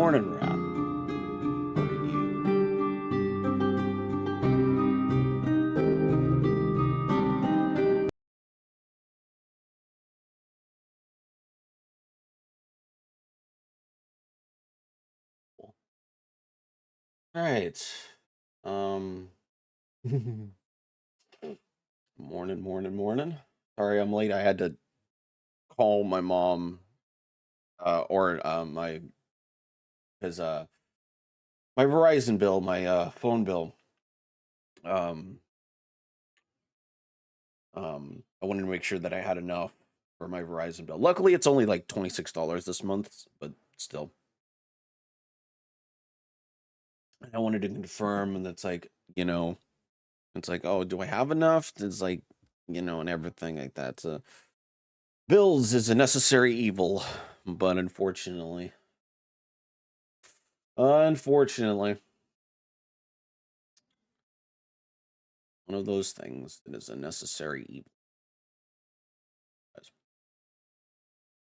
Morning, Wrath. How are you? All right. Um, morning. Sorry, I'm late. I had to call my mom, or my because my Verizon bill, my phone bill. Um, I wanted to make sure that I had enough for my Verizon bill. Luckily, it's only like $26 this month, but still, I wanted to confirm, and it's like, it's like, oh, do I have enough? It's like, and everything like that. So bills is a necessary evil, but unfortunately, one of those things that is a necessary evil.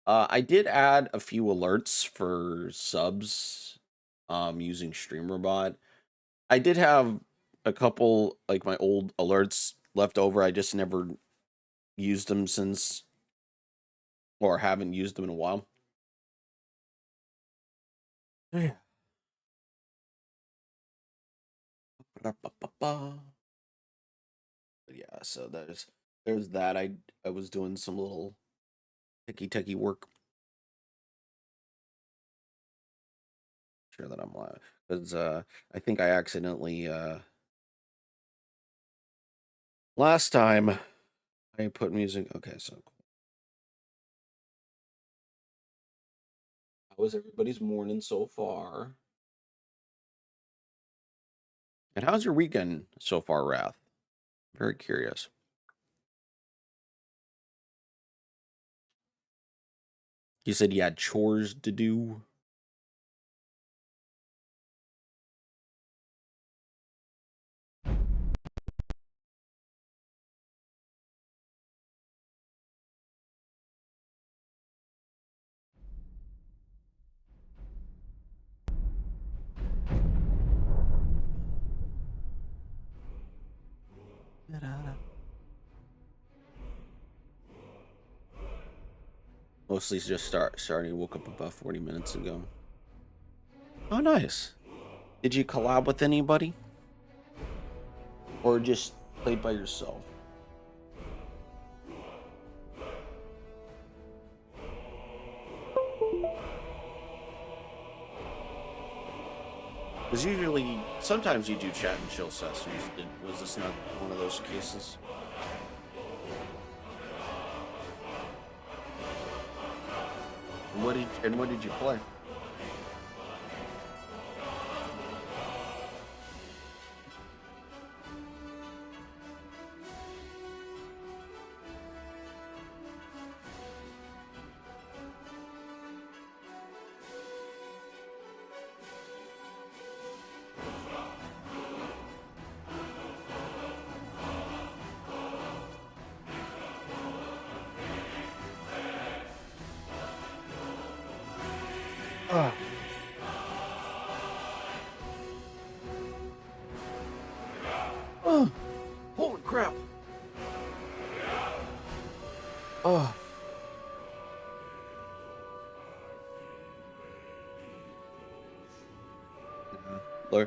I did add a few alerts for subs, using StreamerBot. I did have a couple like my old alerts left over. I just never used them since, or haven't used them in a while. Yeah. But yeah, so there's that. I was doing some little techie work. Sure that I'm live because I think I accidentally last time I put music. Okay, so cool. How was everybody's morning so far? And how's your weekend so far, Wrath? Very curious. You said you had chores to do. Mostly just starting. Woke up about 40 minutes ago. Oh, nice. Did you collab with anybody, or just played by yourself? Because usually, sometimes you do chat and chill sessions. Was this not one of those cases? And what did you play? Ah. Oh, holy crap! Oh, yeah.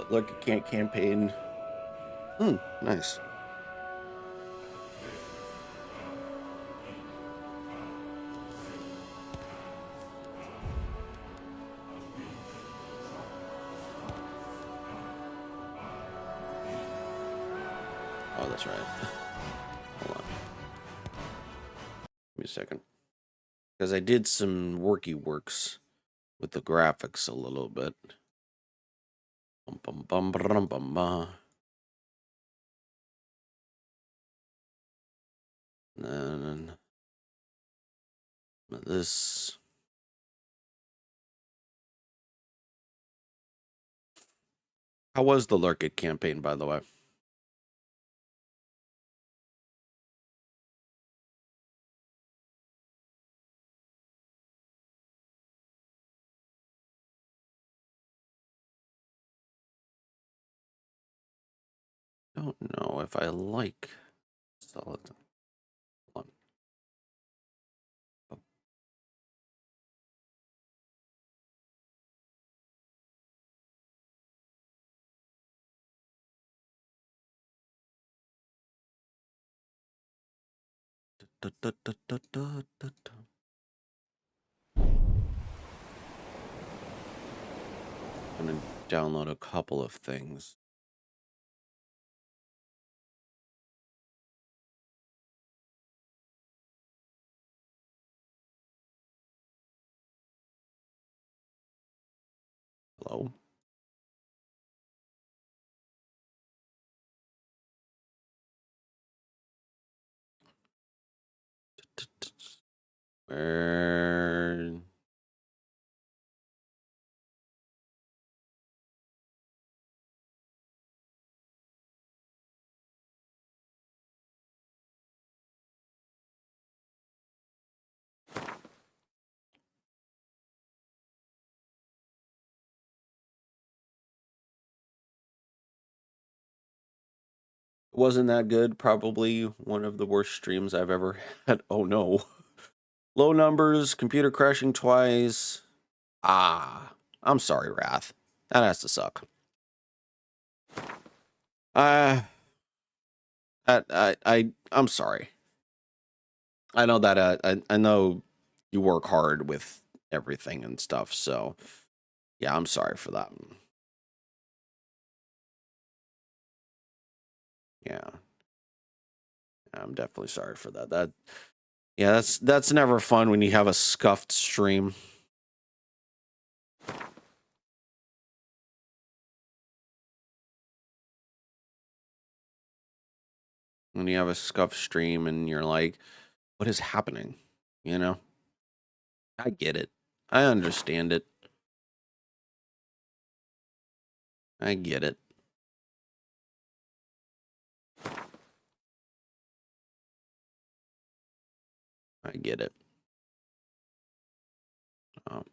Look, can't campaign. Nice. Oh, that's right. Hold on, give me a second. Because I did some works with the graphics a little bit. Bum, bum, bum, brum, bum, bum. And then this. How was the Lurkit campaign, by the way? don't know if I like solid. Hold on. Da, da, da, da, da, da, da. I'm gonna download a couple of things. Hello? Where? Wasn't that good? Probably one of the worst streams I've ever had. Oh no. Low numbers, computer crashing twice. Ah, I'm sorry, Wrath. That has to suck. Uh, I'm sorry. I know that I know you work hard with everything and stuff, so yeah, I'm sorry for that. Yeah, I'm definitely sorry for that. Yeah, that's never fun when you have a scuffed stream. When you have a scuffed stream and you're like, what is happening? You know? I get it. I understand it. I get it. I get it. Um,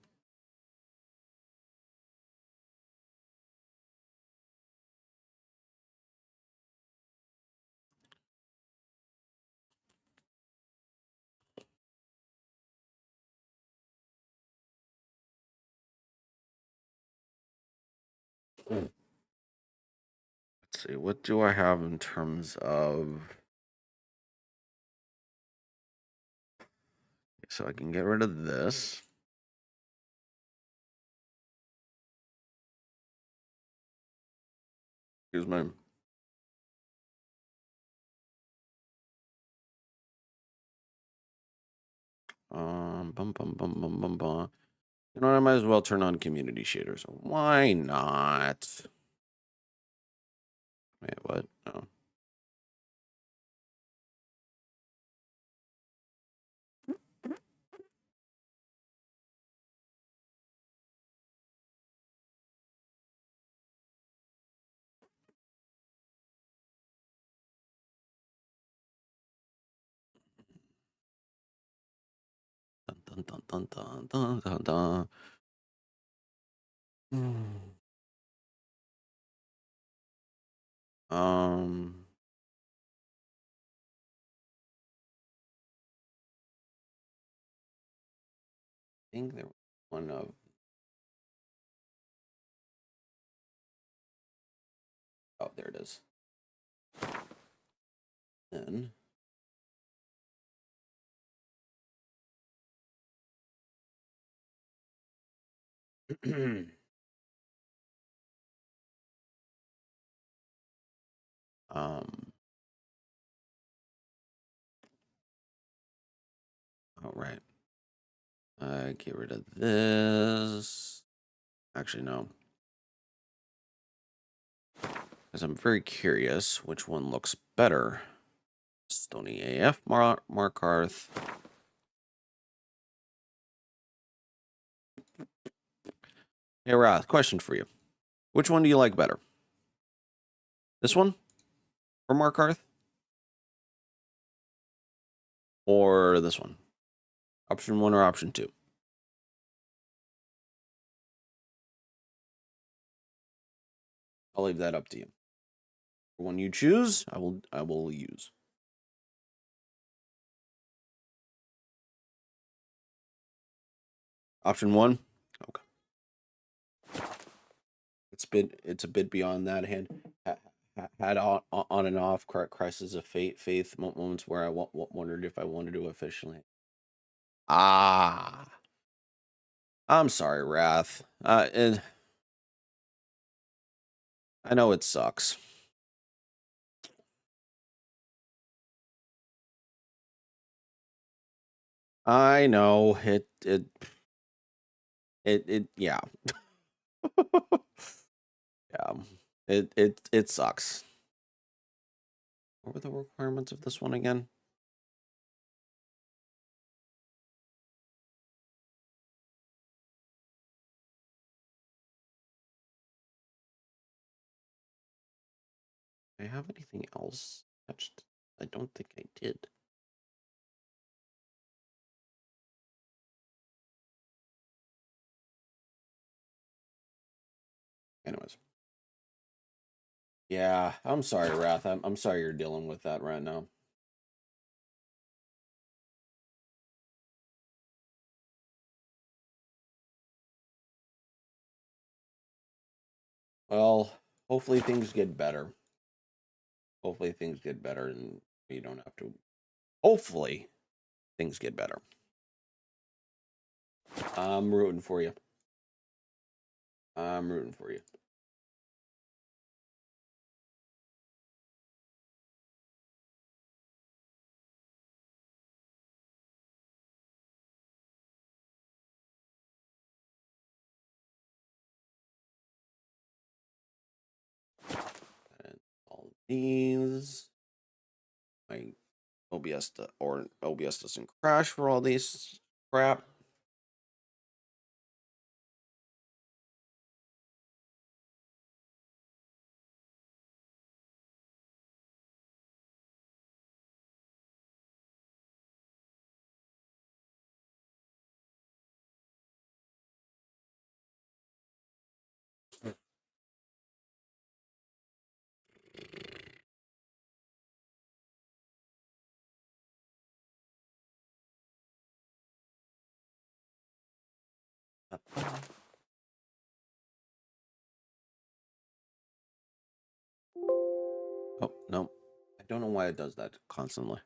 let's see. What do I have in terms of? So I can get rid of this. Here's my. Bum, bum, bum, bum, bum, bum. You know what? I might as well turn on community shaders. Why not? Wait, what? Oh. Dun, dun, dun, dun, dun, dun, dun. Hmm. Um, I think there was one of. Oh, there it is. Then. um. All right. Get rid of this. Actually, no. Because I'm very curious which one looks better. Stony AF, Markarth. Hey, Rath, question for you. Which one do you like better? This one? Or Markarth? Or this one? Option 1 or option 2? I'll leave that up to you. One you choose, I will use. Option one. Okay. It's a bit beyond that. Had on and off crisis of faith moments where I wondered if I wanted to officially. Ah, I'm sorry, Wrath. And I know it sucks. I know it yeah. Yeah. It sucks. What were the requirements of this one again? Do I have anything else touched? I don't think I did. Anyways. Yeah, I'm sorry, Wrath. I'm sorry you're dealing with that right now. Well, hopefully things get better. Hopefully things get better and you don't have to. Hopefully things get better. I'm rooting for you. I'm rooting for you. And all these, my OBS doesn't crash for all these crap. Oh no, I don't know why it does that constantly.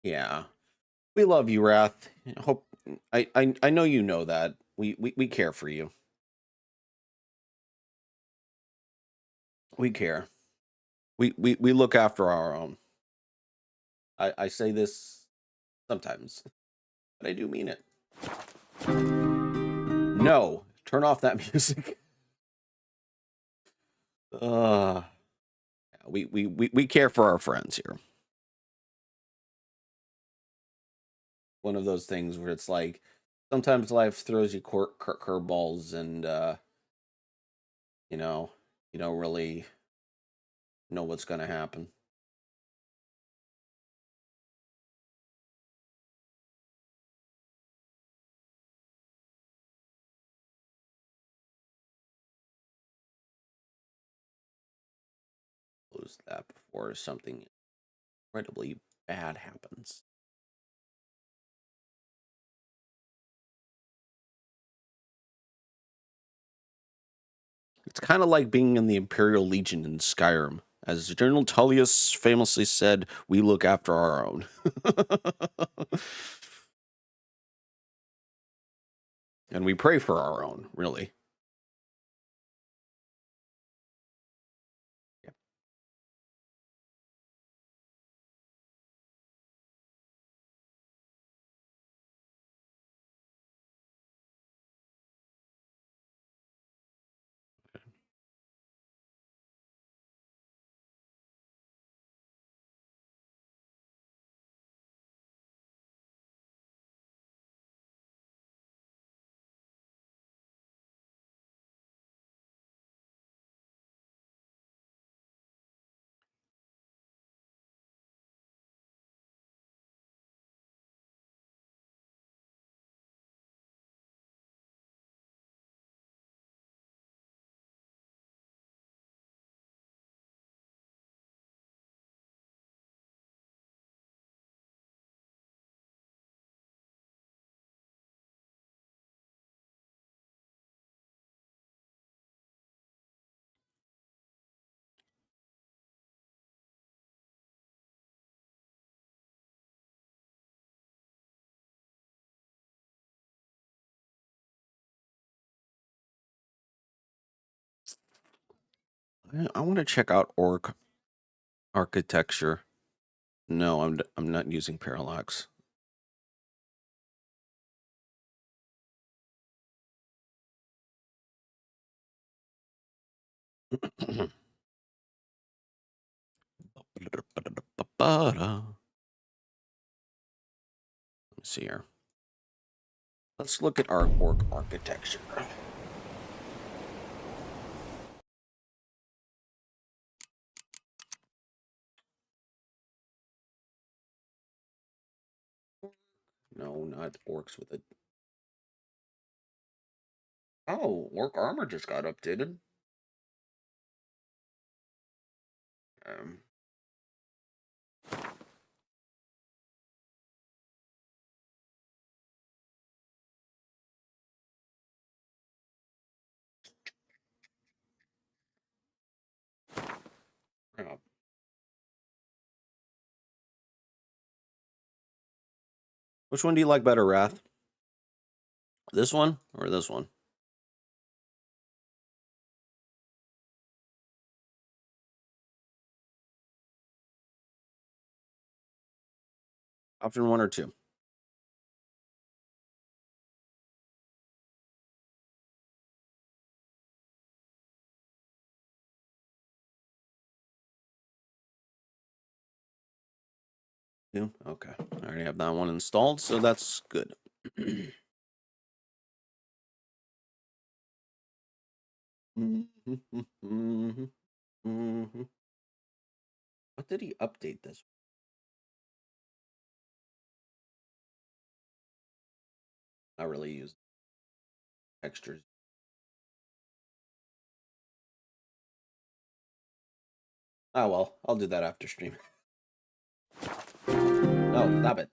Yeah, we love you, Wrath. Hope I know you know that we care for you. We care. We look after our own. I say this sometimes, but I do mean it. No, turn off that music. Uh, we care for our friends here. One of those things where it's like sometimes life throws you curveballs, and you know you don't really know what's going to happen. Close that before something incredibly bad happens. It's kind of like being in the Imperial Legion in Skyrim. As General Tullius famously said, we look after our own. And we pray for our own, really. Yeah. I want to check out orc architecture. No, I'm not using parallax. Let me see here. Let's look at our orc architecture. No, not orcs with a. Oh, orc armor just got updated. Um, yeah. Which one do you like better, Wrath? This one or this one? Option 1 or 2? Two? Okay. I already have that one installed, so that's good. What did he update this? Not really use textures. Oh well, I'll do that after stream. No, stop it.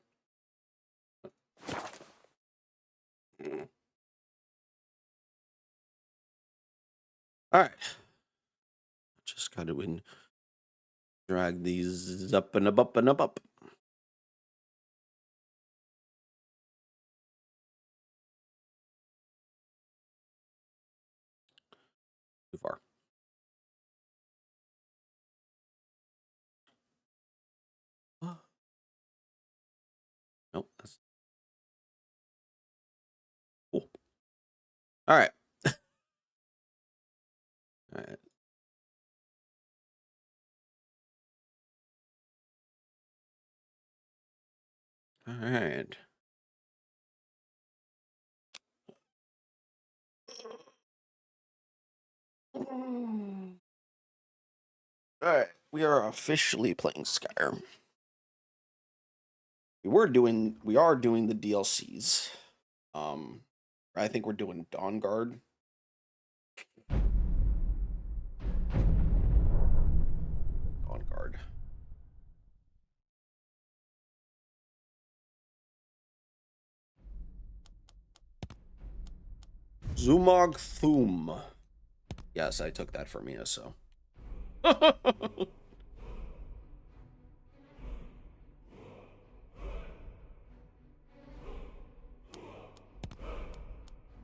All right. Just got to drag these up and up and up. Too far. Nope. That's cool. All right. All right. All right. All right. We are officially playing Skyrim. We are doing the DLCs. I think we're doing Dawn Guard. Dawn Guard. Zumog Thum. Yes, I took that from you, so.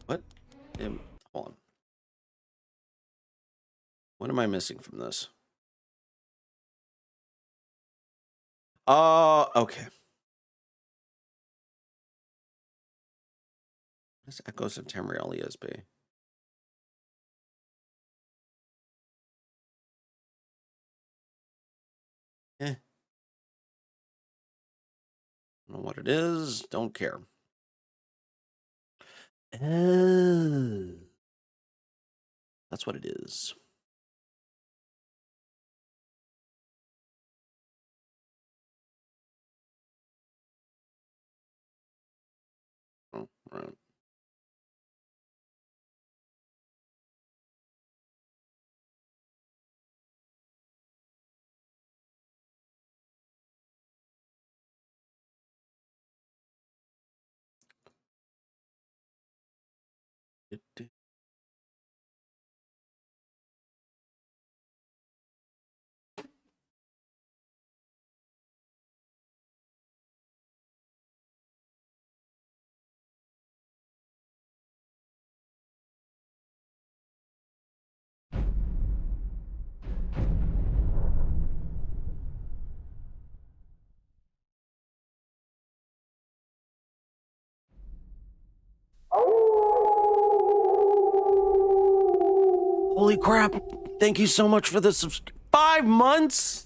What? Hold on. What am I missing from this? Okay. What does Echoes of Tamrielia's be? Eh. Don't know what it is. Don't care. Oh. That's what it is. Oh, right. Holy crap. Thank you so much for this. 5 months?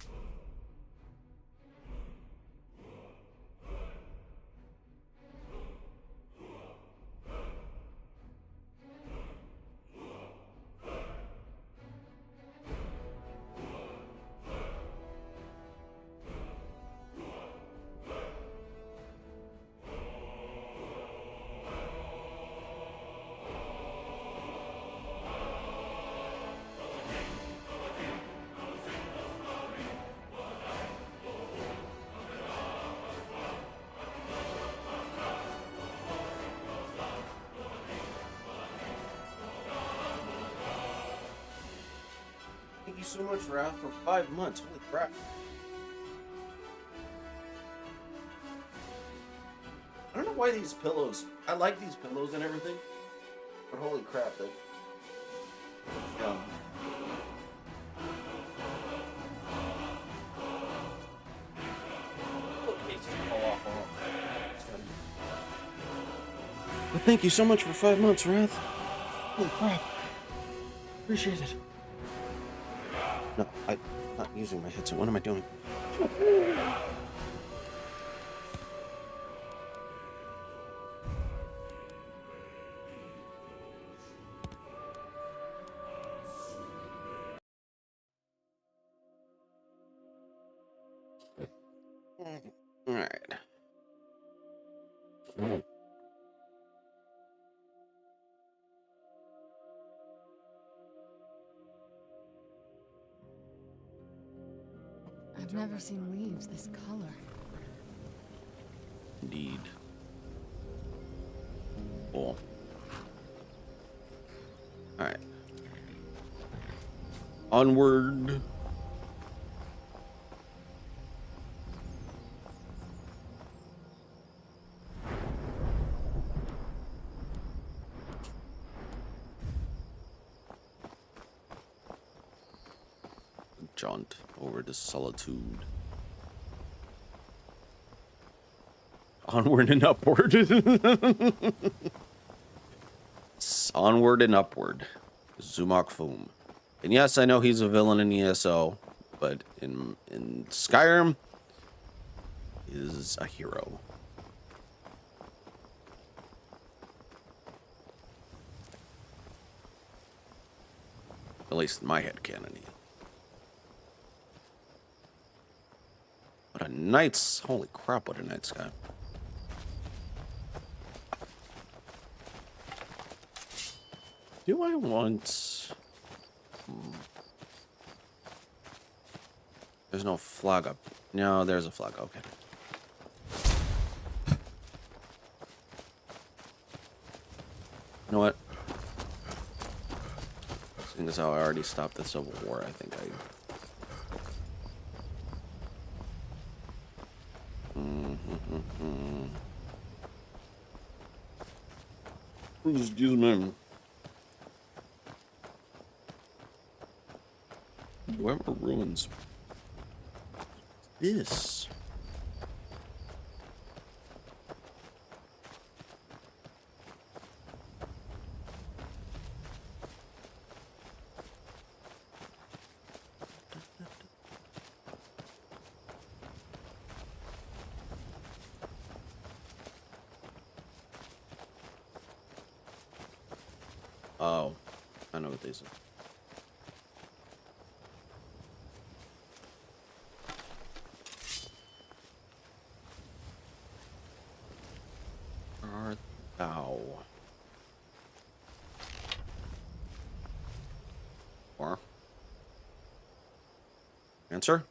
Thank you so much, Ralph, for 5 months. Holy crap. I don't know why these pillows. I like these pillows and everything, but holy crap, that. Yeah. But thank you so much for 5 months, Wrath. Holy crap. Appreciate it. No, I'm not using my headset. What am I doing? All right. I've never seen leaves this color. Indeed. Cool. All right. Onward. Jaunt over to solitude. Onward and upward. Onward and upward. Zumak Foom. And yes, I know he's a villain in ESO, but in Skyrim, is a hero. At least in my head canon. What a night! Holy crap! What a night sky. Do I want? There's no flag up. No, there's a flag. Okay. You know what? Seeing as how I already stopped the Civil War, I think Excuse me. Where are ruins? This. Oh, I know what these are. Art thou? Or answer?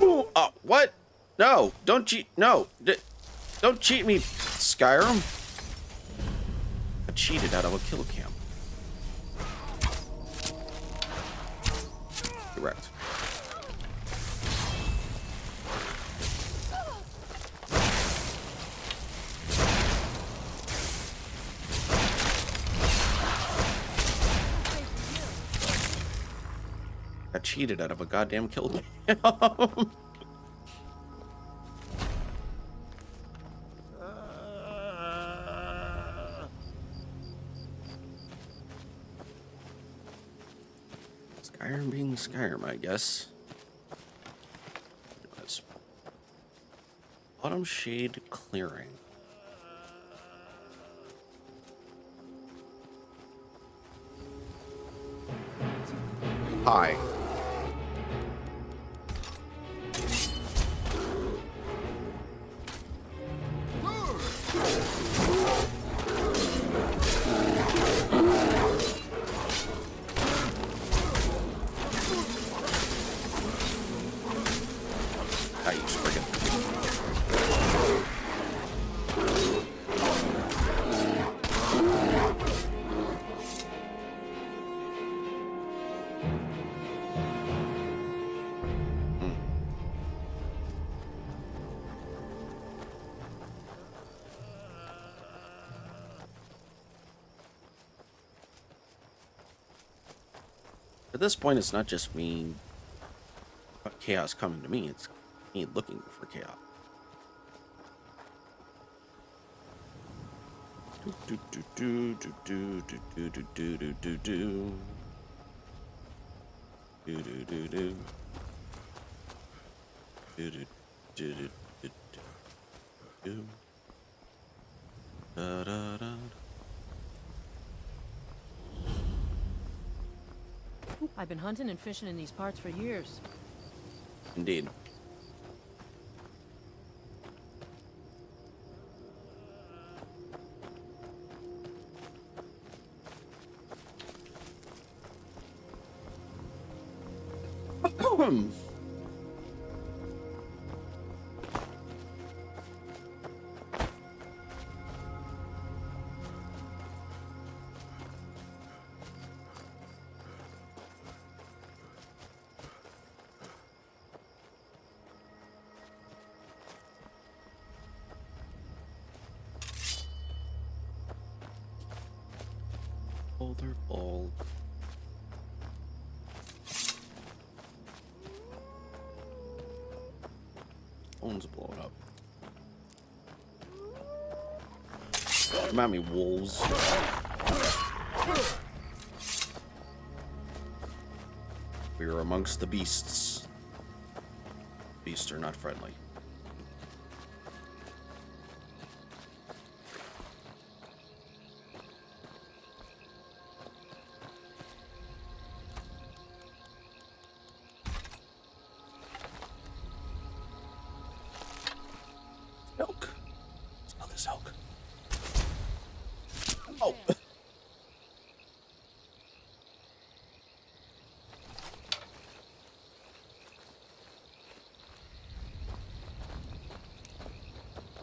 Ooh, what? No, don't cheat. No, don't cheat me, Skyrim. I cheated out of a kill cam. Correct. I cheated out of a goddamn kill cam. Skyrim being Skyrim, I guess. That's Autumn Shade Clearing. Hi. How you friggin'. At this point, it's not just me, chaos coming to me, it's me looking for chaos. Do do do do do do do do do do do do do do do do do do do do. Da da da. I've been hunting and fishing in these parts for years. Indeed. Boulder ball. Phone's blowing up. Come at me, wolves. We are amongst the beasts. Beasts are not friendly. Elk. Smell this elk. Oh.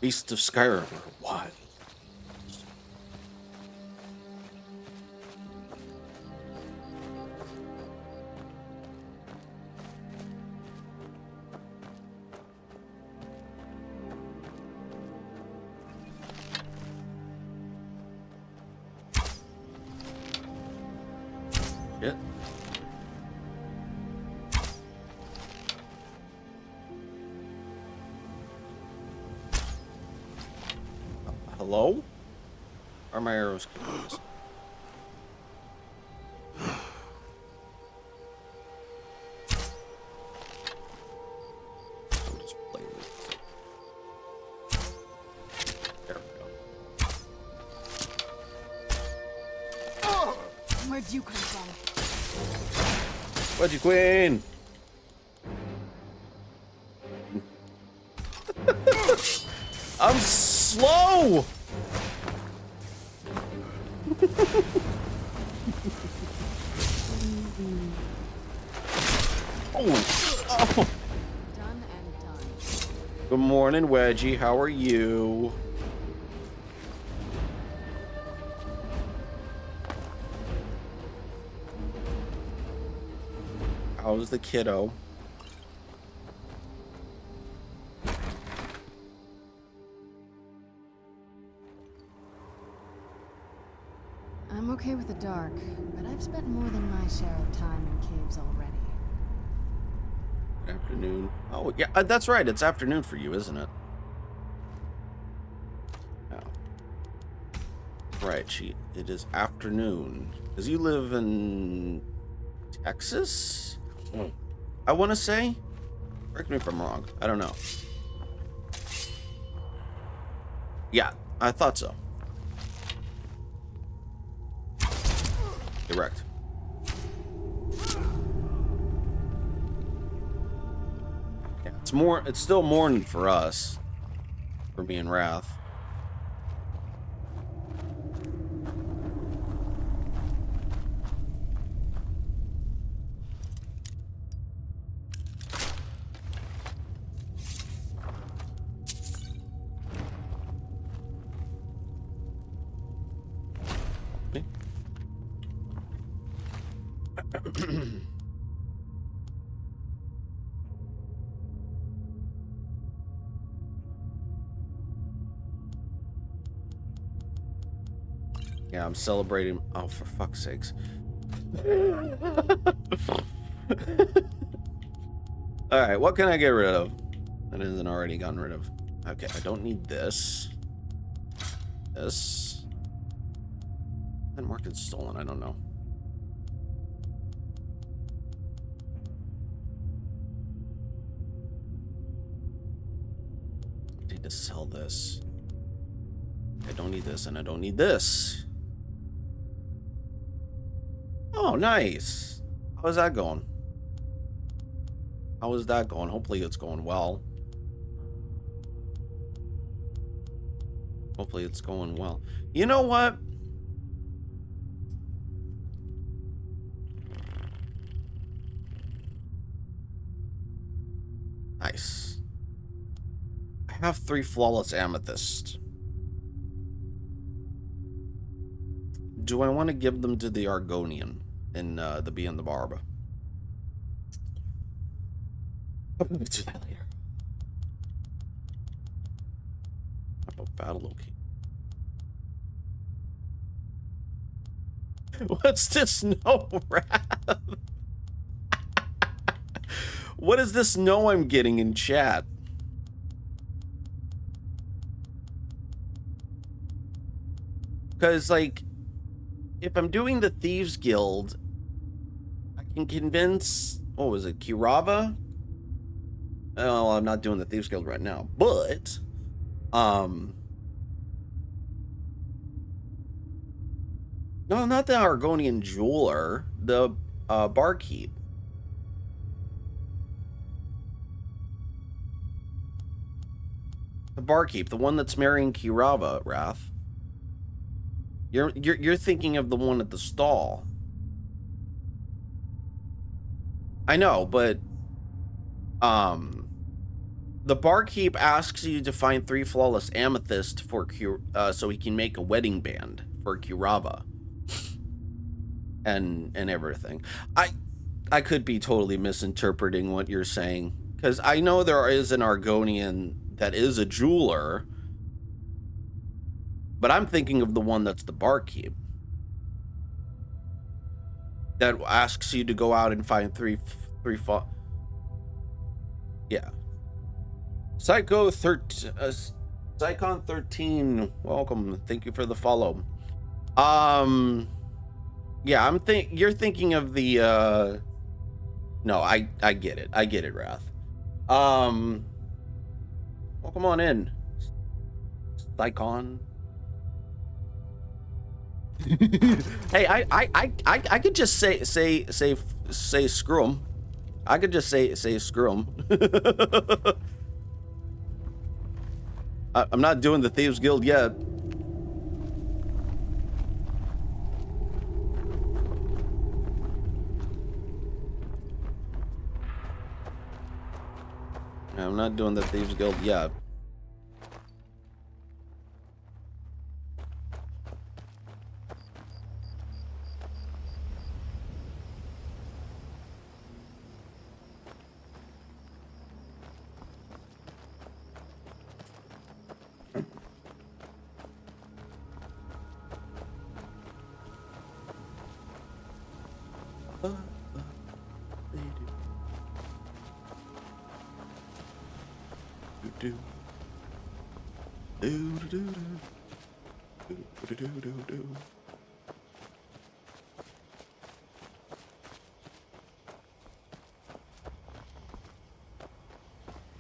Beasts of Skyrim are wild. Shit. Hello? Are my arrows killing this? I'm just playing with it. There we go. Where'd you come from? Wedgie Queen! I'm slow! Oh. Done and done. Good morning, Wedgie. How are you? How's the kiddo? I'm okay with the dark, but I've spent more than my share of time in caves already. Afternoon. Oh, yeah, that's right. It's afternoon for you, isn't it? No. Right, it is afternoon. Because you live in Texas? I want to say. Correct me if I'm wrong. I don't know. Yeah, I thought so. Correct. Yeah, it's still morning for us. For me and Wrath. Yeah, I'm celebrating. Oh, for fuck's sakes. Alright, what can I get rid of that isn't already gotten rid of? Okay, I don't need this. This. And marked it stolen, I don't know. I need to sell this. I don't need this, and I don't need this. Oh, nice. How's that going? How is that going? Hopefully it's going well. Hopefully it's going well. You know what? Nice. I have 3 flawless amethysts. Do I want to give them to the Argonian in the Bee and the Barb? I'm gonna do that later. How about battle location? What's this no wrath? What is this no I'm getting in chat? Because, like, if I'm doing the Thieves Guild, I can convince, what was it, Kirava? Oh, I'm not doing the Thieves Guild right now, but, no, not the Argonian Jeweler, the, Barkeep. The Barkeep, the one that's marrying Kirava, Wrath. You're thinking of the one at the stall. I know, but the Barkeep asks you to find 3 flawless amethyst for so he can make a wedding band for Kirava. And everything. I could be totally misinterpreting what you're saying, because I know there is an Argonian that is a jeweler, but I'm thinking of the one that's the Barkeep that asks you to go out and find three. Yeah. Psychon 13, welcome. Thank you for the follow. Yeah, you're thinking of the no, I get it. I get it, Wrath. Welcome on in. Psychon. Hey, I could just say screw 'em. I could just say screw 'em. I'm not doing the Thieves Guild yet. I'm not doing the Thieves Guild yet.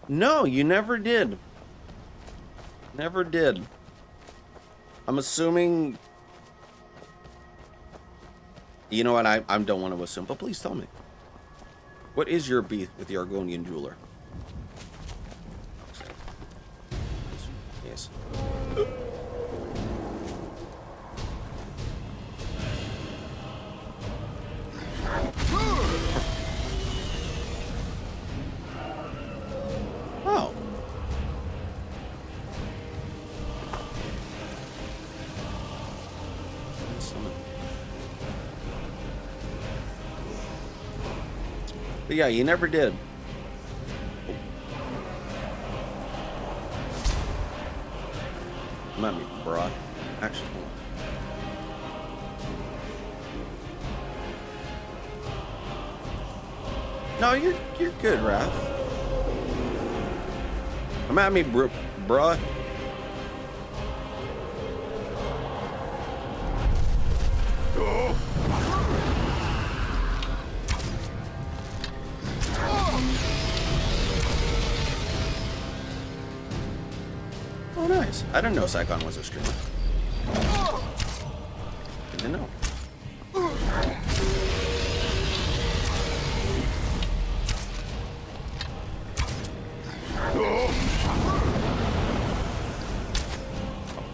No, you never did. Never did. I'm assuming. You know what? I don't want to assume, but please tell me. What is your beef with the Argonian jeweler? Yes. Oh. But yeah, you never did. Let me, bro. Actually, hold on. No, you're good, Raph. Come at me, bruh. Oh, nice. I didn't know Saigon was a streamer. Didn't know. Oh,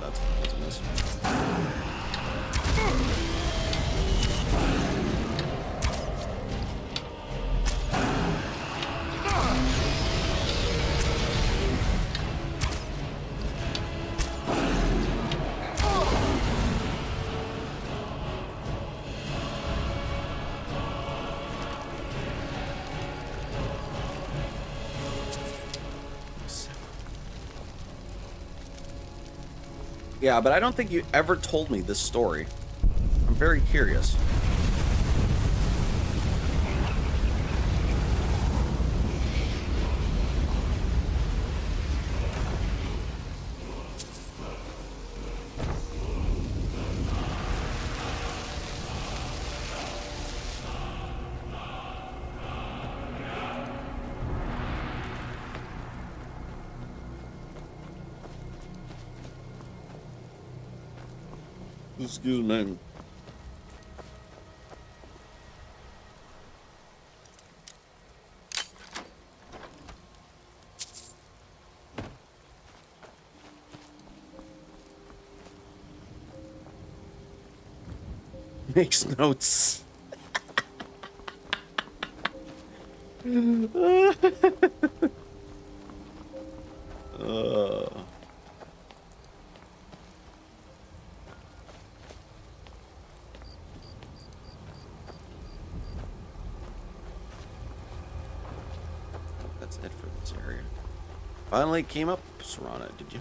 that's a miss. Yeah, but I don't think you ever told me this story. I'm very curious. Excuse me. Makes notes. That's it for this area. Finally came up, Serana, did you?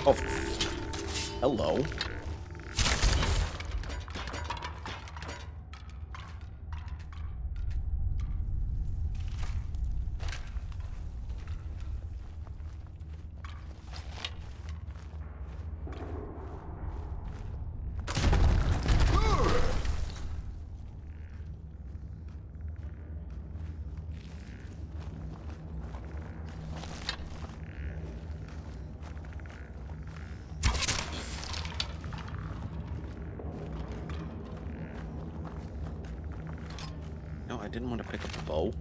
Oh, hello. No, I didn't want to pick up a bow.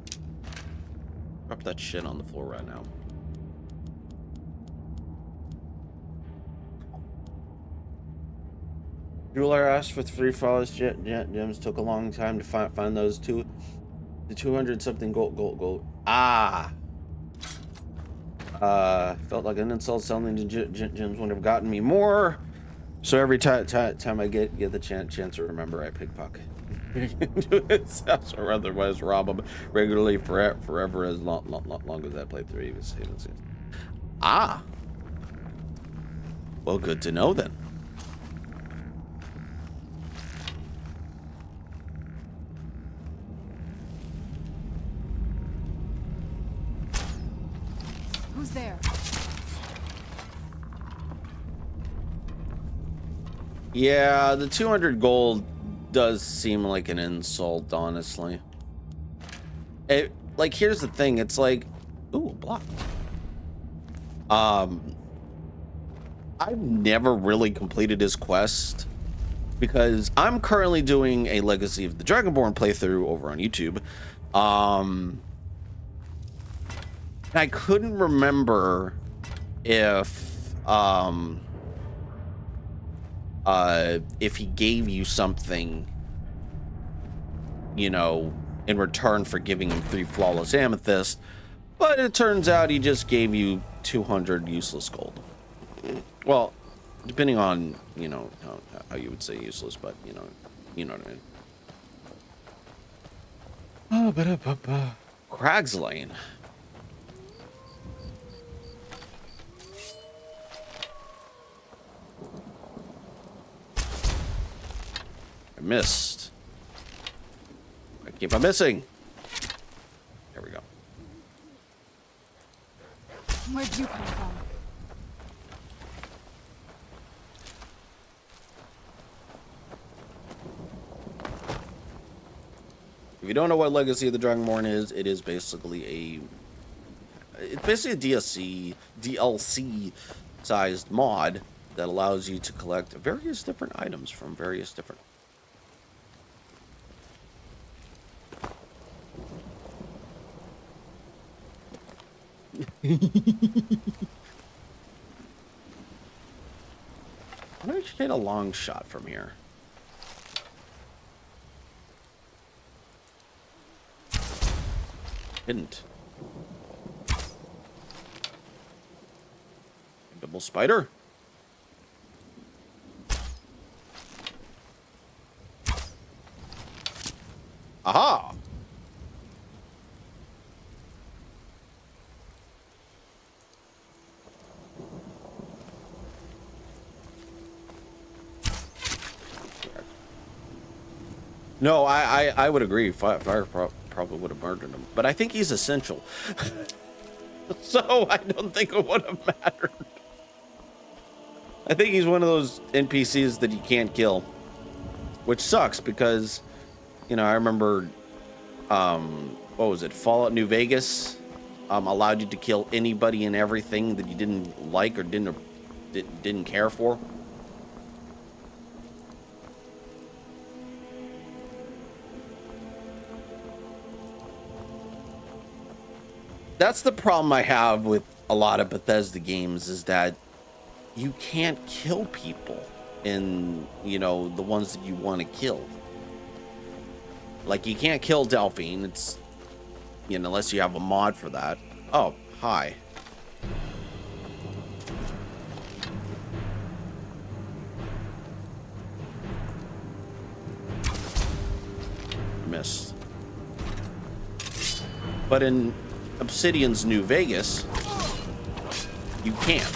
Drop that shit on the floor right now. Jeweler asked for 3 flawless gems. Took a long time to find those two. The 200 something gold. Ah! Felt like an insult. Selling the gems would have gotten me more. So every time I get the chance to remember, I pickpocket. Or otherwise rob them regularly forever as long as I play through even. Ah, well, good to know then. Who's there? Yeah, the 200 gold does seem like an insult, honestly. Like, here's the thing. It's like, ooh, a block. I've never really completed his quest because I'm currently doing a Legacy of the Dragonborn playthrough over on YouTube. I couldn't remember if he gave you something, you know, in return for giving him 3 flawless amethyst, but it turns out he just gave you 200 useless gold. Well, depending on, you know, how you would say useless, but you know what I mean. Oh, but Crag's Lane. I missed. I keep on missing. There we go. Where'd you come from? If you don't know what Legacy of the Dragonborn is, it's basically a DLC sized mod that allows you to collect various different items from various different. Why don't you take a long shot from here? Didn't. Double spider. Aha! No, I would agree. Fire probably would have murdered him, but I think he's essential. So I don't think it would have mattered. I think he's one of those NPCs that you can't kill, which sucks because, you know, I remember, what was it? Fallout New Vegas allowed you to kill anybody and everything that you didn't like or didn't care for. That's the problem I have with a lot of Bethesda games, is that you can't kill people in, you know, the ones that you want to kill. Like, you can't kill Delphine. It's, you know, unless you have a mod for that. Oh, hi. Missed. But in Obsidian's New Vegas, you can't.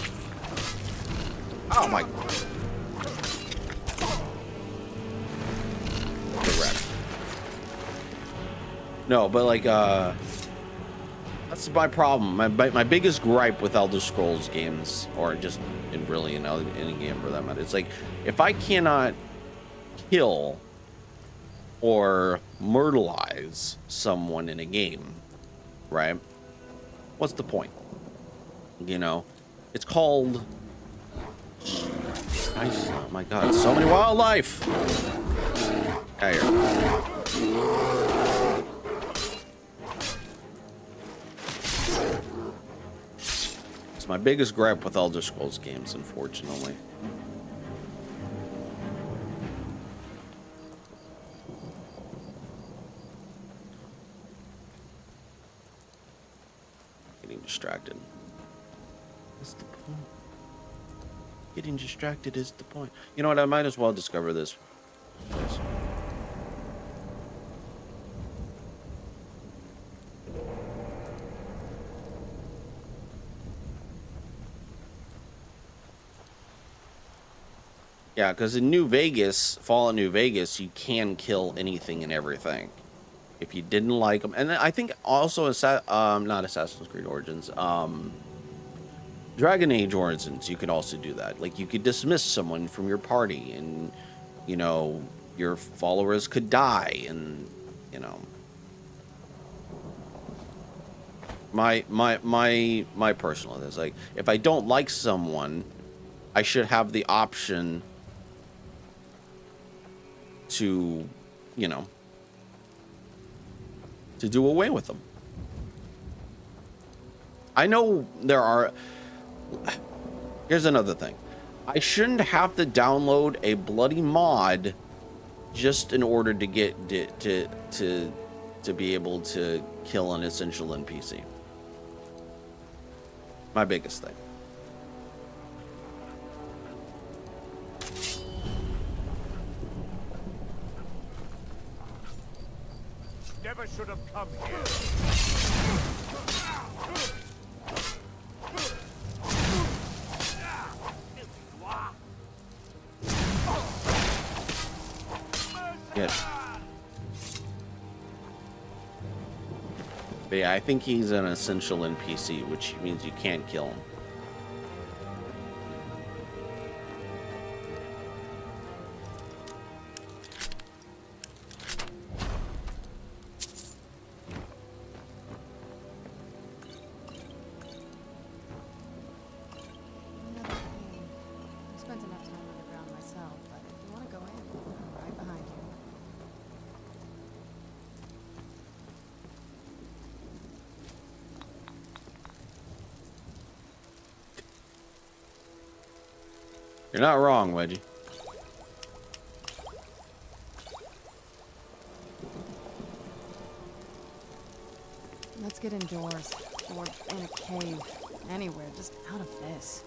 Oh my. Correct. No, but like, that's my problem. My biggest gripe with Elder Scrolls games, or just in really in any game for that matter, it's like, if I cannot kill or myrtleize someone in a game, right? What's the point? You know, it's called. Oh my God! So many wildlife. Here. It's my biggest gripe with Elder Scrolls games, unfortunately. Distracted. That's the point. Getting distracted is the point. You know what? I might as well discover this. Yes. Yeah, because in New Vegas, Fallout New Vegas, you can kill anything and everything if you didn't like them. And I think also not Assassin's Creed Origins, Dragon Age Origins, you could also do that. Like, you could dismiss someone from your party, and you know your followers could die, and you know my personal is like, if I don't like someone, I should have the option to, you know, to do away with them. I know there are. Here's another thing. I shouldn't have to download a bloody mod just in order to get to be able to kill an essential NPC. My biggest thing. Never should have come here. Good. But yeah, I think he's an essential NPC, which means you can't kill him. Another cave. I've spent enough time underground myself, but if you want to go in, I'm right behind you. You're not wrong, Wedgie. Let's get indoors. Or in a cave. Anywhere, just out of this.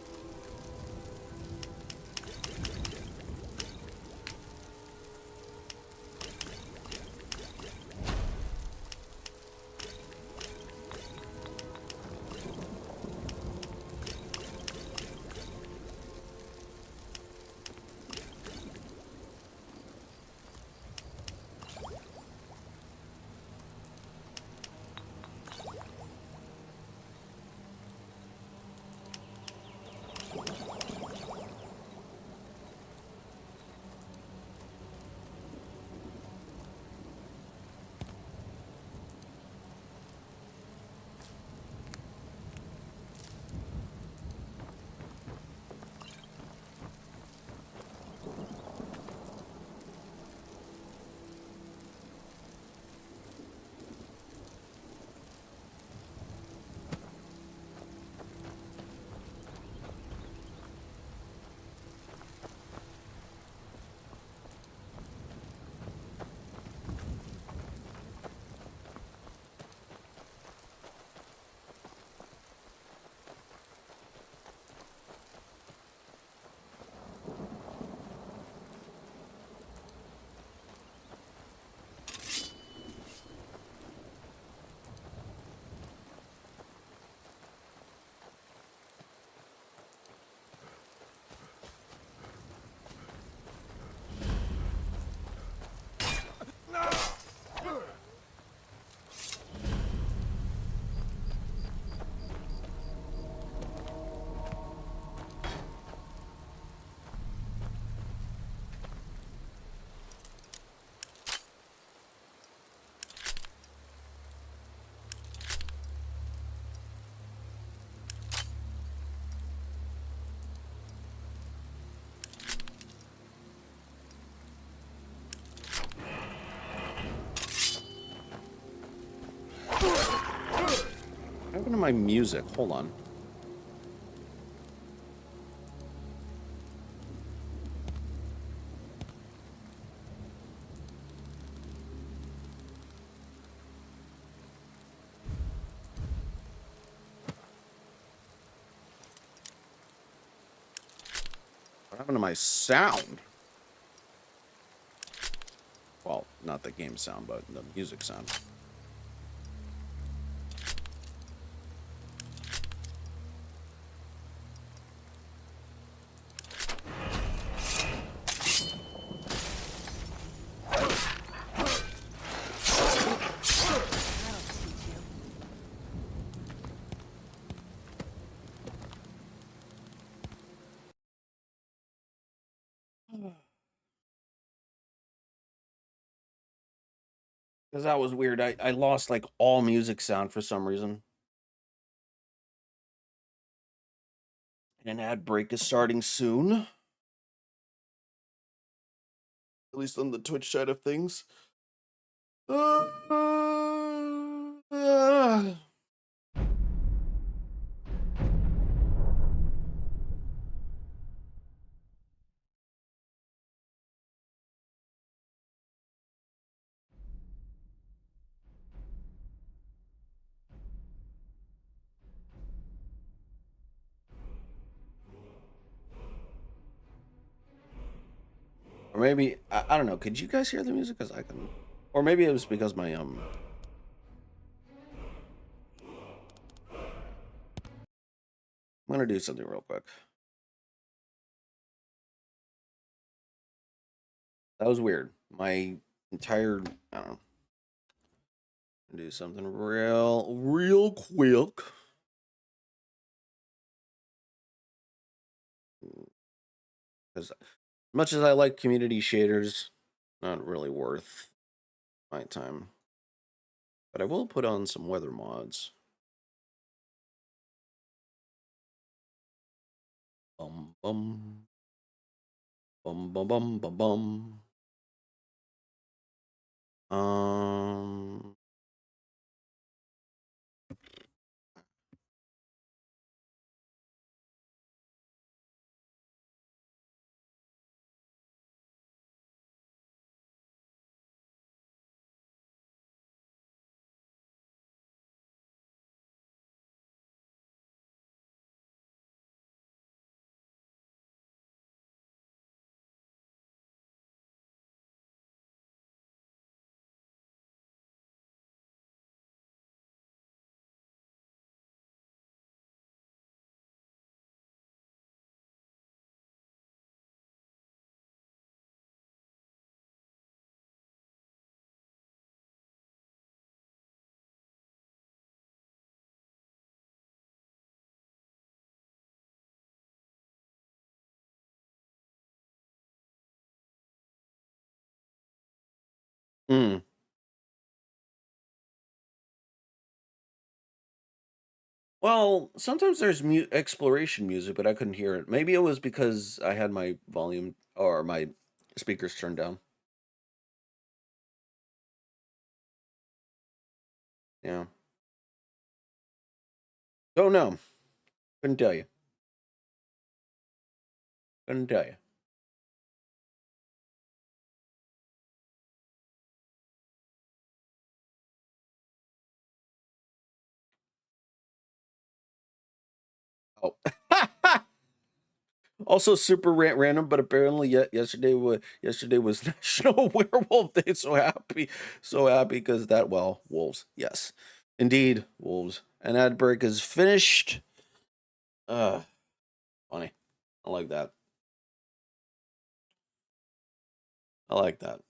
What happened to my music? Hold on. What happened to my sound? Well, not the game sound, but the music sound. Because that was weird. I lost like all music sound for some reason. An ad break is starting soon. At least on the Twitch side of things. Or maybe I don't know. Could you guys hear the music? Cause I can. Or maybe it was because my I'm gonna do something real quick. That was weird. My entire I don't know. Do something real quick. Because as much as I like community shaders, not really worth my time. But I will put on some weather mods. Bum bum bum bum bum bum bum. Um. Hmm. Well, sometimes there's exploration music, but I couldn't hear it. Maybe it was because I had my volume or my speakers turned down. Yeah. Oh no, couldn't tell you. Couldn't tell you. Oh. Also super random, but apparently yesterday was National Werewolf Day. So happy because that wolves. Yes, indeed wolves. And ad break is finished. Uh, Funny. I like that. I like that.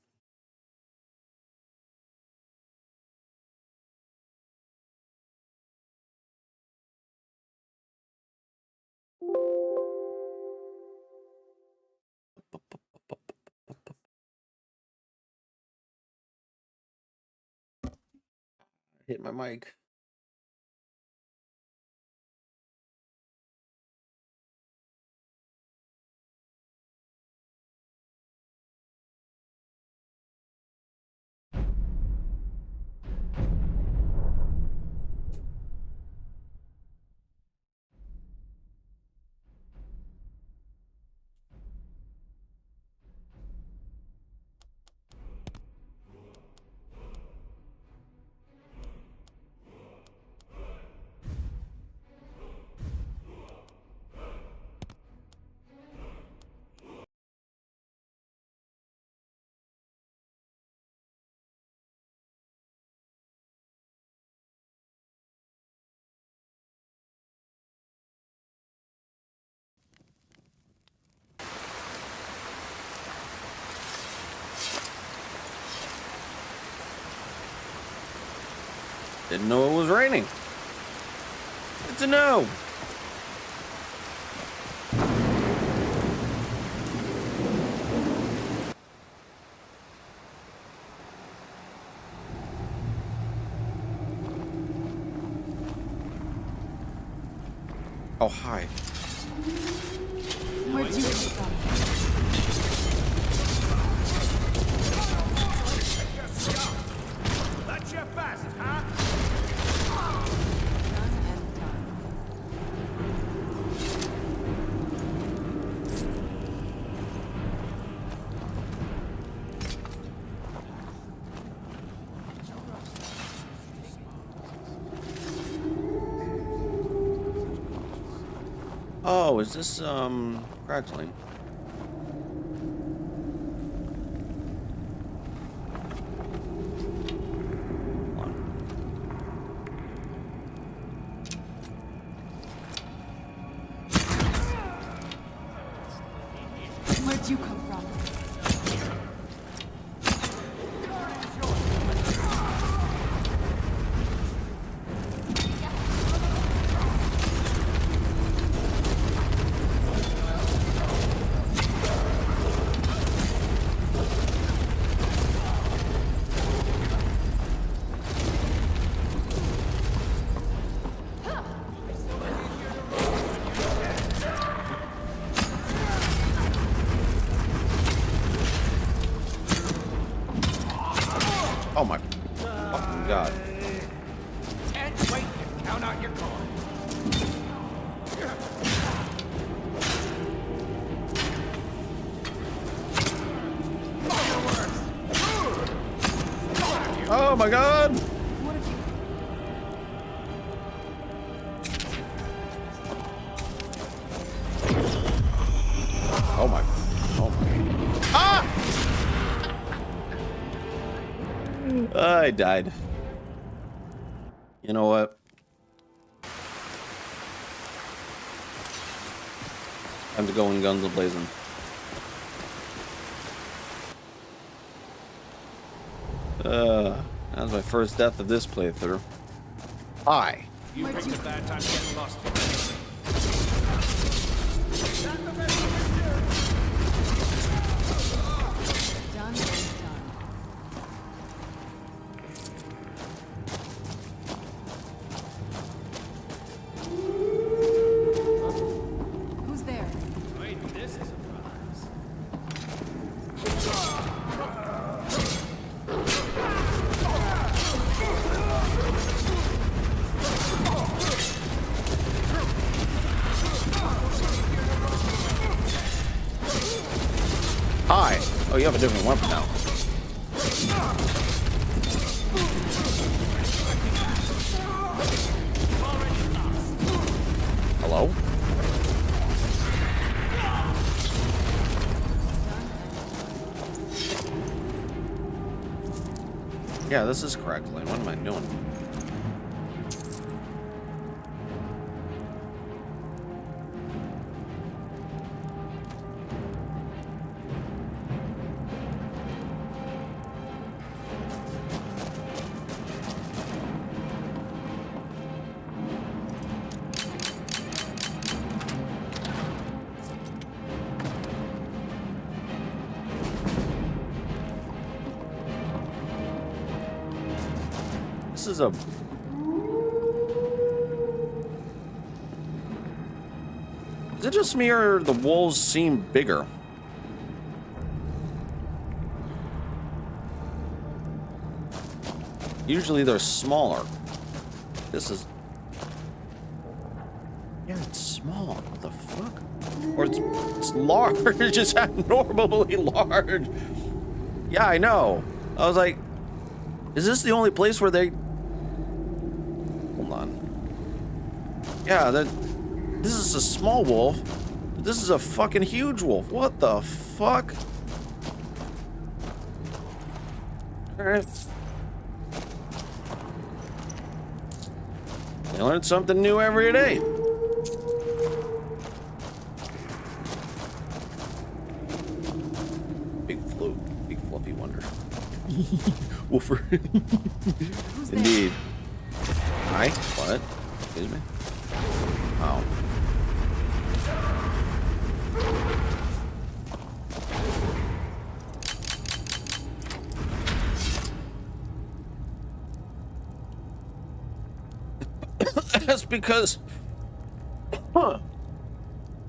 Hit my mic. Didn't know it was raining. Good to know. Oh, hi. Where'd you come from? That's your best, huh? Done and done. Oh, is this crackling? Where'd you come from? Oh my fucking god. Can't wait to count out your coin. Oh my god! What have you... Oh my. Oh my. Ah! I died. You know what? Time to go in guns a-blazing. That was my first death of this playthrough. Hi. You picked a bad time to get lost. Done and done. Who's there? Wait, this is a surprise. Hi. Oh, you have a different weapon now. Hello? Yeah, this is crackling. What am I doing? This is a... Is it just me or the wolves seem bigger? Usually they're smaller. This is... Yeah, it's small. What the fuck? Or it's large. It's just abnormally large. Yeah, I know. I was like, is this the only place where they... Hold on. Yeah, this is a small wolf. This is a fucking huge wolf. What the fuck? Alright. I learn something new every day. Big float, big fluffy wonder. Wolfer. Who's there? Indeed. Hi? What? Excuse me? Oh. That's because Huh.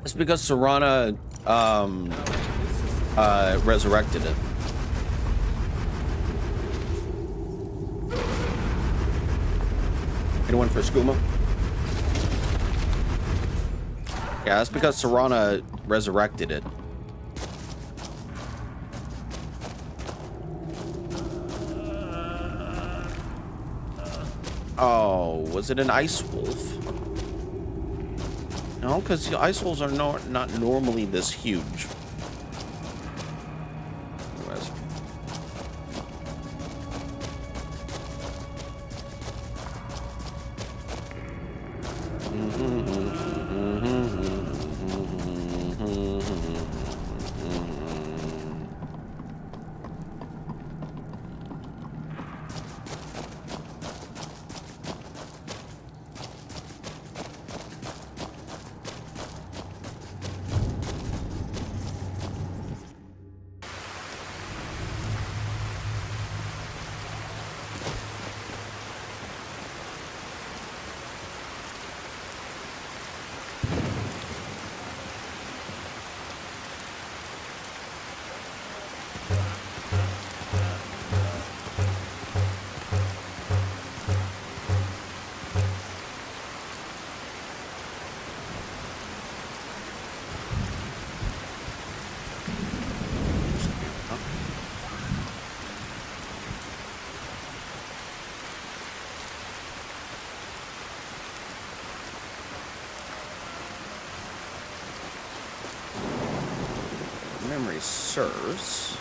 It's because Serana resurrected it. Anyone for skooma? Yeah, that's because Serana resurrected it. Oh, was it an ice wolf? No, because ice wolves are not normally this huge. Anyways. Memory serves.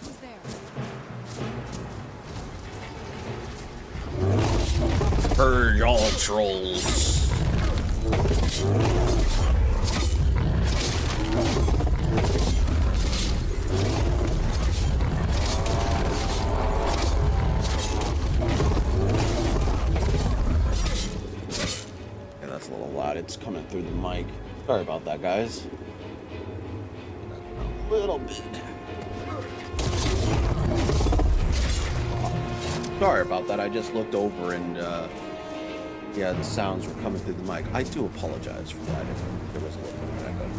Who's there? Purge all trolls. Yeah, that's a little loud. It's coming through the mic. Sorry about that, guys. A little bit. Sorry about that. I just looked over and yeah, the sounds were coming through the mic. I do apologize for that if there was a little bit of echo.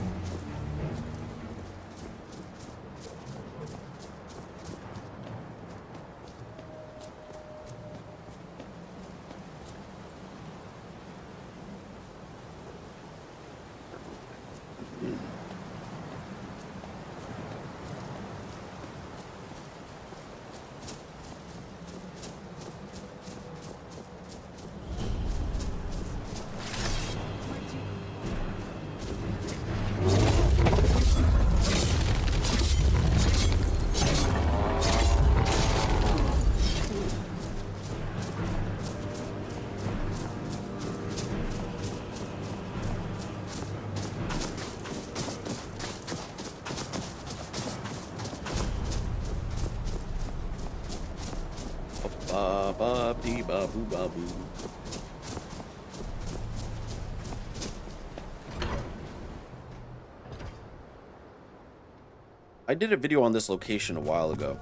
Ba ba dee ba boo ba boo. I did a video on this location a while ago.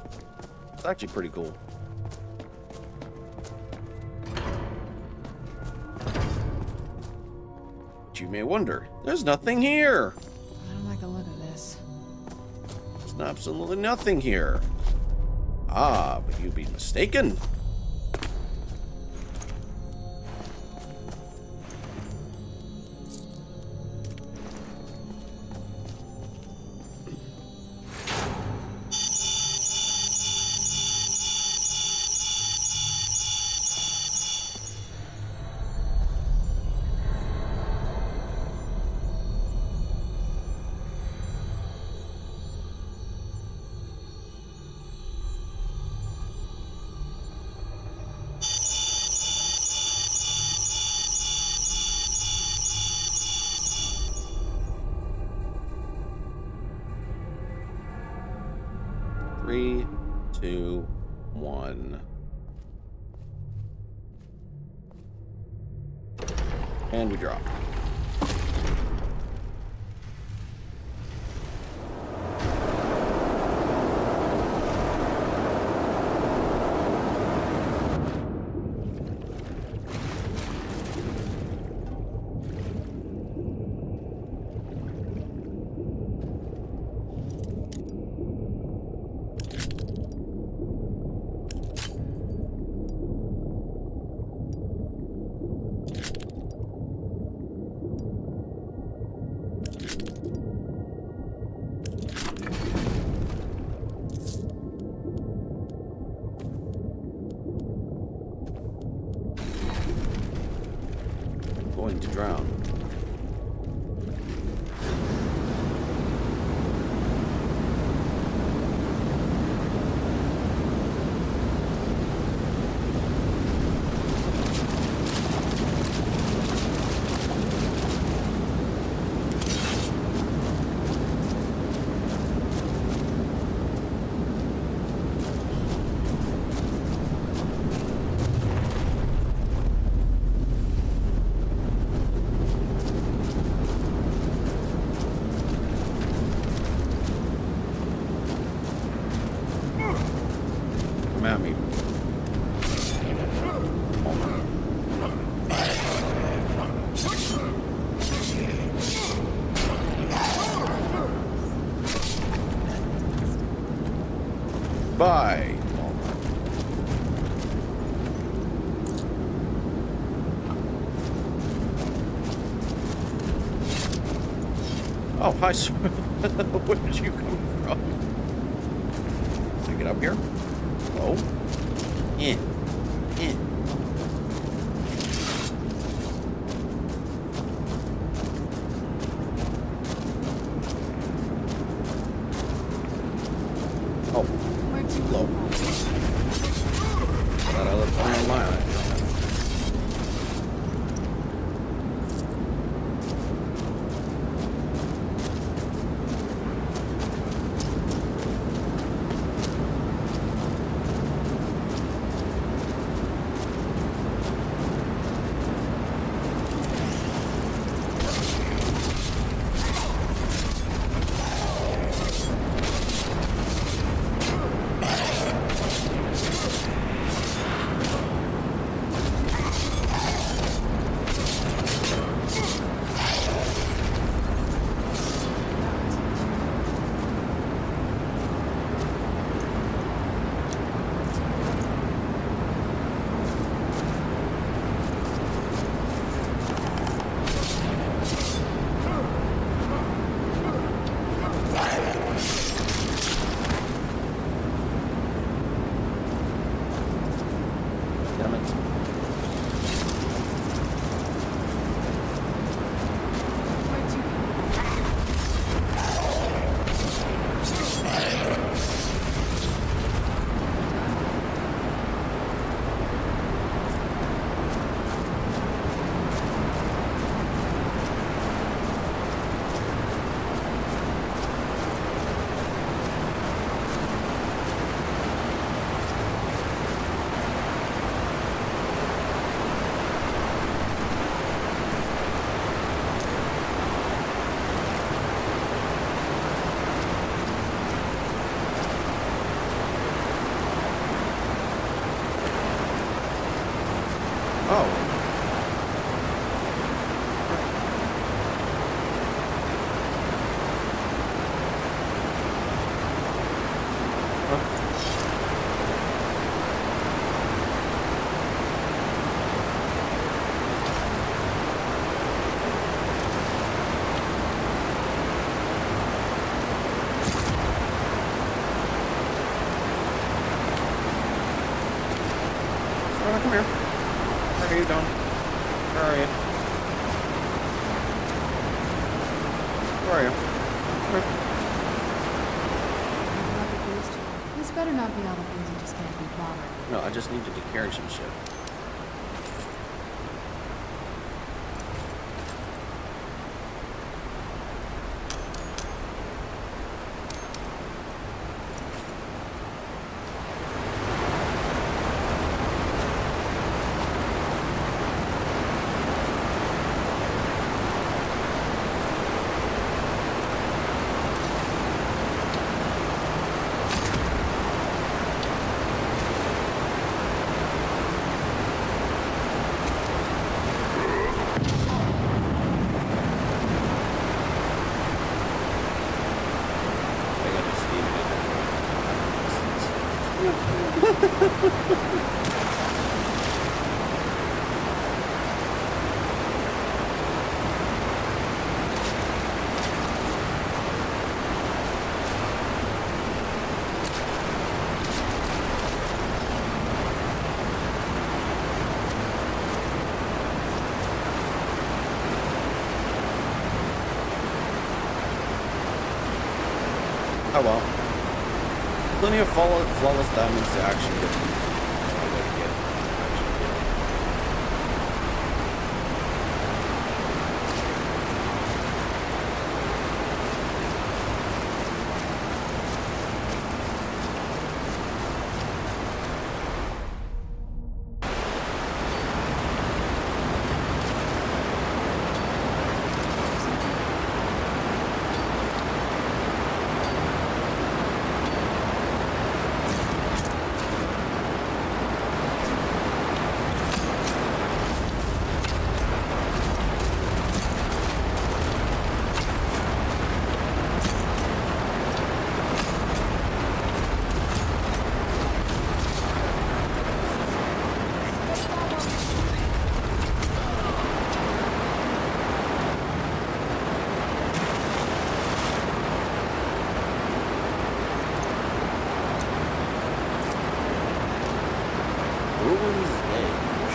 It's actually pretty cool. But you may wonder, there's nothing here. I don't like the look of this. There's absolutely nothing here. Ah, but you'd be mistaken. 3, 2, 1. And we drop. Going to drown. Come at me. Bye. Oh, hi, sir. Where did you come from? Can I get up here? Oh. In. Oh, Where'd you low. come from? Thought I left one on my eye. Damn it. Where'd you come from? Oh. Oh, come here. Where are you going? Where are you? Where are you? Come here. This better not be all the things you just can't be bothered. No, I just needed to carry some shit. Oh well. Plenty of flawless diamonds to actually get. Ruins Edge.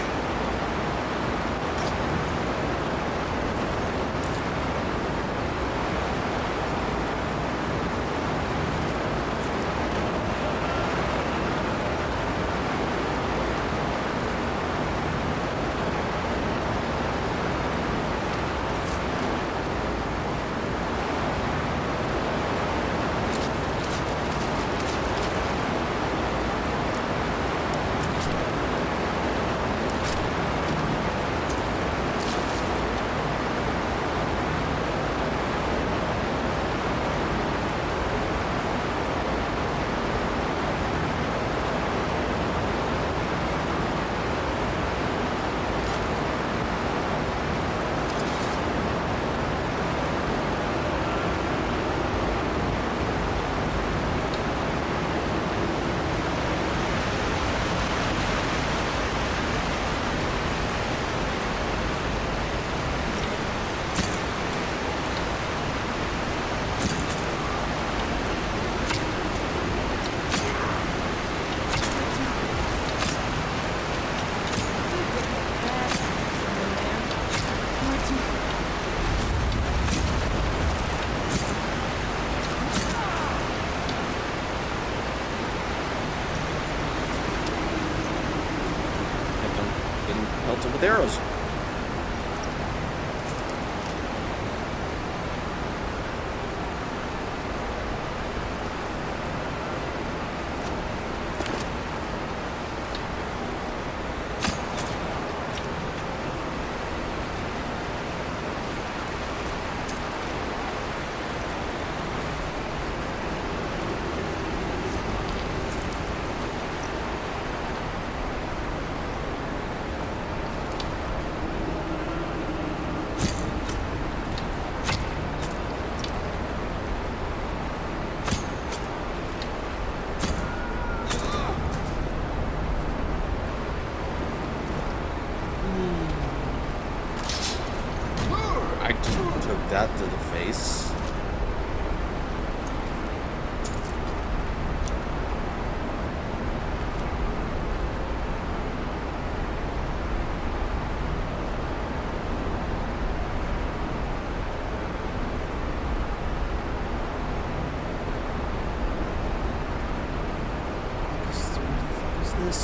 Kept on getting pelted with arrows. I took that to the face. What the fuck is this?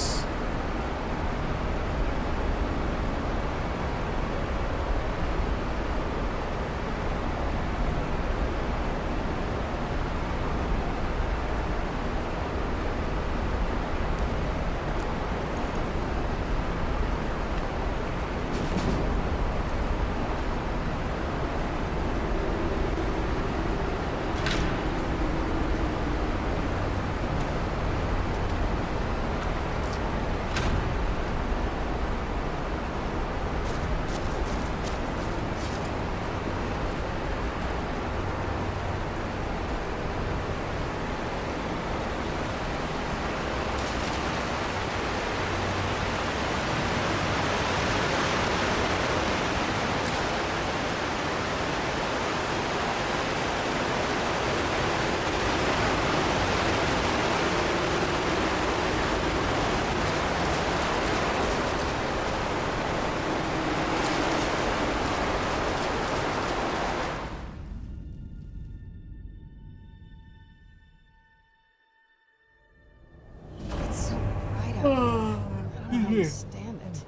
can't stand it.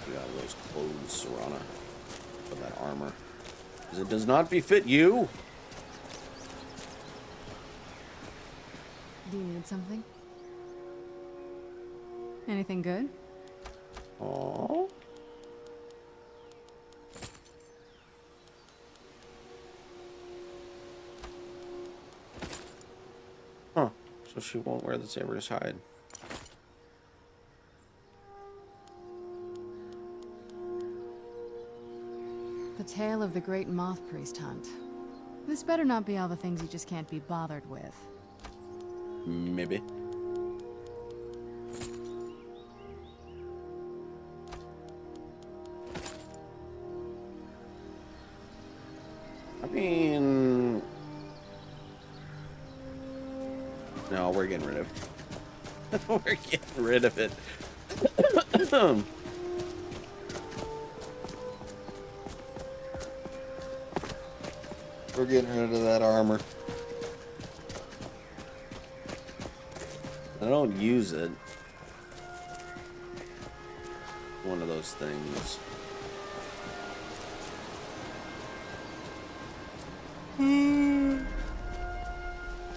You got those clothes, Serana, for that armor. Because it does not befit you. Do you need something? Anything good? Aww. Huh. So she won't wear the Saber's hide. The tale of the great moth priest hunt. This better not be all the things you just can't be bothered with. Maybe. I mean... No, we're getting rid of it. We're getting rid of it. We're getting rid of that armor. I don't use it. One of those things.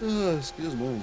Excuse me.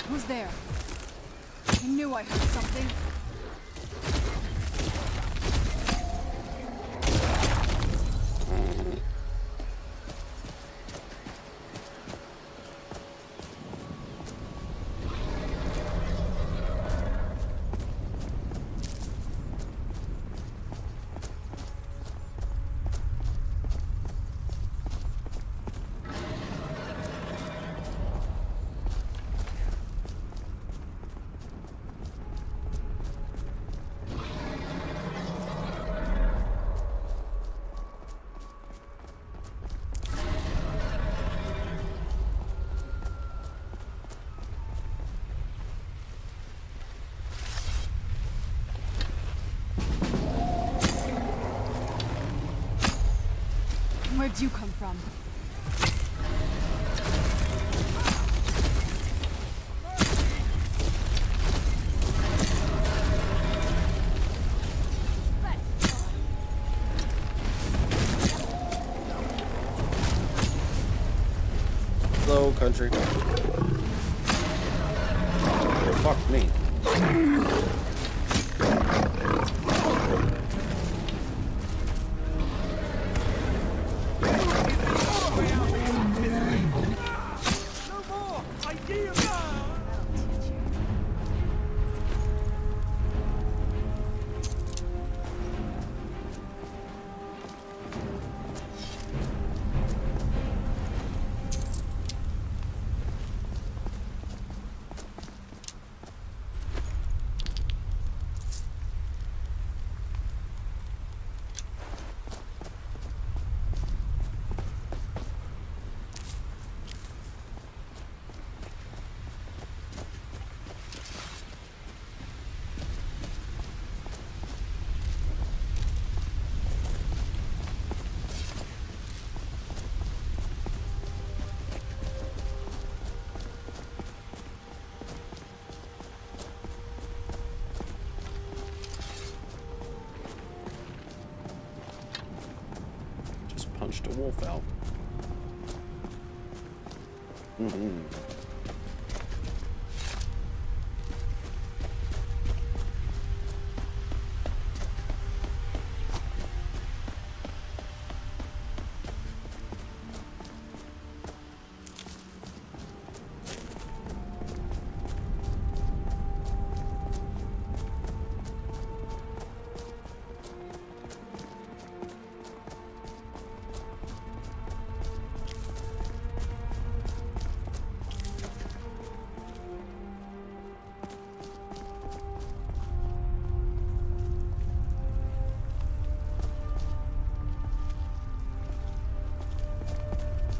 Who's there? I knew I heard something. Where'd you come from? Hello, country. Oh, fuck me. Punched a wolf out.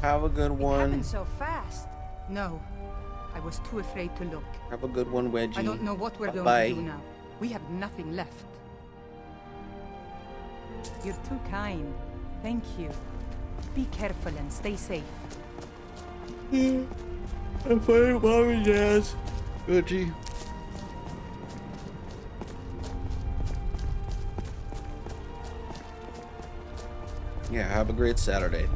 Have a good It happened one. so fast. No, I was too afraid to look. Have a good one, Wedgie. I don't know what we're going Bye. to do now. We have nothing left. You're too kind. Thank you. Be careful and stay safe. I'm fine, Mom and Dad. Wedgie. Yeah, have a great Saturday.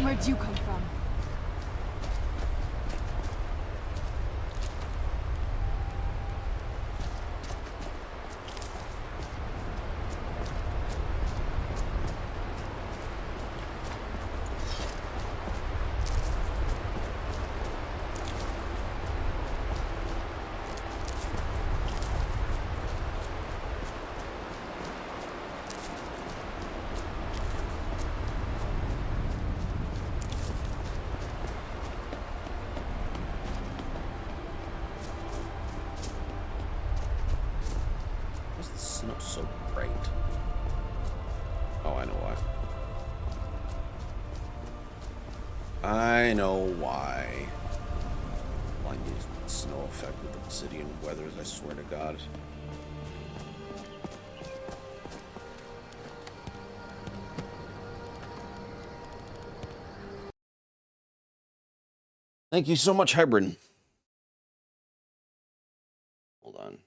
Where'd you come from? Why's the snow so bright? Oh, I know why. I know why. Blind days with snow effect with obsidian weathers, I swear to God. Thank you so much, Hybrid. Hold on.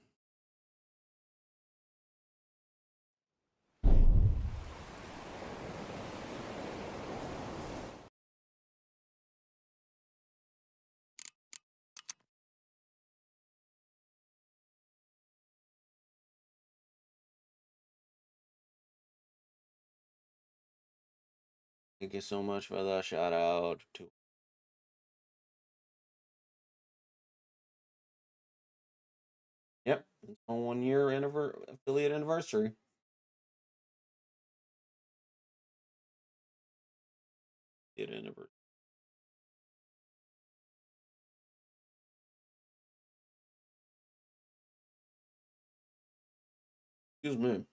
Thank you so much for the shout out to. Yep, it's a 1 year affiliate anniversary. Affiliate anniversary. Excuse me.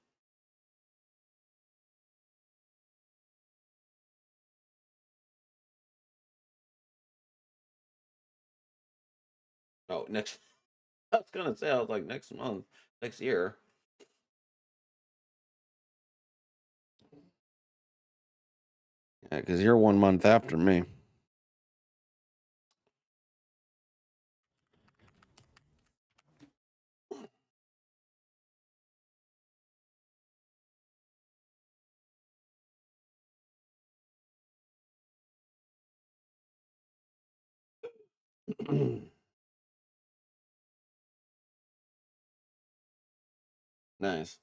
Oh, next. I was gonna say, I was like, next month, next year. Yeah, because you're 1 month after me. Nice.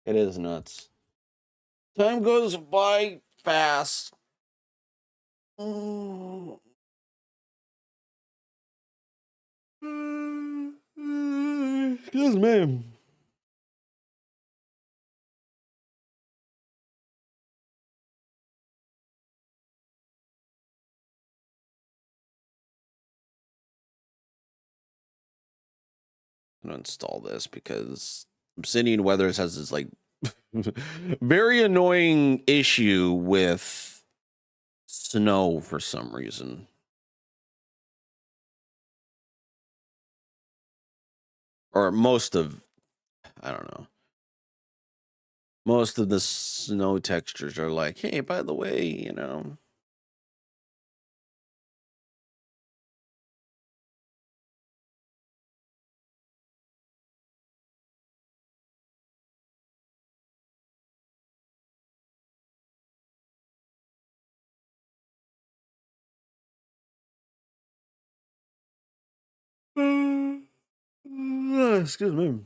It is nuts. Time goes by fast. Oh. Excuse me. I'm gonna install this because Obsidian Weathers has this like very annoying issue with snow for some reason. Or most of, I don't know. Most of the snow textures are like, hey, by the way, you know. Excuse me.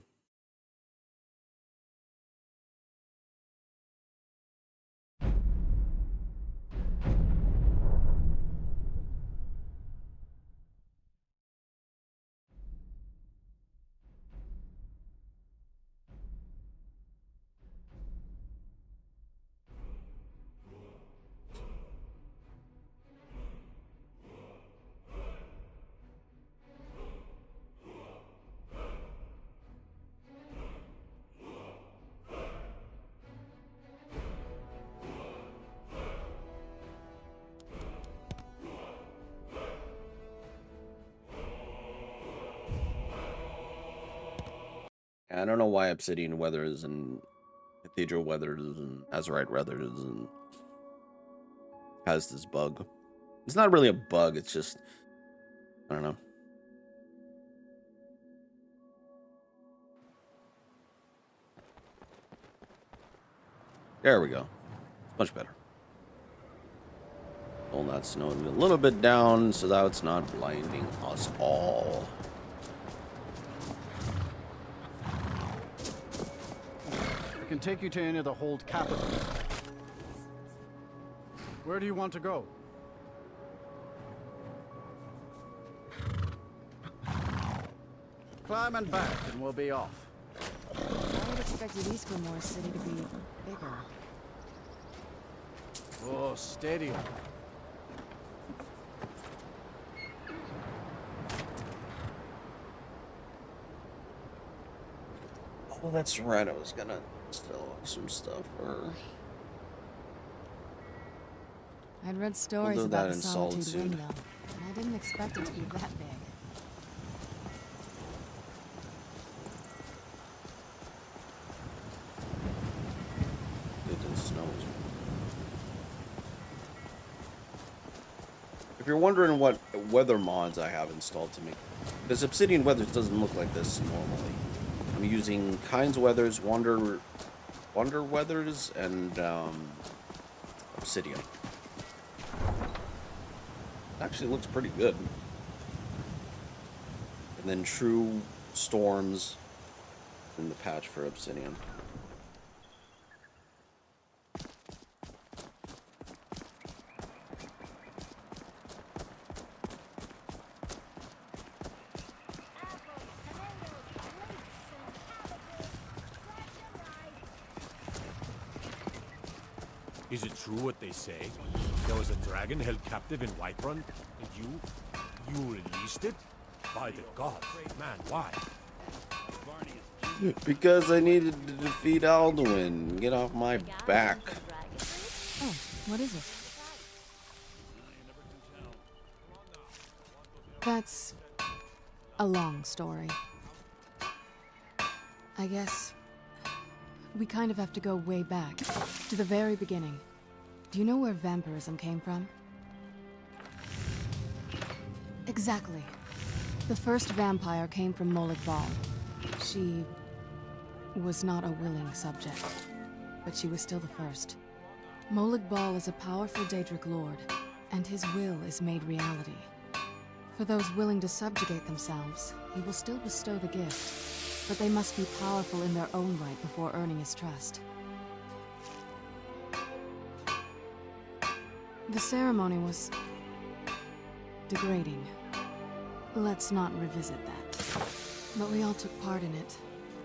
I don't know why Obsidian Weathers and Cathedral Weathers and Azurite Weathers and has this bug. It's not really a bug, it's just, I don't know. There we go. Much better. Pull that snow a little bit down so that it's not blinding us all. I can take you to any of the hold capitals. Where do you want to go? Climb and back, and we'll be off. I would expect Eastgrimore City to be bigger. Oh, steady on. Oh, that's right. I was gonna sell some stuff for. I'd read stories do about that the in Solitude Solitude. Ring, though, and I didn't expect it to be that big. It snows. If you're wondering what weather mods I have installed to make, because Obsidian Weathers doesn't look like this normally. I'm using Kinds Weathers, Wonder Weathers, and Obsidian. Actually looks pretty good. And then True Storms in the patch for Obsidian. Is it true what they say? There was a dragon held captive in Whiterun, and you released it? By the gods, man, why? Because I needed to defeat Alduin. Get off my back. Oh, what is it? That's a long story. I guess we kind of have to go way back, to the very beginning. Do you know where vampirism came from? Exactly. The first vampire came from Molag Bal. She was not a willing subject, but she was still the first. Molag Bal is a powerful Daedric lord, and his will is made reality. For those willing to subjugate themselves, he will still bestow the gift, but they must be powerful in their own right before earning his trust. The ceremony was degrading. Let's not revisit that. But we all took part in it.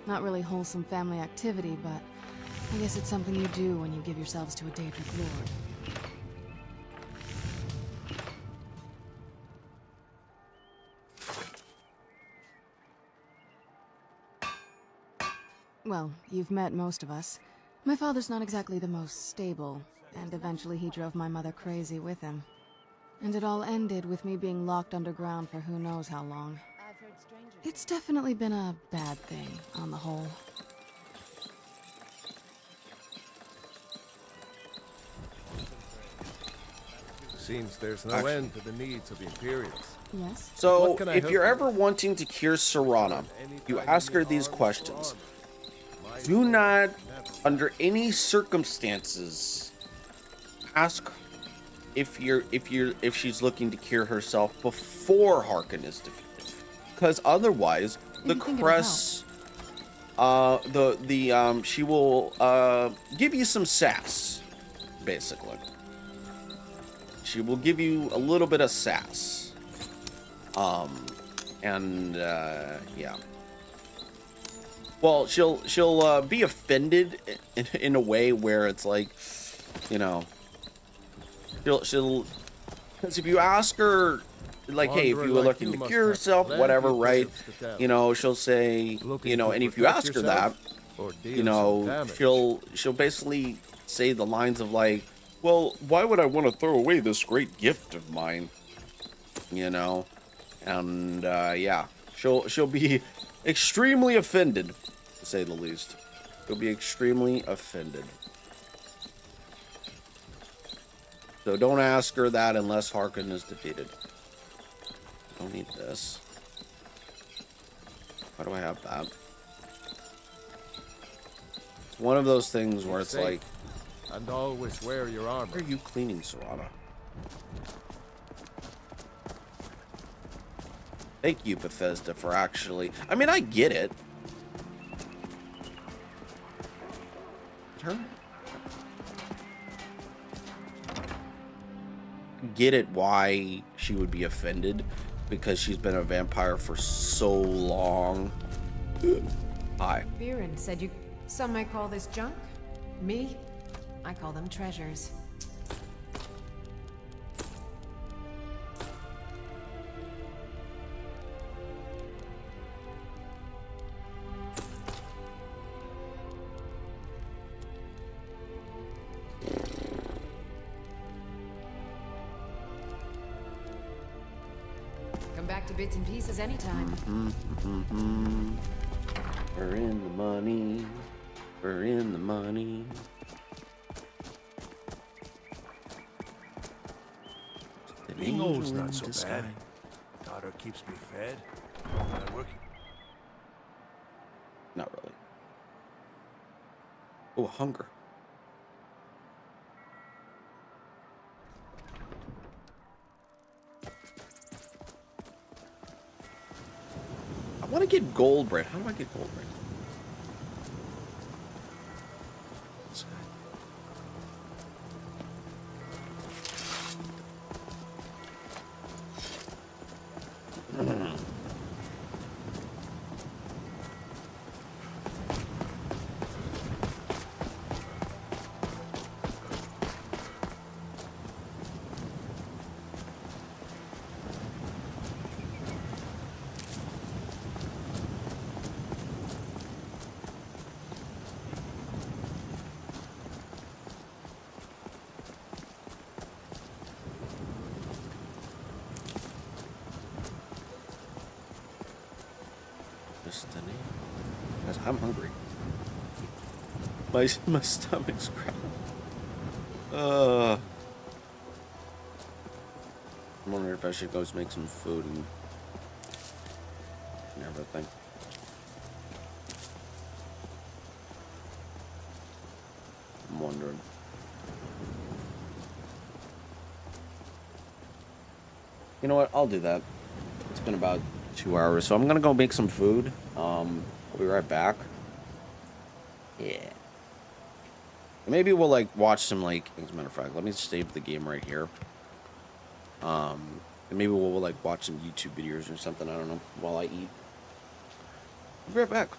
Not really wholesome family activity, but I guess it's something you do when you give yourselves to a Daedric lord. Well, you've met most of us. My father's not exactly the most stable, and eventually he drove my mother crazy with him. And it all ended with me being locked underground for who knows how long. It's definitely been a bad thing, on the whole. Seems there's no end to the needs of the Imperials. Yes? So, What can I if help you're you ever wanting to cure Serana, you ask her these questions. Do not, under any circumstances, ask if she's looking to cure herself before Harkon is defeated. because otherwise the You think it'll cress, she will give you some sass, basically. She will give you a little bit of sass. Yeah. Well, she'll be offended in a way where it's like, you know, she'll because if you ask her, like, hey, if Wanderer you were like looking you to must cure have yourself, plenty whatever, of right? tales to tell. You know, she'll say, Looking you know, to and if you protect ask her that, yourself or deal you some know, damage? she'll basically say the lines of like, well, why would I want to throw away this great gift of mine? You know, and yeah, she'll be extremely offended, to say the least. She'll be extremely offended. So don't ask her that unless Harkin is defeated. Don't need this. Why do I have that? It's one of those things where it's Safe. like, And always wear your why armor. are you cleaning, Serrata? Thank you, Bethesda, for actually... I mean, I get it. Turn. Get it why she would be offended, because she's been a vampire for so long. Hi. Viren said you... Some might call this junk. Me? I call them treasures. Come back to bits and pieces anytime. We're in the money. We're in the money. Bingo's not so bad. Daughter keeps me fed. I work. Not really. Oh, hunger. I want to get gold bread. How do I get gold bread? Destiny. Guys, I'm hungry. My stomach's growling. I'm wondering if I should go make some food and everything. I'm wondering. You know what? I'll do that. It's been about 2 hours, so I'm gonna go make some food. I'll be right back. Yeah. Maybe we'll like watch some like. As a matter of fact, let me save the game right here. And maybe we'll like watch some YouTube videos or something. I don't know while I eat. I'll be right back.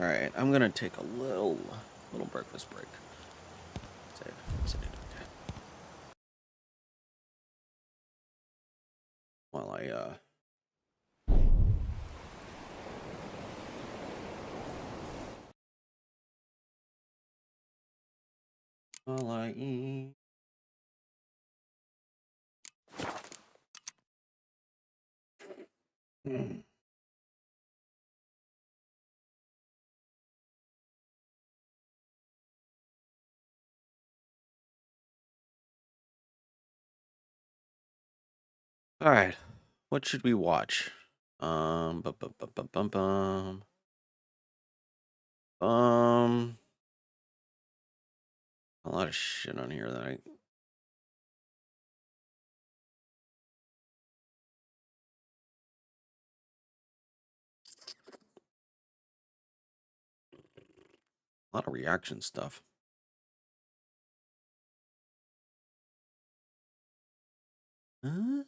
All right, I'm gonna take a little breakfast break. While I eat. All right, what should we watch? Bum, bum, bum, bum, bum, bum. A lot of shit on here that a lot of reaction stuff. Huh?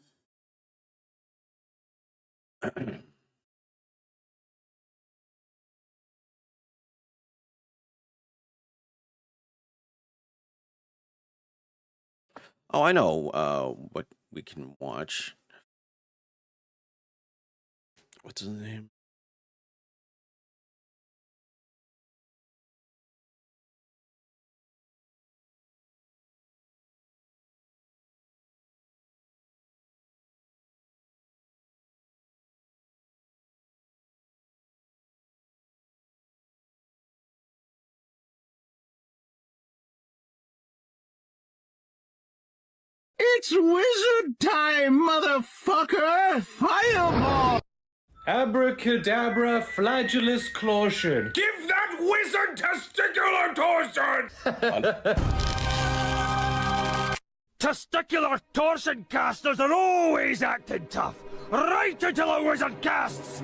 Oh, I know what we can watch. What's his name? It's wizard time, motherfucker! Fireball! Abracadabra flagellus caution. Give that wizard testicular torsion! Testicular torsion casters are always acting tough, right until a wizard casts.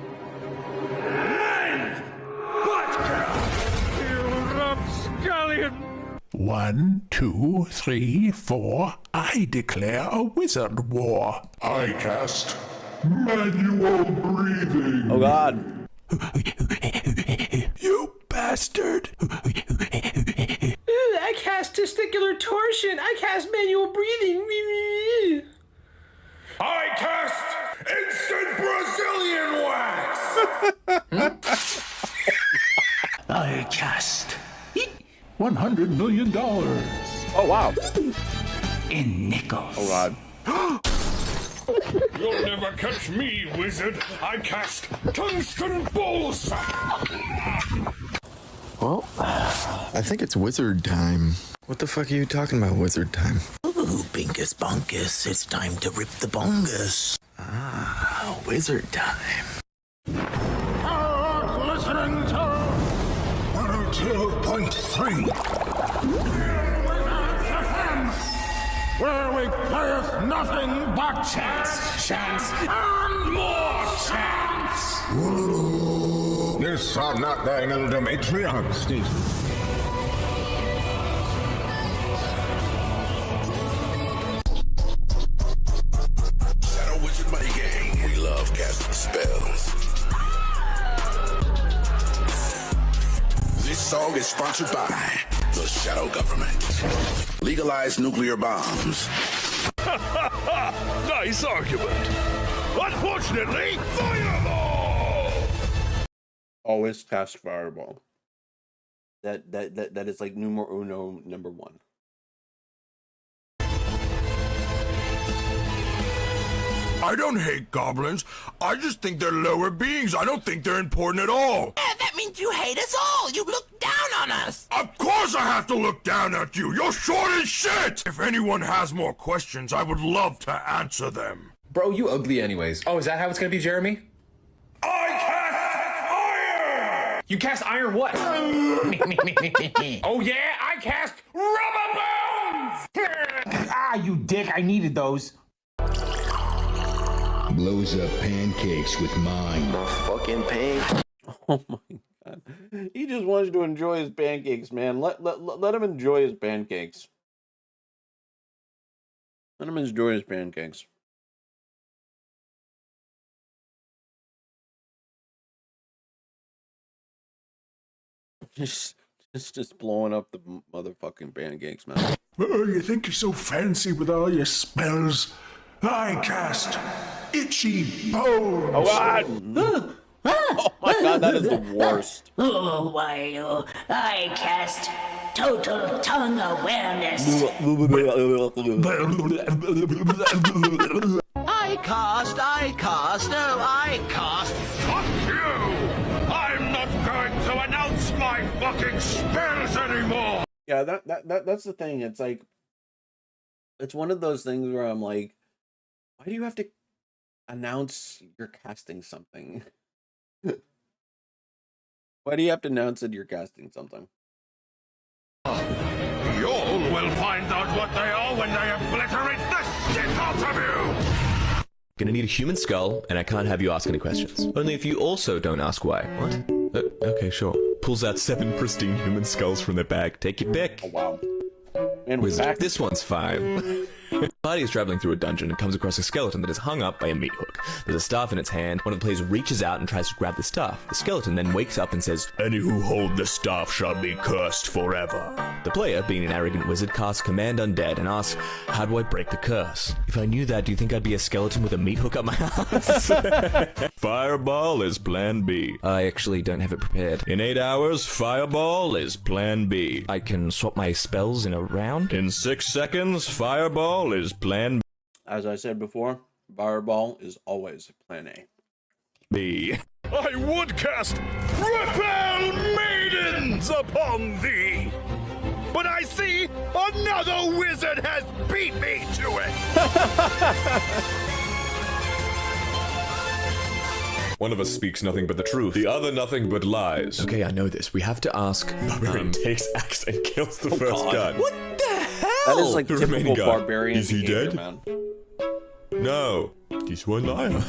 Mind! Butker! You rapscallion! 1, 2, 3, 4. I declare a wizard war. I cast manual breathing. Oh God! You bastard! I cast testicular torsion. I cast manual breathing. I cast instant Brazilian wax! I cast $100 million Oh wow! in nickels. Oh God! You'll never catch me, wizard! I cast tungsten balls! Well, I think it's wizard time. What the fuck are you talking about, wizard time? Ooh, Binkus Bonkus, it's time to rip the bongus. Ah, wizard time. Listening to 102.3. where we playeth nothing but chance, and more chance! This are not thine elder matriarch, Steve. Shadow Wizard Money Gang. We love casting spells. This song is sponsored by the Shadow Government. Legalize nuclear bombs. Nice argument. Unfortunately, fireball! Always cast fireball. That is like numero uno, number one. I don't hate goblins. I just think they're lower beings. I don't think they're important at all. That means you hate us all. You look down on us. Of course I have to look down at you. You're short as shit. If anyone has more questions, I would love to answer them. Bro, you ugly anyways. Oh, is that how it's gonna be, Jeremy? I cast iron! You cast iron what? Oh yeah, I cast rubber bones! Ah, you dick, I needed those. Blows up pancakes with mine. Fucking pain. Oh my God! He just wants to enjoy his pancakes, man. Let him enjoy his pancakes. Let him enjoy his pancakes. Just blowing up the motherfucking pancakes, man. Oh, you think you're so fancy with all your spells? I cast Itchy Bones. Oh God! Oh my God, that is the worst. Who are you? I cast Total Tongue Awareness. I cast. Fuck you! I'm not going to announce my fucking spells anymore! Yeah, that's the thing. It's like, it's one of those things where I'm like, why do you have to announce you're casting something? Why do you have to announce that you're casting something? Y'all will find out what they are when they obliterate the shit out of you! Gonna need a human skull, and I can't have you ask any questions. Only if you also don't ask why. What? Okay, sure. Pulls out 7 pristine human skulls from their bag. Take your pick. Oh, wow. And Wizard. This one's 5. Party is traveling through a dungeon and comes across a skeleton that is hung up by a meat hook. There's a staff in its hand. One of the players reaches out and tries to grab the staff. The skeleton then wakes up and says, "Any who hold the staff shall be cursed forever." The player, being an arrogant wizard, casts Command Undead and asks, how do I break the curse? If I knew that, do you think I'd be a skeleton with a meat hook up my ass? Fireball is plan B. I actually don't have it prepared. In 8 hours, Fireball is plan B. I can swap my spells in a round? In 6 seconds, Fireball is plan B. As I said before, Fireball is always plan A. B. I would cast Repel Maidens upon thee, but I see another wizard has beat me to it. One of us speaks nothing but the truth, the other nothing but lies. Okay, I know this. We have to ask. Barbarian takes axe and kills the first gun. What the hell? That is like The typical remaining gun. barbarian Is he behavior, dead? man. No, this one liar.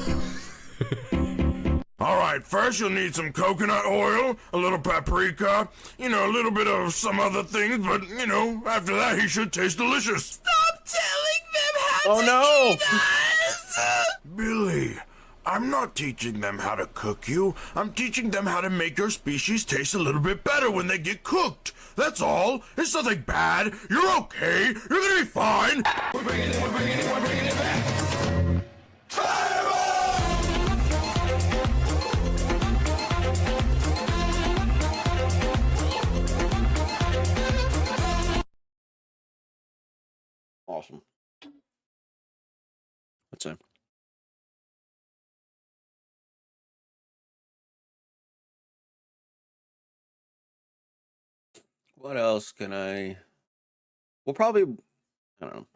Alright, first you'll need some coconut oil, a little paprika, a little bit of some other things, but, after that he should taste delicious. Stop telling them how Oh to eat us! Billy, I'm not teaching them how to cook you. I'm teaching them how to make your species taste a little bit better when they get cooked. That's all. It's nothing bad. You're okay. You're gonna be fine. We're bringing it back. Awesome. That's it. What else can I... We'll probably... I don't know.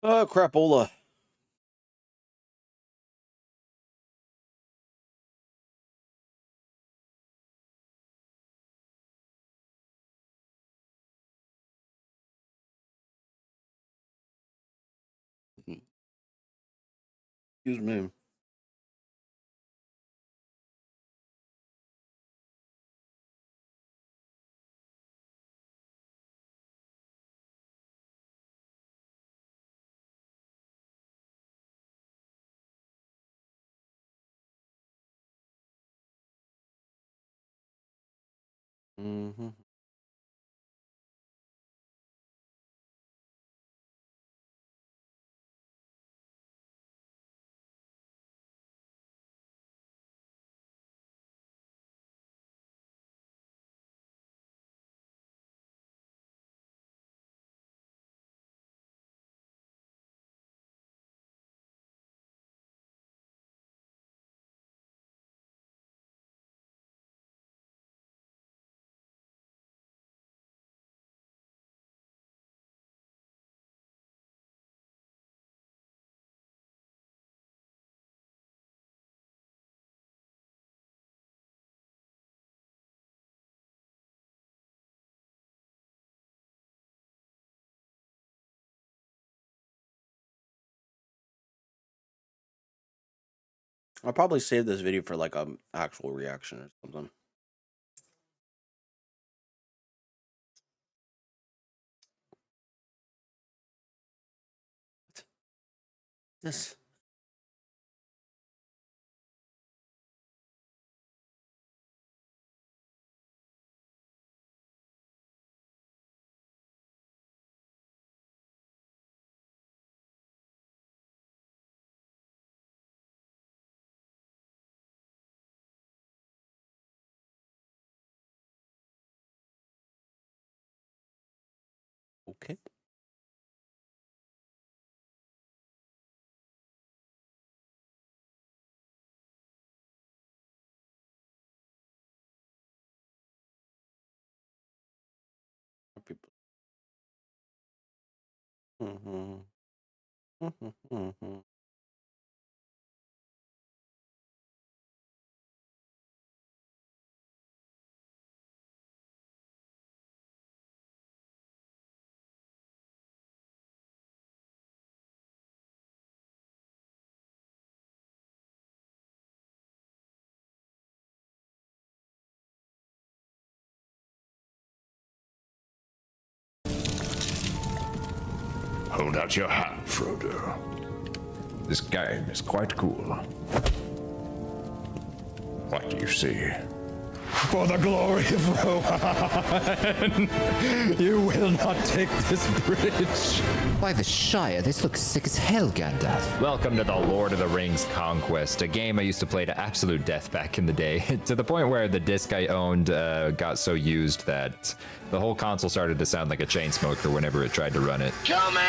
Oh, crapola. Excuse me. I'll probably save this video for like a actual reaction or something. This. Okay. People. Mm-hmm. Mm-hmm. Mm-hmm. Hold out your hand, Frodo. This game is quite cool. What do you see? For the glory of Rohan, you will not take this bridge. By the Shire, this looks sick as hell, Gandalf. Welcome to the Lord of the Rings Conquest, a game I used to play to absolute death back in the day, to the point where the disc I owned got so used that the whole console started to sound like a chain smoker whenever it tried to run it. Kill me!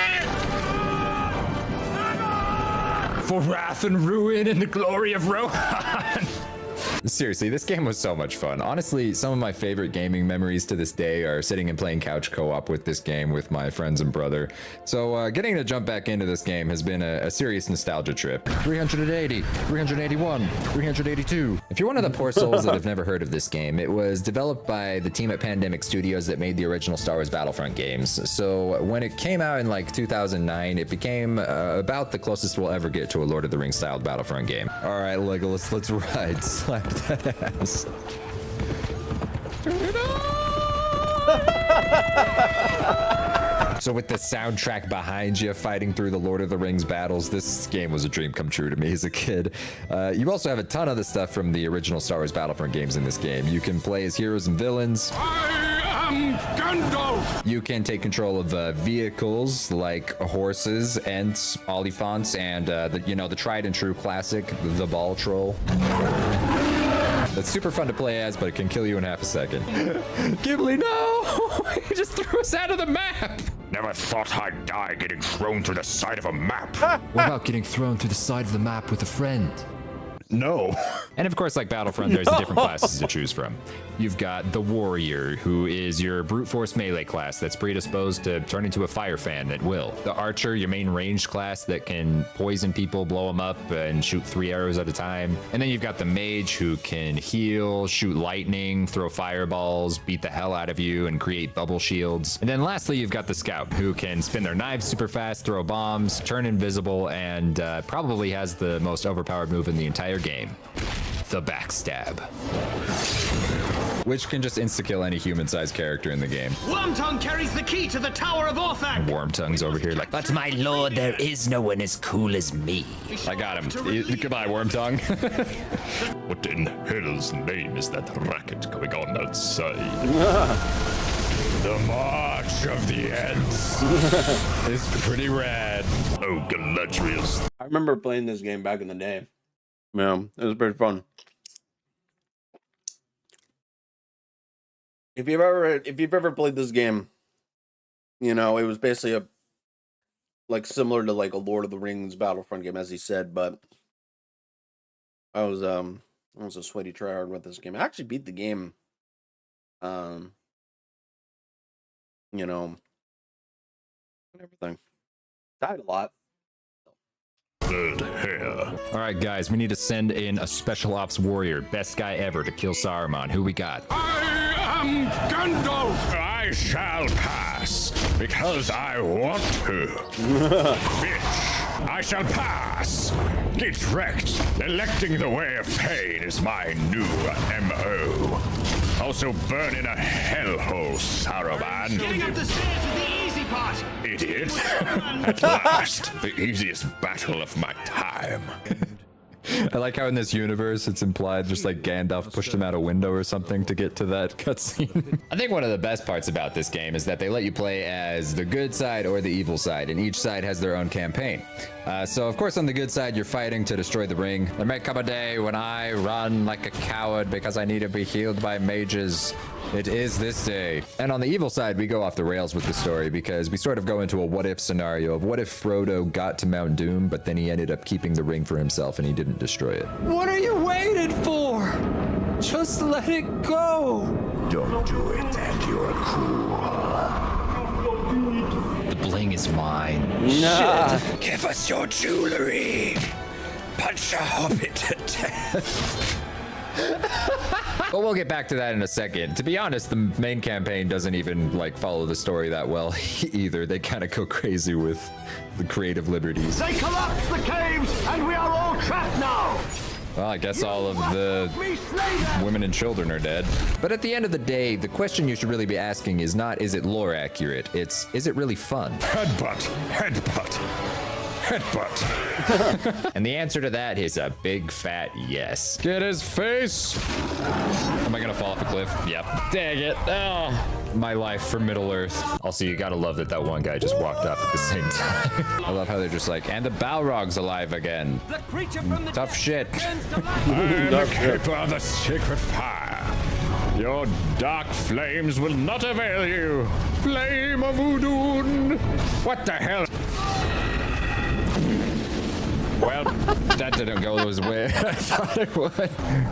For wrath and ruin and the glory of Rohan. Seriously, this game was so much fun. Honestly, some of my favorite gaming memories to this day are sitting and playing couch co-op with this game with my friends and brother. So getting to jump back into this game has been a serious nostalgia trip. 380, 381, 382. If you're one of the poor souls that have never heard of this game, it was developed by the team at Pandemic Studios that made the original Star Wars Battlefront games. So when it came out in like 2009, it became about the closest we'll ever get to a Lord of the Rings styled Battlefront game. All right, Legolas, let's ride. Slap that ass. Turn it on! So with the soundtrack behind you, fighting through the Lord of the Rings battles, this game was a dream come true to me as a kid. You also have a ton of the stuff from the original Star Wars Battlefront games in this game. You can play as heroes and villains. I am Gandalf! You can take control of vehicles like horses, Ents, Oliphants, and the tried and true classic, the Ball Troll. That's super fun to play as, but it can kill you in half a second. Ghibli, no! He just threw us out of the map! Never thought I'd die getting thrown through the side of a map. What about getting thrown through the side of the map with a friend? No. And of course, like Battlefront, there's the different classes to choose from. You've got the Warrior, who is your brute force melee class that's predisposed to turn into a fire fan at will. The Archer, your main ranged class that can poison people, blow them up, and shoot 3 arrows at a time. And then you've got the Mage, who can heal, shoot lightning, throw fireballs, beat the hell out of you, and create bubble shields. And then lastly, you've got the Scout, who can spin their knives super fast, throw bombs, turn invisible, and probably has the most overpowered move in the entire game. The Backstab. Which can just insta-kill any human-sized character in the game. Wormtongue carries the key to the Tower of Orthanc! Wormtongue's over here like, But my lord, there is no one as cool as me. I got him. Goodbye, Wormtongue. What in hell's name is that racket going on outside? The March of the Ents is pretty rad. Oh, Galadriel's. I remember playing this game back in the day. Yeah, it was pretty fun. If you've ever played this game, you know, it was basically similar to like a Lord of the Rings Battlefront game, as he said, but I was a sweaty tryhard with this game. I actually beat the game. You know, and everything. Died a lot. Good hair. All right, guys, we need to send in a special ops warrior, best guy ever, to kill Saruman. Who we got? I am Gandalf! I shall pass, because I want to. Bitch! I shall pass. Get wrecked. Electing the way of pain is my new MO. Also burn in a hellhole, Saruman. Getting up the stairs is the easy part. Idiot. At last, the easiest battle of my time. I like how in this universe it's implied just like Gandalf pushed him out a window or something to get to that cutscene. I think one of the best parts about this game is that they let you play as the good side or the evil side, and each side has their own campaign. So of course on the good side you're fighting to destroy the ring. There may come a day when I run like a coward because I need to be healed by mages. It is this day. And on the evil side, we go off the rails with the story because we sort of go into a what if scenario of what if Frodo got to Mount Doom, but then he ended up keeping the ring for himself and he didn't destroy it. What are you waiting for? Just let it go. Don't do it, and you're cool. The bling is mine. Nah. Shit. Give us your jewelry. Punch a hobbit to death. But we'll get back to that in a second. To be honest, the main campaign doesn't even like follow the story that well either. They kind of go crazy with the creative liberties. They collapsed the caves, and we are all trapped now. Well, I guess all of the women and children are dead. But at the end of the day, the question you should really be asking is not, is it lore accurate? It's, is it really fun? Headbutt, headbutt, headbutt. And the answer to that is a big fat yes. Get his face. Am I gonna fall off a cliff? Yep. Dang it. Oh, my life for Middle Earth. Also, you gotta love that that one guy just walked off at the same time. I love how they're just like, and the Balrog's alive again. Tough shit. I'm the keeper of the sacred fire. Your dark flames will not avail you. Flame of Udun. What the hell? Well, that didn't go the way I thought it would.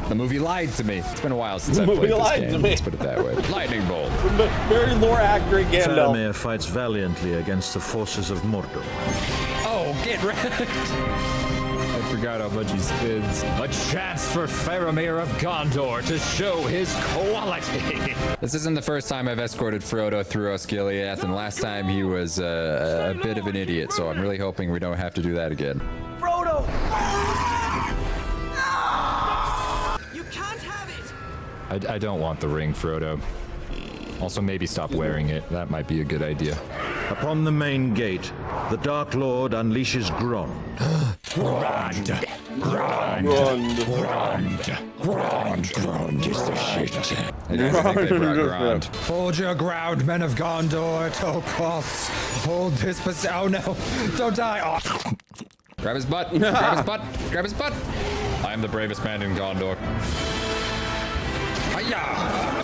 The movie lied to me. It's been a while since I played this game. Let's put it that way. Lightning bolt. Very lore accurate Gandalf. Faramir fights valiantly against the forces of Mordor. Oh, get wrecked. I forgot how much he spins. A chance for Faramir of Gondor to show his quality. This isn't the first time I've escorted Frodo through Osgiliath, and last time he was a bit of an idiot, so I'm really hoping we don't have to do that again. Frodo! You can't have it. I don't want the ring, Frodo. Also, maybe stop wearing it. That might be a good idea. Upon the main gate, the Dark Lord unleashes Grond. Grond. Grond is the shit. I don't think they brought Grond. Hold your ground, men of Gondor, at all costs. Hold this position. Oh no, don't die. Oh. Grab his butt. Grab his butt. Grab his butt. I am the bravest man in Gondor. Hiya!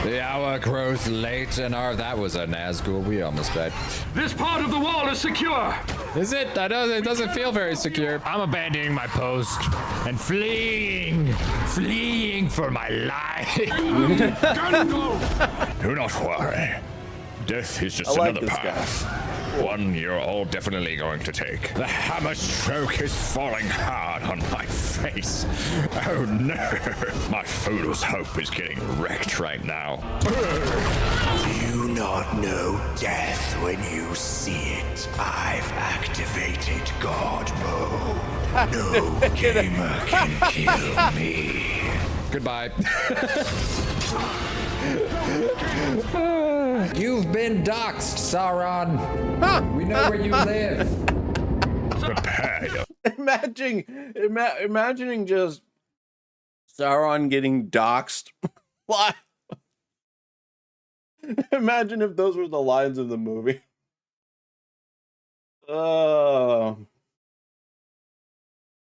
The hour grows late and that was a Nazgul. We almost died. This part of the wall is secure. Is it? I know it doesn't feel very secure. I'm abandoning my post and fleeing for my life. Do not worry. Death is just another path. One you're all definitely going to take. The hammer stroke is falling hard on my face. Oh no. My fool's hope is getting wrecked right now. You not know death when you see it. I've activated God mode. No gamer can kill me. Goodbye. You've been doxxed, Sauron. We know where you live. Prepare. Imagining just Sauron getting doxxed. What? Imagine if those were the lines of the movie.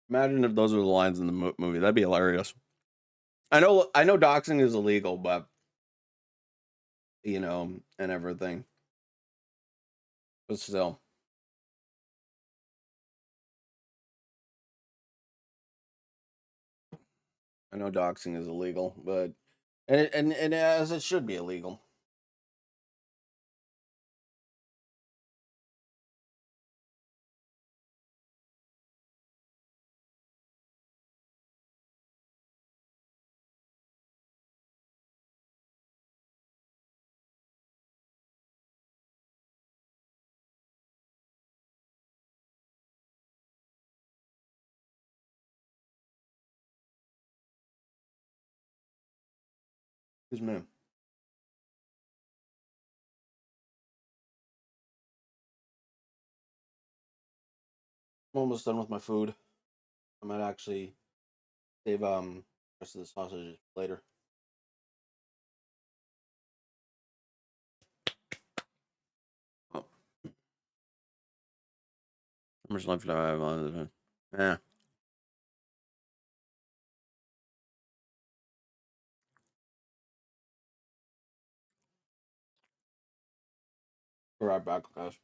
Imagine if those were the lines in the movie. That'd be hilarious. I know doxing is illegal, but you know, and everything. But still. I know doxing is illegal, but and as it should be illegal. Excuse me. I'm almost done with my food. I might actually save rest of the sausages later. Oh. How much life do I have on this? Yeah. Be right back, guys.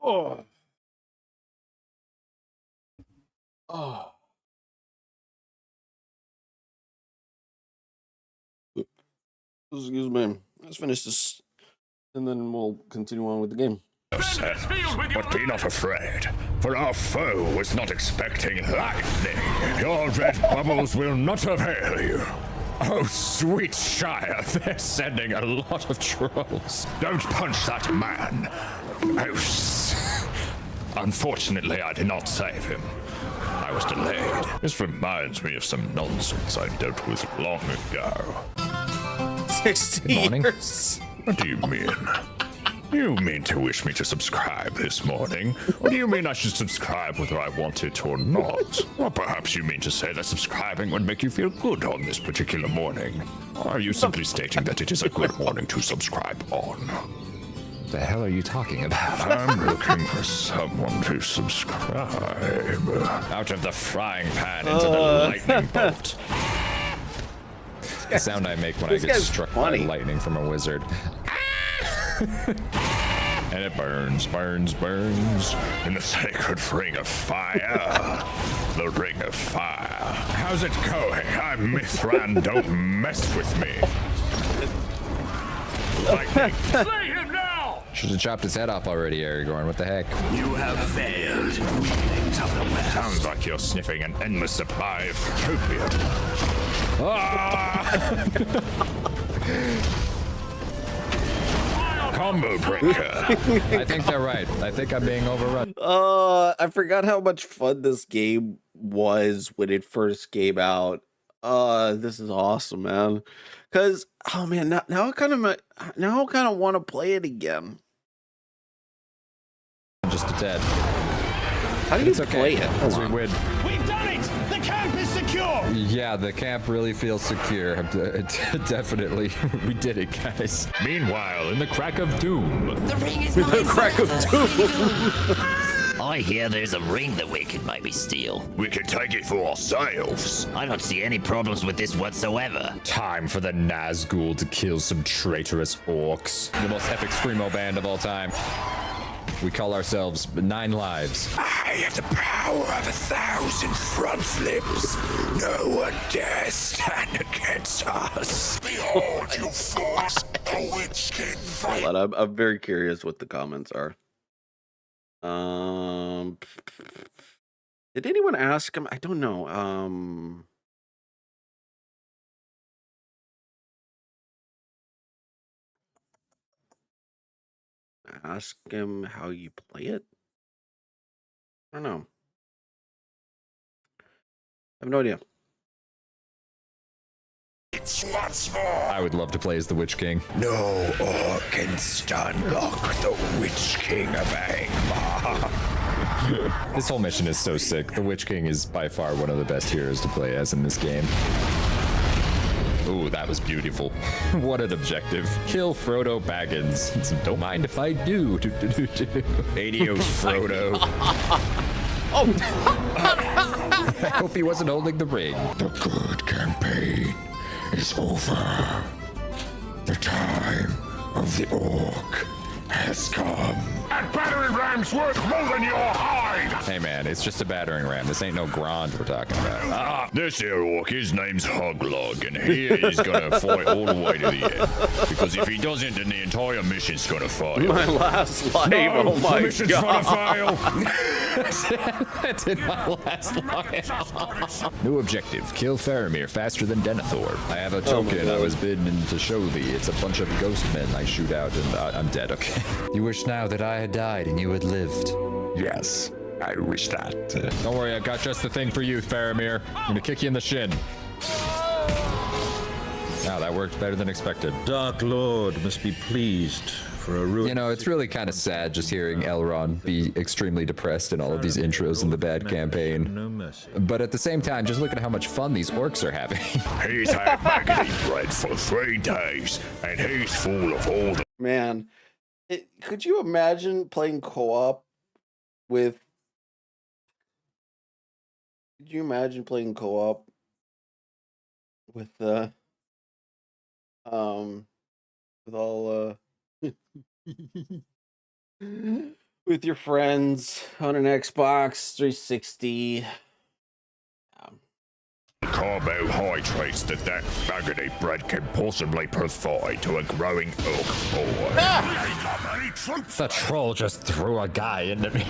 Oh. Oh. Excuse me. Let's finish this, and then we'll continue on with the game. But be not afraid, for our foe was not expecting lightning. Your red bubbles will not avail you. Oh, sweet Shire, they're sending a lot of trolls. Don't punch that man. Oh, unfortunately, I did not save him. I was delayed. This reminds me of some nonsense I dealt with long ago. 60 years. What do you mean? You mean to wish me to subscribe this morning? Or do you mean I should subscribe whether I want it or not? Or perhaps you mean to say that subscribing would make you feel good on this particular morning? Or are you simply stating that it is a good morning to subscribe on? The hell are you talking about? I'm looking for someone to subscribe. Out of the frying pan into the lightning bolt. The sound I make when I get struck by lightning from a wizard. And it burns, burns, burns in the sacred ring of fire. The ring of fire. How's it going? I'm Mithran. Don't mess with me. Lightning. Slay him now! Should have chopped his head off already, Aragorn. What the heck? You have failed. Weaklings of the West. Sounds like you're sniffing an endless supply of copium. Ah! Combo breaker. I think they're right. I think I'm being overrun. I forgot how much fun this game was when it first came out. This is awesome, man. Cause oh man, now I kind of want to play it again. Just a tad. How do you play it? As we win. We've done it! The camp is secure! Yeah, the camp really feels secure. Definitely. We did it, guys. Meanwhile, in the crack of doom. The ring is With the crack of doom. I hear there's a ring that we could maybe steal. We could take it for ourselves. I don't see any problems with this whatsoever. Time for the Nazgul to kill some traitorous orcs. The most epic screamo band of all time. We call ourselves 9 Lives. I have the power of 1,000 front flips. No one dares stand against us. Behold, you force a witch king fight. Hold on, I'm very curious what the comments are. Did anyone ask him? I don't know. Ask him how you play it? I don't know. I have no idea. once more. I would love to play as the Witch King. No orc can unlock the Witch King of Angmar. This whole mission is so sick. The Witch King is by far one of the best heroes to play as in this game. Ooh, that was beautiful. What an objective. Kill Frodo Baggins. Don't mind if I do. Adios, Frodo. I hope he wasn't holding the ring. The good campaign is over. The time of the orc has come. That battering ram's worth more than your hide! Hey man, it's just a battering ram. This ain't no Grand we're talking about. This here orc, his name's Hoglog, and he is gonna fight all the way to the end. Because if he doesn't, then the entire mission's gonna fail. My last life, No, oh my the mission's god. gonna fail. That's in my last line. New objective, kill Faramir faster than Denethor. I have a token I was bidden to show thee. It's a bunch of ghost men I shoot out and I'm dead, okay? You wish now that I had died and you had lived. Yes, I wish that. Don't worry, I've got just the thing for you, Faramir. I'm gonna kick you in the shin. Wow, that worked better than expected. Dark Lord must be pleased for a ruin. You know, it's really kind of sad just hearing Elrond be extremely depressed in all of these intros in the bad campaign. No mercy. But at the same time, just look at how much fun these orcs are having. He's had maggoty bread for 3 days, and he's full of all the... Man, could you imagine playing co-op with... Could you imagine playing co-op with all with your friends on an Xbox 360? Carbohydrates that maggoty bread can possibly provide to a growing orc boy. The troll just threw a guy into me.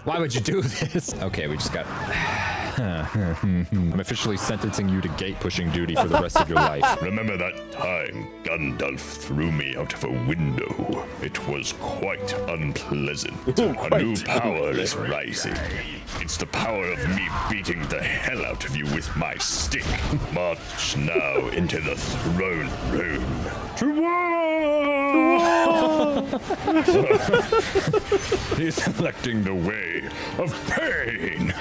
Why would you do this? Okay, we just got... I'm officially sentencing you to gate-pushing duty for the rest of your life. Remember that time Gandalf threw me out of a window? It was quite unpleasant. A new power is rising. It's the power of me beating the hell out of you with my stick. March now into the throne room. To war! He's selecting the way of pain.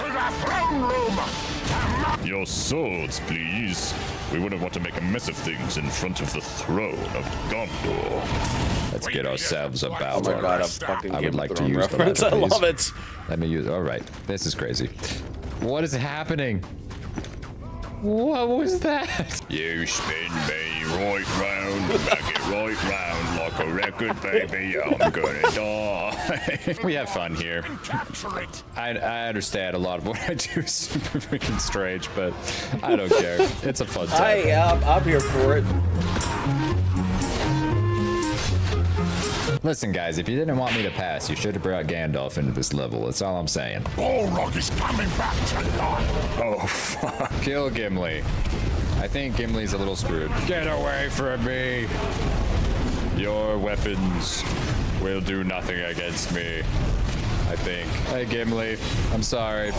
Your swords, please. We wouldn't want to make a mess of things in front of the throne of Gondor. Let's get ourselves a bow. Oh my god, a fucking I Game would of like to Thrones use reference. the ladder, I love please. it. Let me use... All right. This is crazy. What is happening? What was that? You spin me right round, back it right round like a record, baby. I'm gonna die. We have fun here. I understand a lot of what I do is super freaking strange, but I don't care. It's a fun time. I'm here for it. Listen, guys, if you didn't want me to pass, you should have brought Gandalf into this level. That's all I'm saying. Balrog is coming back to life. Oh, fuck. Kill Gimli. I think Gimli's a little screwed. Get away from me. Your weapons will do nothing against me, I think. Hey, Gimli, I'm sorry.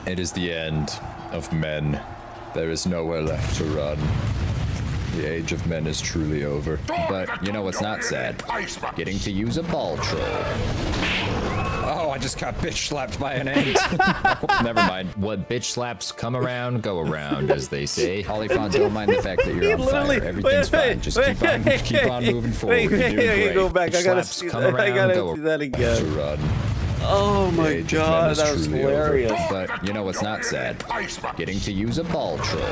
It is the end of men. There is nowhere left to run. The age of men is truly over. But you know what's not sad? Getting to use a ball troll. Oh, I just got bitch slapped by an ant. Never mind. What bitch slaps come around, go around, as they say. Olifant, don't mind the fact that you're on fire. Everything's fine. Just keep on moving forward. You're doing great. Go back. Bitch I gotta slaps see come that. I around, gotta go see that again. to run. Oh The my age of men god, is that was truly hilarious. over. But you know what's not sad? Getting to use a ball troll.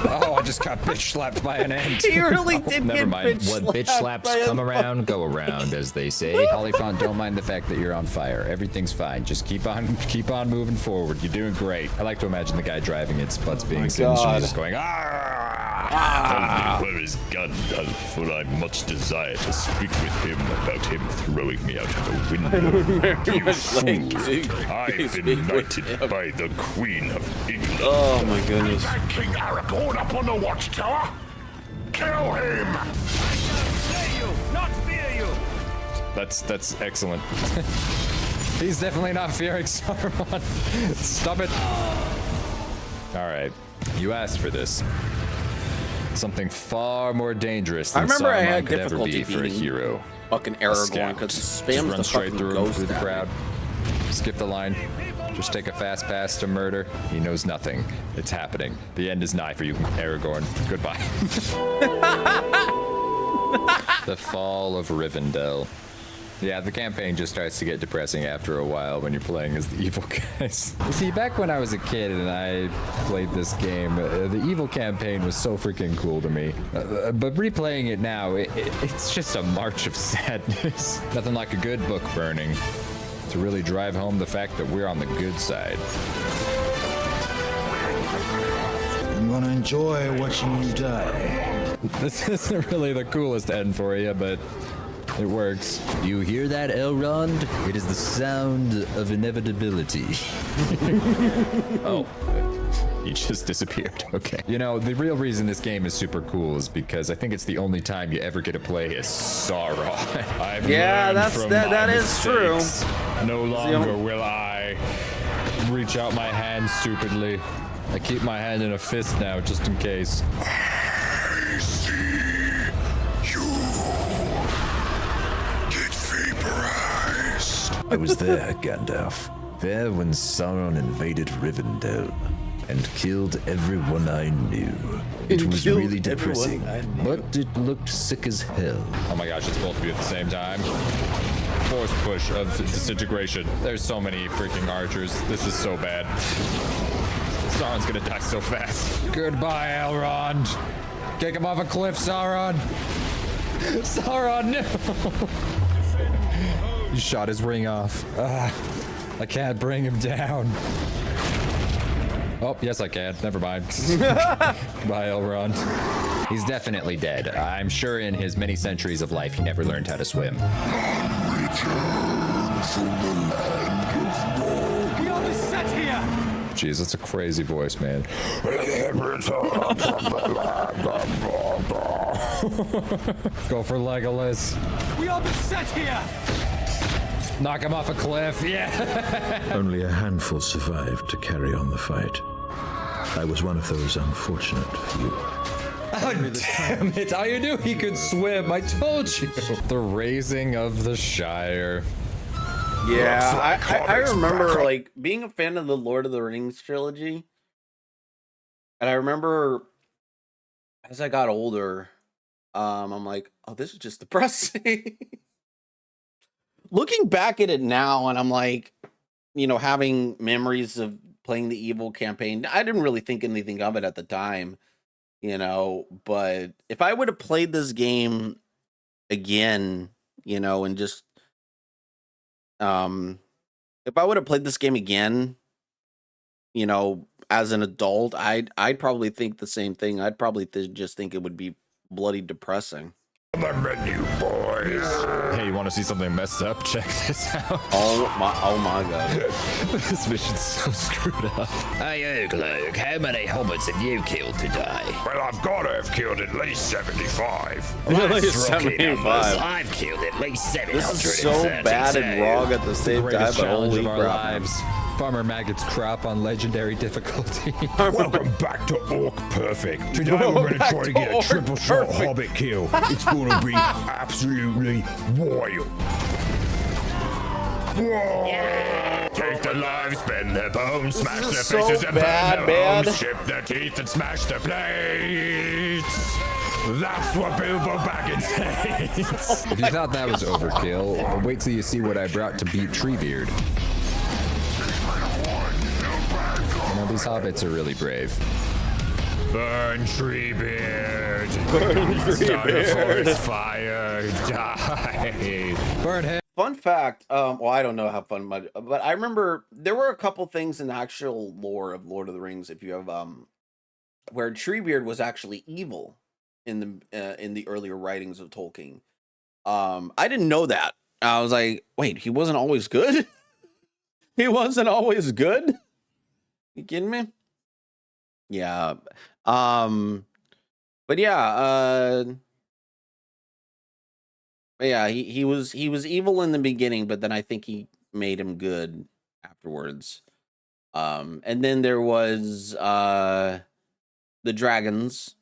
Oh, I just got bitch slapped by an ant. He really did Never get mind. bitch What bitch slapped slaps by a come around, go around, as they say. Olifant, don't mind the fact that you're on fire. Everything's fine. Just keep on moving forward. You're doing great. I like to imagine the guy driving its butts being singed. He's just going, Where is Gandalf? For I much desire to speak with him about him throwing me out of a window. You fool! I've been knighted by the Queen of England. Oh my goodness. Is that King Aragorn up on the watchtower? Kill him! That's excellent. He's definitely not fearing Saruman. Stop it. All right. You asked for this. Something far more dangerous I than remember I Saruman had could ever difficulty be for a beating hero. fucking Aragorn because he Just spams run the straight fucking through him, ghost through the at me. crowd. Skip the line. Just take a fast pass to murder. He knows nothing. It's happening. The end is nigh for you, Aragorn. Goodbye. The Fall of Rivendell. Yeah, the campaign just starts to get depressing after a while when you're playing as the evil guys. You see, back when I was a kid and I played this game, the evil campaign was so freaking cool to me. But replaying it now, it's just a march of sadness. Nothing like a good book burning to really drive home the fact that we're on the good side. I'm gonna enjoy watching you die. This isn't really the coolest end for you, but it works. You hear that, Elrond? It is the sound of inevitability. Oh, he just disappeared. Okay. You know, the real reason this game is super cool is because I think it's the only time you ever get to play as Sauron. I've Yeah, learned that's from that. my That is true. mistakes. No longer will I reach out my hand stupidly. I keep my hand in a fist now, just in case. I see you get vaporized. I was there, Gandalf. There when Sauron invaded Rivendell and killed everyone I knew. It was Killed really depressing, everyone I knew. but it looked sick as hell. Oh my gosh, it's supposed to be at the same time. Force push of disintegration. There's so many freaking archers. This is so bad. Sauron's gonna die so fast. Goodbye, Elrond. Kick him off a cliff, Sauron. Sauron, no. You shot his ring off. I can't bring him down. Oh, yes, I can. Never mind. Bye, Elrond. He's definitely dead. I'm sure in his many centuries of life, he never learned how to swim. We are beset here! Jeez, that's a crazy voice, man. Go for Legolas. We are beset here! Knock him off a cliff. Yeah. Only a handful survived to carry on the fight. I was one of those unfortunate few. Oh, damn it. I knew he could swim. I told you. The Raising of the Shire. Yeah, I remember like being a fan of the Lord of the Rings trilogy, and I remember as I got older, I'm like, oh, this is just depressing. Looking back at it now, and I'm like, you know, having memories of playing the evil campaign, I didn't really think anything of it at the time, you know, but if I would have played this game again, you know, and just if I would have played this game again, you know, as an adult, I'd probably think the same thing. I'd probably just think it would be bloody depressing. The menu, boys. Hey, you want to see something messed up? Check this out. Oh my god. This mission's so screwed up. Hey, Oglug, how many hobbits have you killed today? Well, I've got to have killed at least 75. At least That's rocky 75. numbers. I've killed at least 732. This is so bad and wrong at the same time, Greatest but challenge holy of our crap. lives. Farmer Maggot's crop on legendary difficulty. Welcome back to Orc Perfect. Today we're going to try to get a triple shot hobbit kill. It's going to be absolutely wild. Whoa! Take the lives, bend their bones, smash their is so faces and bad, burn their man. homes, chip their teeth and smash their plates. That's what Bilbo Baggins hates. If you thought that was overkill, wait till you see what I brought to beat Treebeard. You know, these hobbits are really brave. Burn Treebeard. Burn Start a Treebeard. forest fire. Die. Burn him. Fun fact, well, I don't know how fun, but I remember there were a couple things in the actual lore of Lord of the Rings. If you have, where Treebeard was actually evil in the earlier writings of Tolkien. I didn't know that. I was like, wait, he wasn't always good. He wasn't always good. You kidding me? Yeah. But yeah. But yeah, he was evil in the beginning, but then I think he made him good afterwards. And then there was the dragons,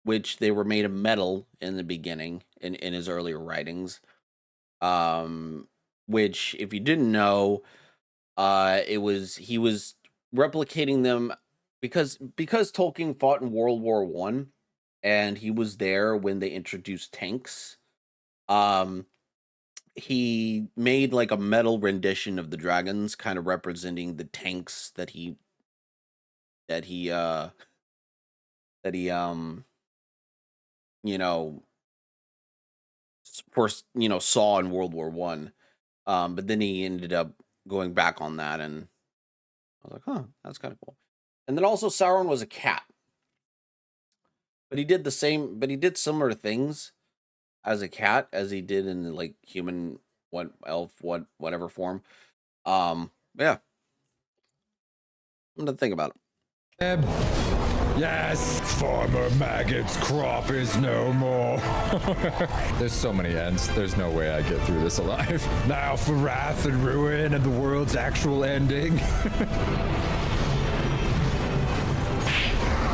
which they were made of metal in the beginning in his earlier writings. Which, if you didn't know, he was replicating them because Tolkien fought in World War One, and he was there when they introduced tanks. He made like a metal rendition of the dragons, kind of representing the tanks that he you know first saw in World War One. But then he ended up going back on that, and I was like, huh, that's kind of cool. And then also Sauron was a cat, but he did similar things as a cat as he did in the like human, elf, whatever form. Yeah, I'm gonna think about it. Yes, Farmer Maggot's crop is no more. There's so many ends. There's no way I get through this alive. Now for wrath and ruin and the world's actual ending.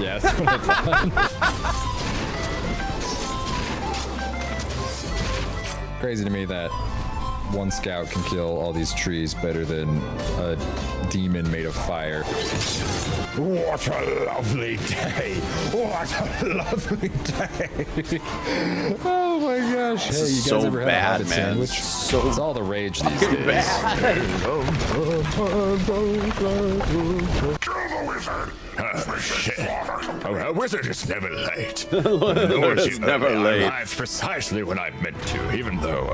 Yeah, that's what I thought. Crazy to me that one scout can kill all these trees better than a demon made of fire. What a lovely day! What a lovely day! Oh my gosh! This Hey, is you guys so ever bad, had a Hobbit man. sandwich? So it's all the rage these days. Oh, shit. A wizard is never late. It's never late. Arrived precisely when I meant to, even though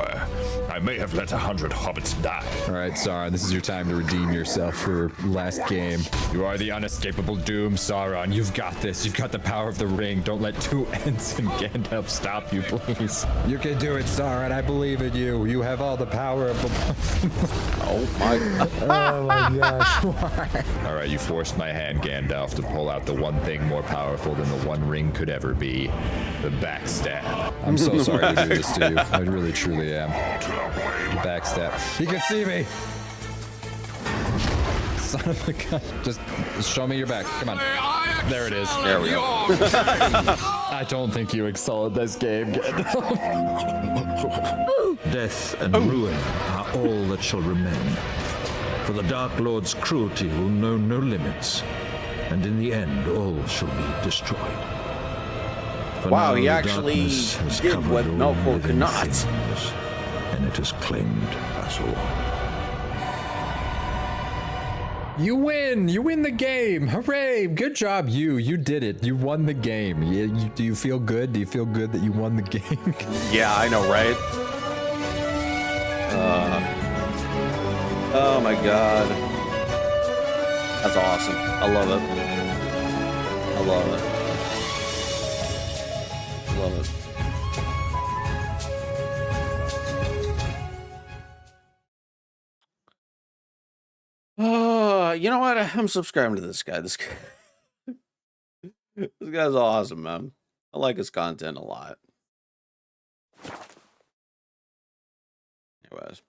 I may have let 100 hobbits die. All right, Sauron, this is your time to redeem yourself for last game. You are the unescapable doom, Sauron. You've got this. You've got the power of the ring. Don't let two Ents and Gandalf stop you, please. You can do it, Sauron. I believe in you. You have all the power of the... Oh my Oh my gosh. Why? All right, you forced my hand, Gandalf, to pull out the one thing more powerful than the One Ring could ever be. The backstab. I'm so sorry to do this to you. I really, truly am. Backstab. He can see me! Son of a gun. Just show me your back. Come on. There it is. There we go. I don't think you excel at this game, Gandalf. Death and ruin are all that shall remain. For the Dark Lord's cruelty will know no limits, and in the end all shall be destroyed. For wow, now he the actually darkness has did covered what all Melkor could living not. things, and it has claimed us all. You win! You win the game! Hooray! Good job, you. You did it. You won the game. Do you feel good? Do you feel good that you won the game? Yeah, I know, right? Oh my god. That's awesome. I love it. I love it. I love it. You know what? I'm subscribing to this guy. This guy's awesome, man. I like his content a lot. Anyways.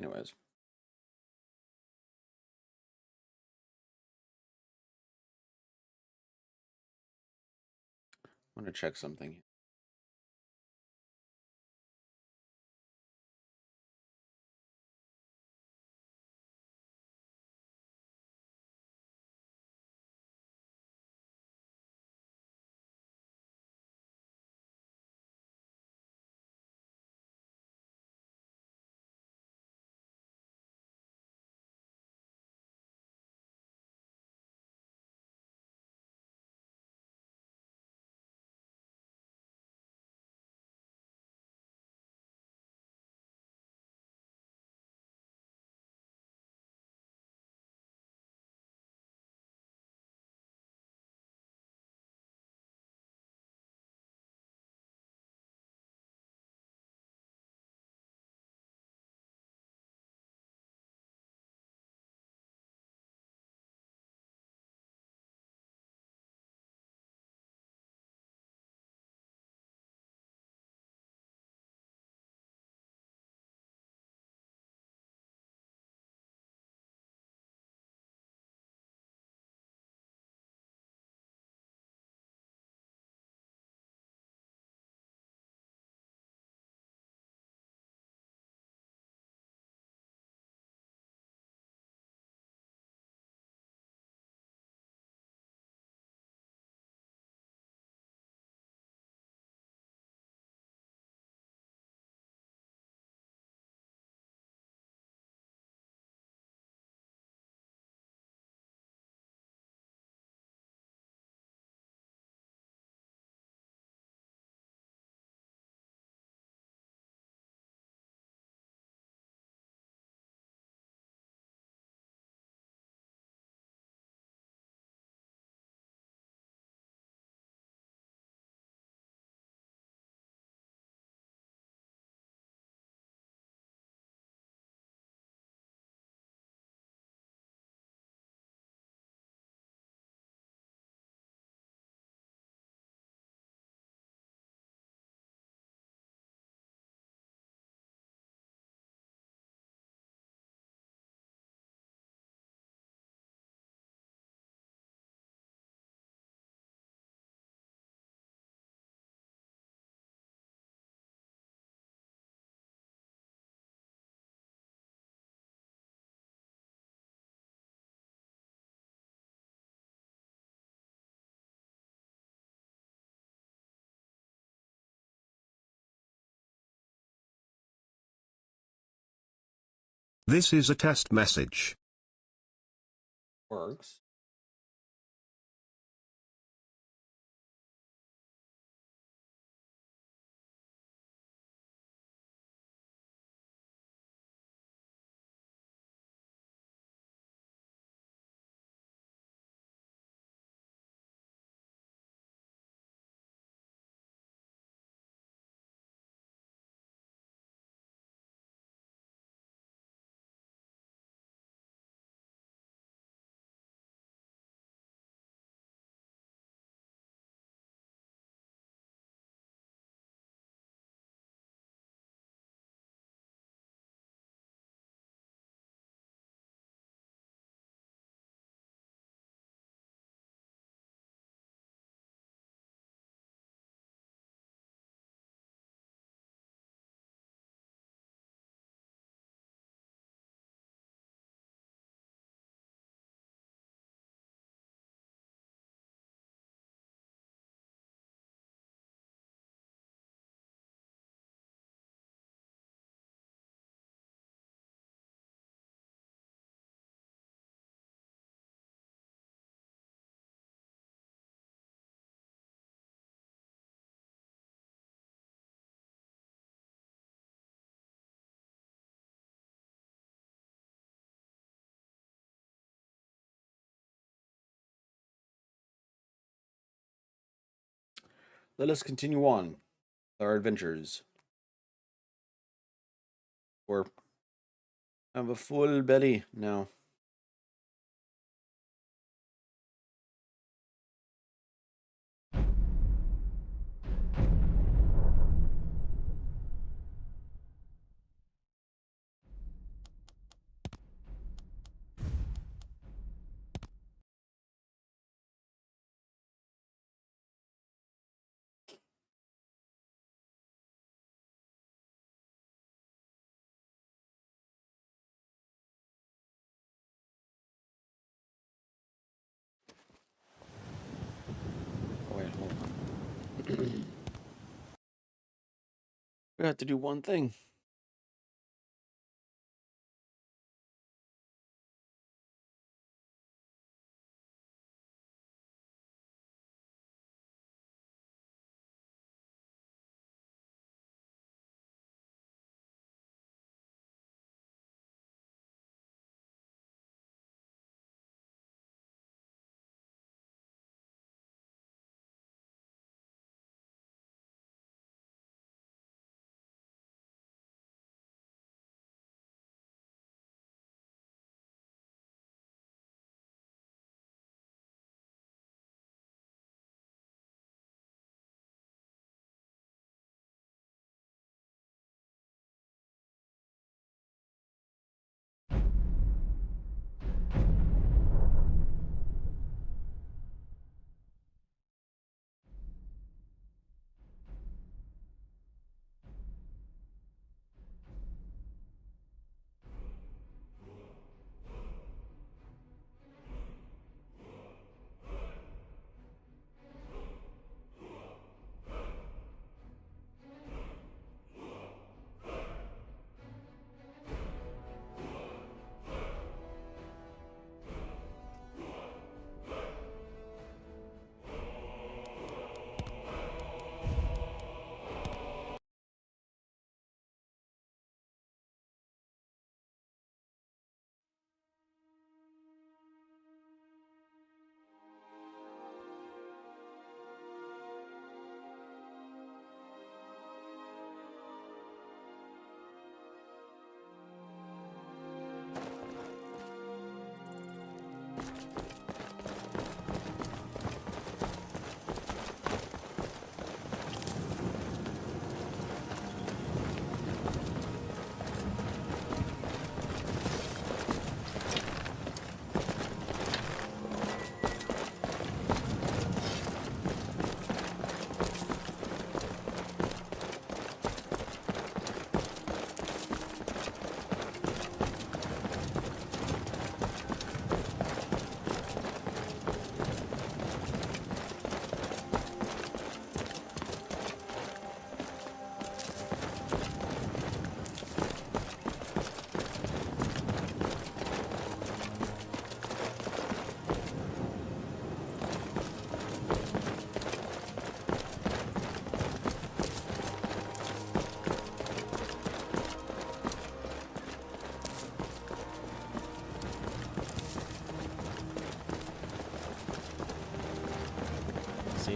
Anyways. I'm gonna check something. This is a test message. Works. Let us continue on our adventures. Or have a full belly now. Oh, wait, hold on. We have to do one thing.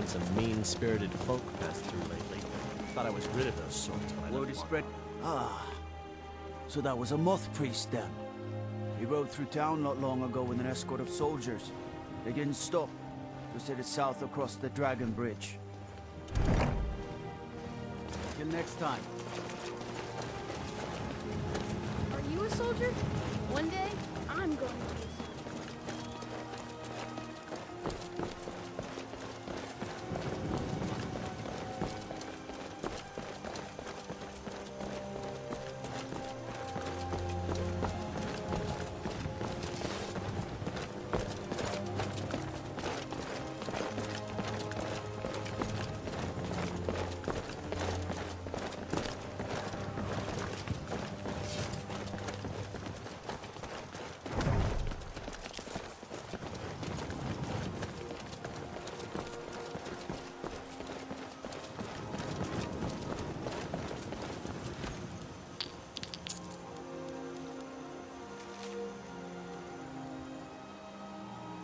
some mean-spirited folk passed through lately. Thought I was rid of those sorts when I Word is spread. Ah, so that was a moth priest then. He rode through town not long ago with an escort of soldiers. They didn't stop. Just headed south across the Dragon Bridge. Till next time. Are you a soldier? One day, I'm going to be a soldier.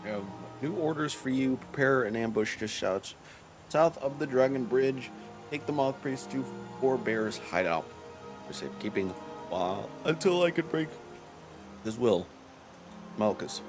We have new orders for you. Prepare an ambush just south of the Dragon Bridge. Take the Moth Priest to Four Bears hideout for safekeeping while until I can break his will. Malchus.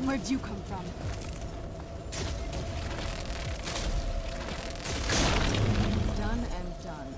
Where'd you come from? Done and done.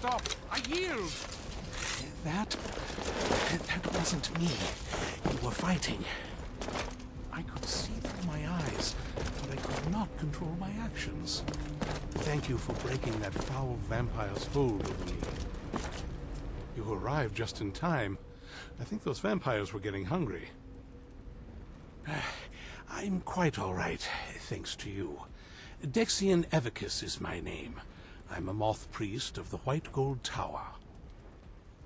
Stop! I yield! That wasn't me. You were fighting. I could see through my eyes, but I could not control my actions. Thank you for breaking that foul vampire's hold over me. You arrived just in time. I think those vampires were getting hungry. I'm quite all right, thanks to you. Dexian Evicus is my name. I'm a moth priest of the White Gold Tower.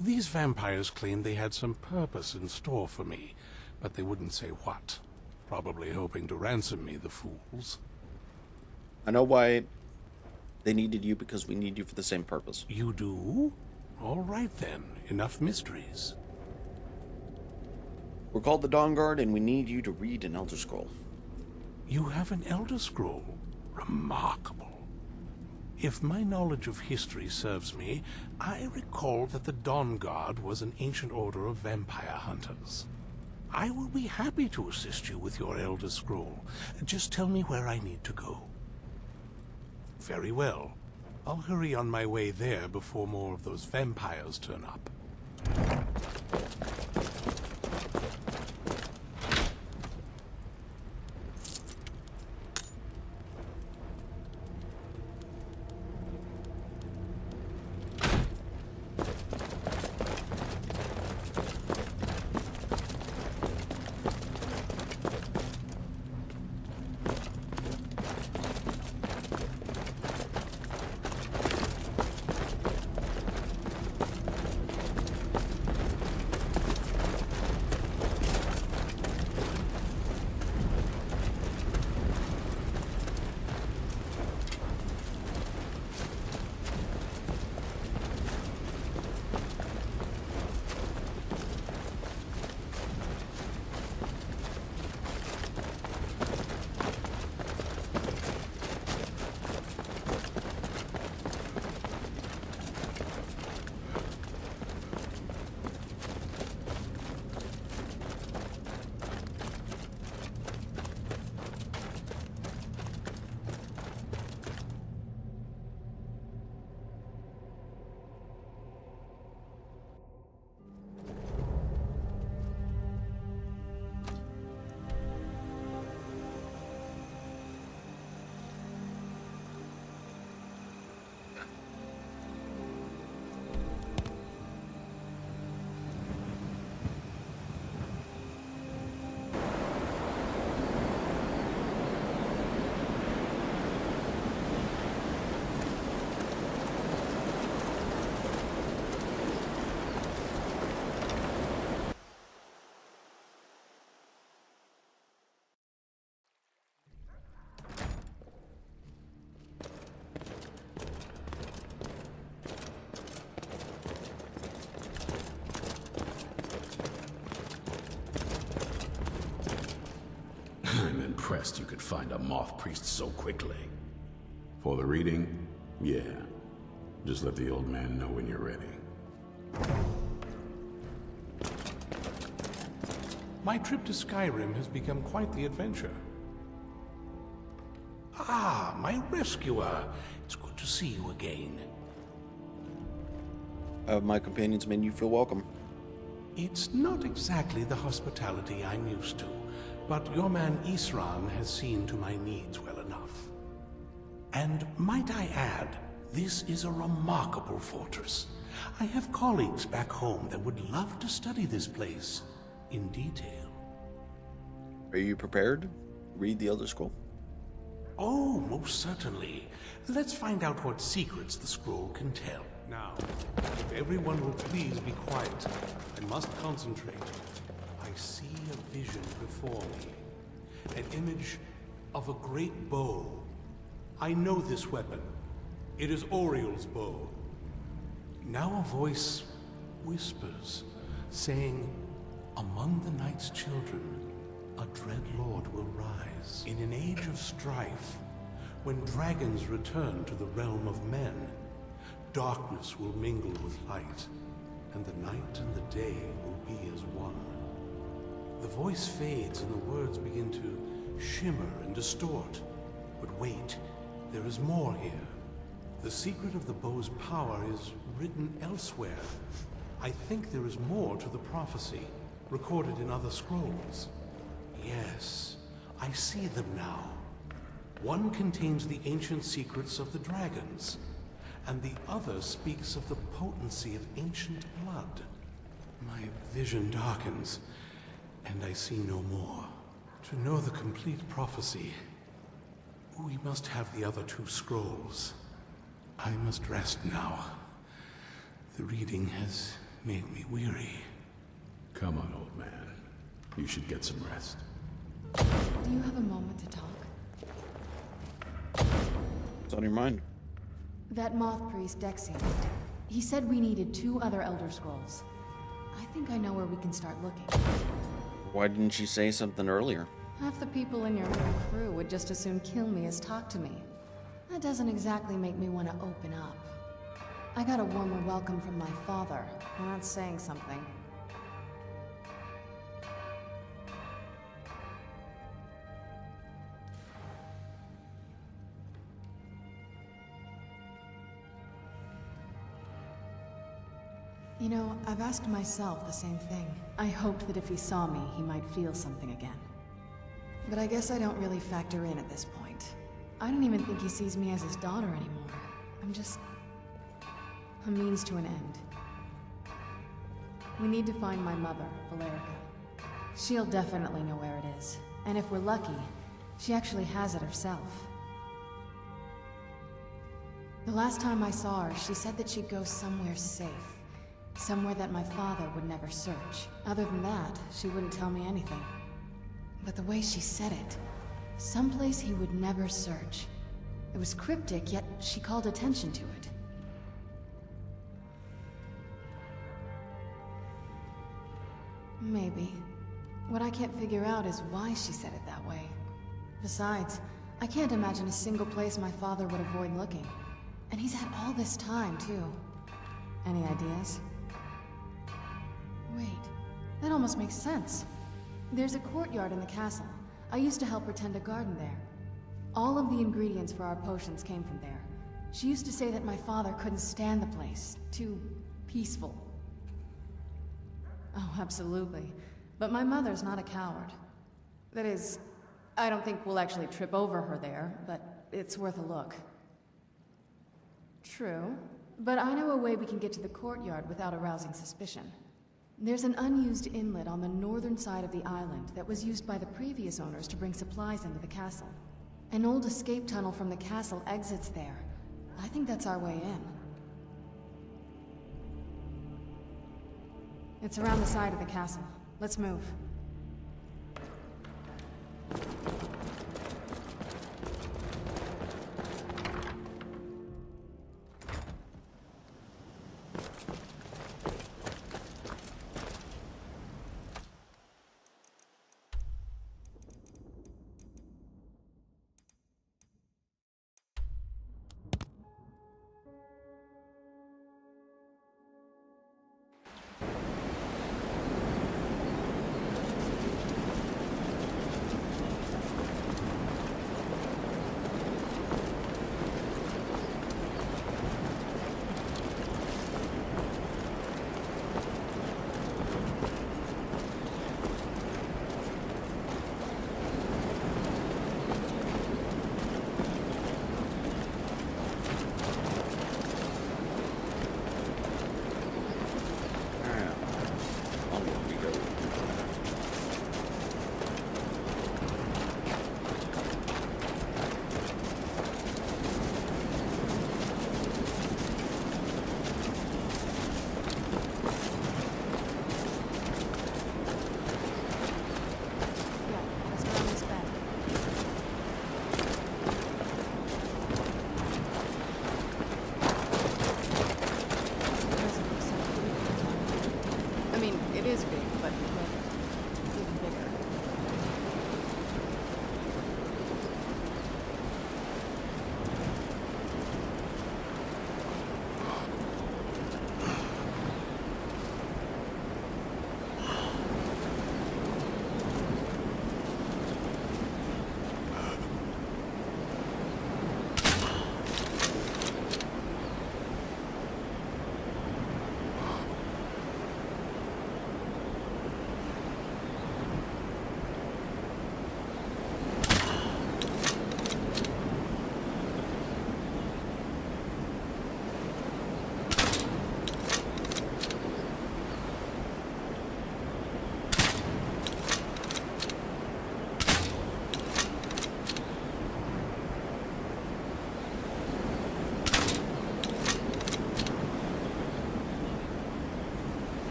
These vampires claimed they had some purpose in store for me, but they wouldn't say what. Probably hoping to ransom me, the fools. I know why they needed you, because we need you for the same purpose. You do? All right then, enough mysteries. We're called the Dawn Guard, and we need you to read an Elder Scroll. You have an Elder Scroll? Remarkable. If my knowledge of history serves me, I recall that the Dawn Guard was an ancient order of vampire hunters. I will be happy to assist you with your Elder Scroll. Just tell me where I need to go. Very well. I'll hurry on my way there before more of those vampires turn up. I'm impressed you could find a moth priest so quickly. For the reading? Yeah. Just let the old man know when you're ready. My trip to Skyrim has become quite the adventure. Ah, my rescuer. It's good to see you again. My companions made you feel welcome. It's not exactly the hospitality I'm used to, but your man Isran has seen to my needs well enough. And might I add, this is a remarkable fortress. I have colleagues back home that would love to study this place in detail. Are you prepared? Read the Elder Scroll? Oh, most certainly. Let's find out what secrets the scroll can tell. Now, if everyone will please be quiet, I must concentrate. I see a vision before me. An image of a great bow. I know this weapon. It is Oriel's bow. Now a voice whispers, saying, among the night's children, a dread lord will rise. In an age of strife, when dragons return to the realm of men, darkness will mingle with light, and the night and the day will be as one. The voice fades and the words begin to shimmer and distort. But wait, there is more here. The secret of the bow's power is written elsewhere. I think there is more to the prophecy, recorded in other scrolls. Yes, I see them now. One contains the ancient secrets of the dragons, and the other speaks of the potency of ancient blood. My vision darkens, and I see no more. To know the complete prophecy, we must have the other two scrolls. I must rest now. The reading has made me weary. Come on, old man. You should get some rest. Do you have a moment to talk? What's on your mind? That moth priest, Dexian. He said we needed 2 other Elder Scrolls. I think I know where we can start looking. Why didn't you say something earlier? Half the people in your little crew would just as soon kill me as talk to me. That doesn't exactly make me want to open up. I got a warmer welcome from my father, and that's saying something. You know, I've asked myself the same thing. I hoped that if he saw me, he might feel something again. But I guess I don't really factor in at this point. I don't even think he sees me as his daughter anymore. I'm just a means to an end. We need to find my mother, Valerica. She'll definitely know where it is. And if we're lucky, she actually has it herself. The last time I saw her, she said that she'd go somewhere safe. Somewhere that my father would never search. Other than that, she wouldn't tell me anything. But the way she said it, someplace he would never search. It was cryptic, yet she called attention to it. Maybe. What I can't figure out is why she said it that way. Besides, I can't imagine a single place my father would avoid looking. And he's had all this time, too. Any ideas? Wait, that almost makes sense. There's a courtyard in the castle. I used to help her tend a garden there. All of the ingredients for our potions came from there. She used to say that my father couldn't stand the place. Too peaceful. Oh, absolutely. But my mother's not a coward. That is, I don't think we'll actually trip over her there, but it's worth a look. True. But I know a way we can get to the courtyard without arousing suspicion. There's an unused inlet on the northern side of the island that was used by the previous owners to bring supplies into the castle. An old escape tunnel from the castle exits there. I think that's our way in. It's around the side of the castle. Let's move.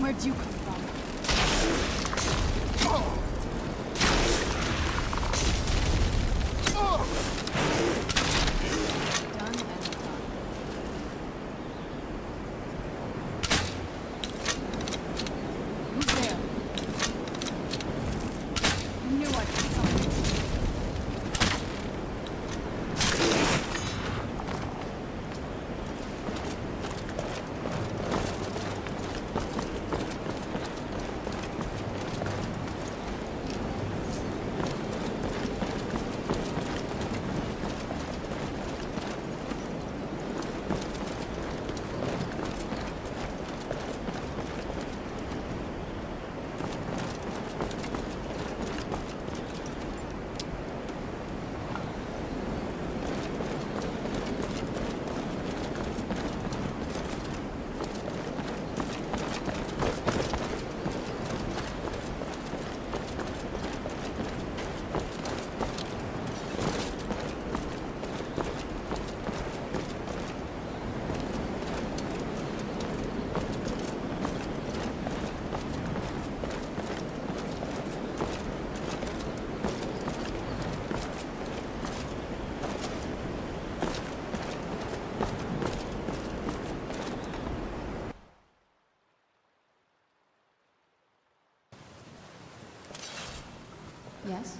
Where'd you come from? Done and done. Who's there? I knew I'd get something. Yes?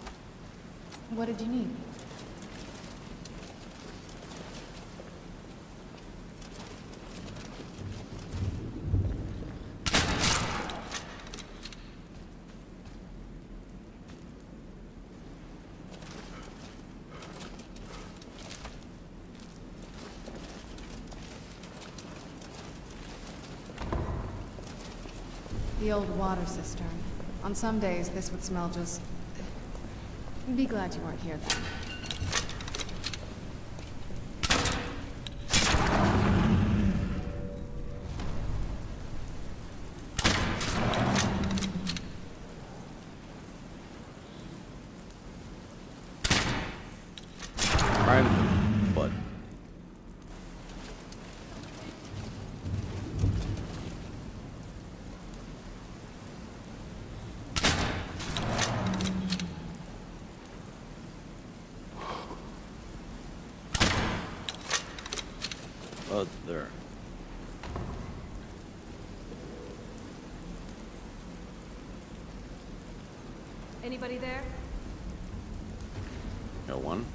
What did you need? The old water cistern. On some days, this would smell just... Be glad you weren't here then. Right in the butt. Oh, there. Anybody there? No one.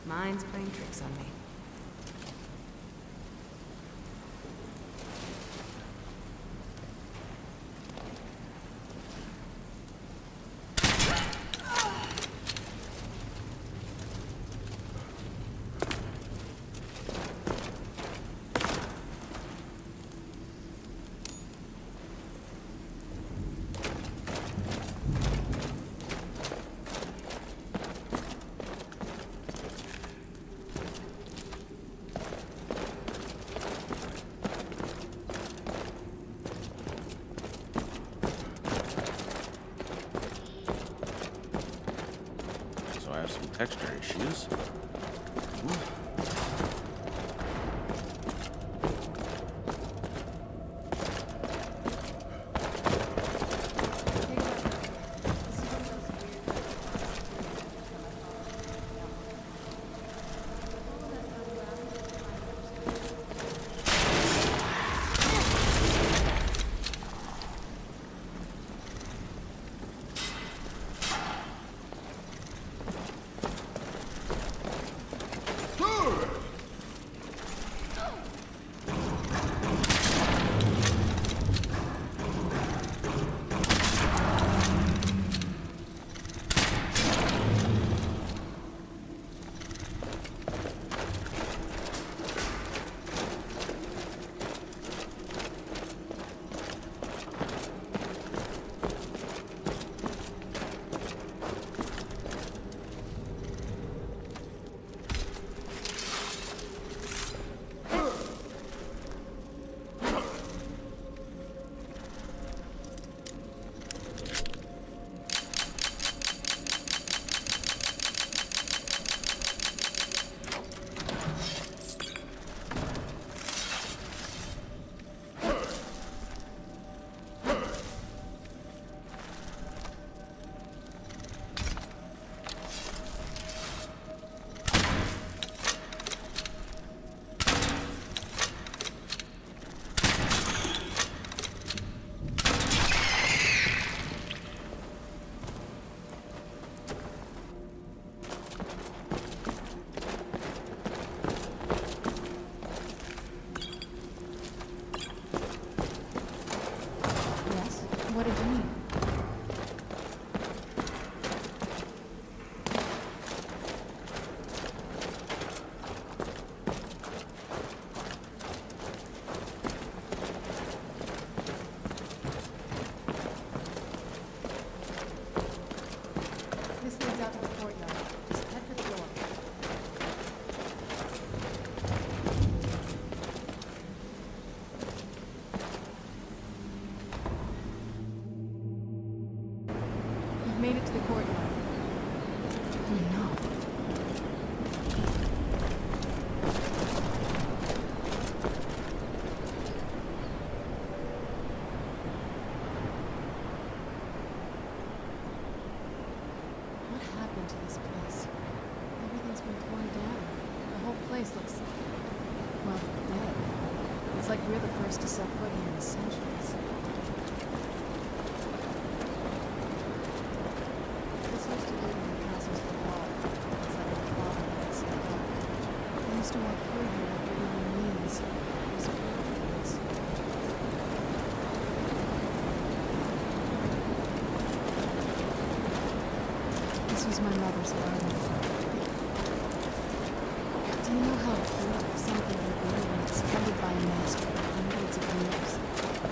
Mine's playing tricks on me. So I have some texture issues. did you mean? This leads out to the courtyard. Just head for the door. You've made it to the courtyard. Oh no. What happened to this place? Everything's been torn down. The whole place looks, well, dead. It's like we're the first to set foot here in centuries. This used to be when the castles were walled. It's like a father had set up. I used to walk through here after eating meals. It was a beautiful place. This was my mother's garden. Do you know how it feels if something would be when it's tended by a master for hundreds of years?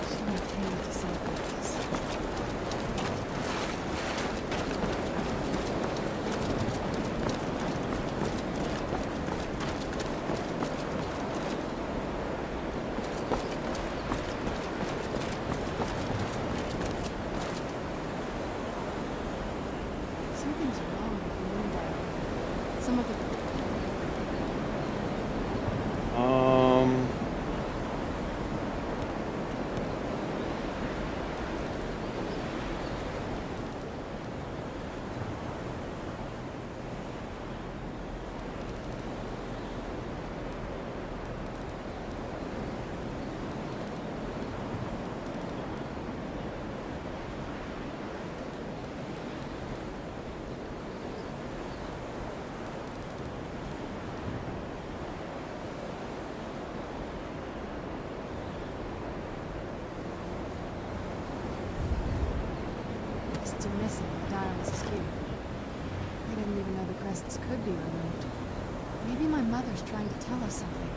She maintained to something like this. Something's wrong with the moonlight. Some of the crests are missing, the dial is askew. I didn't even know the crests could be removed. Maybe my mother's trying to tell us something.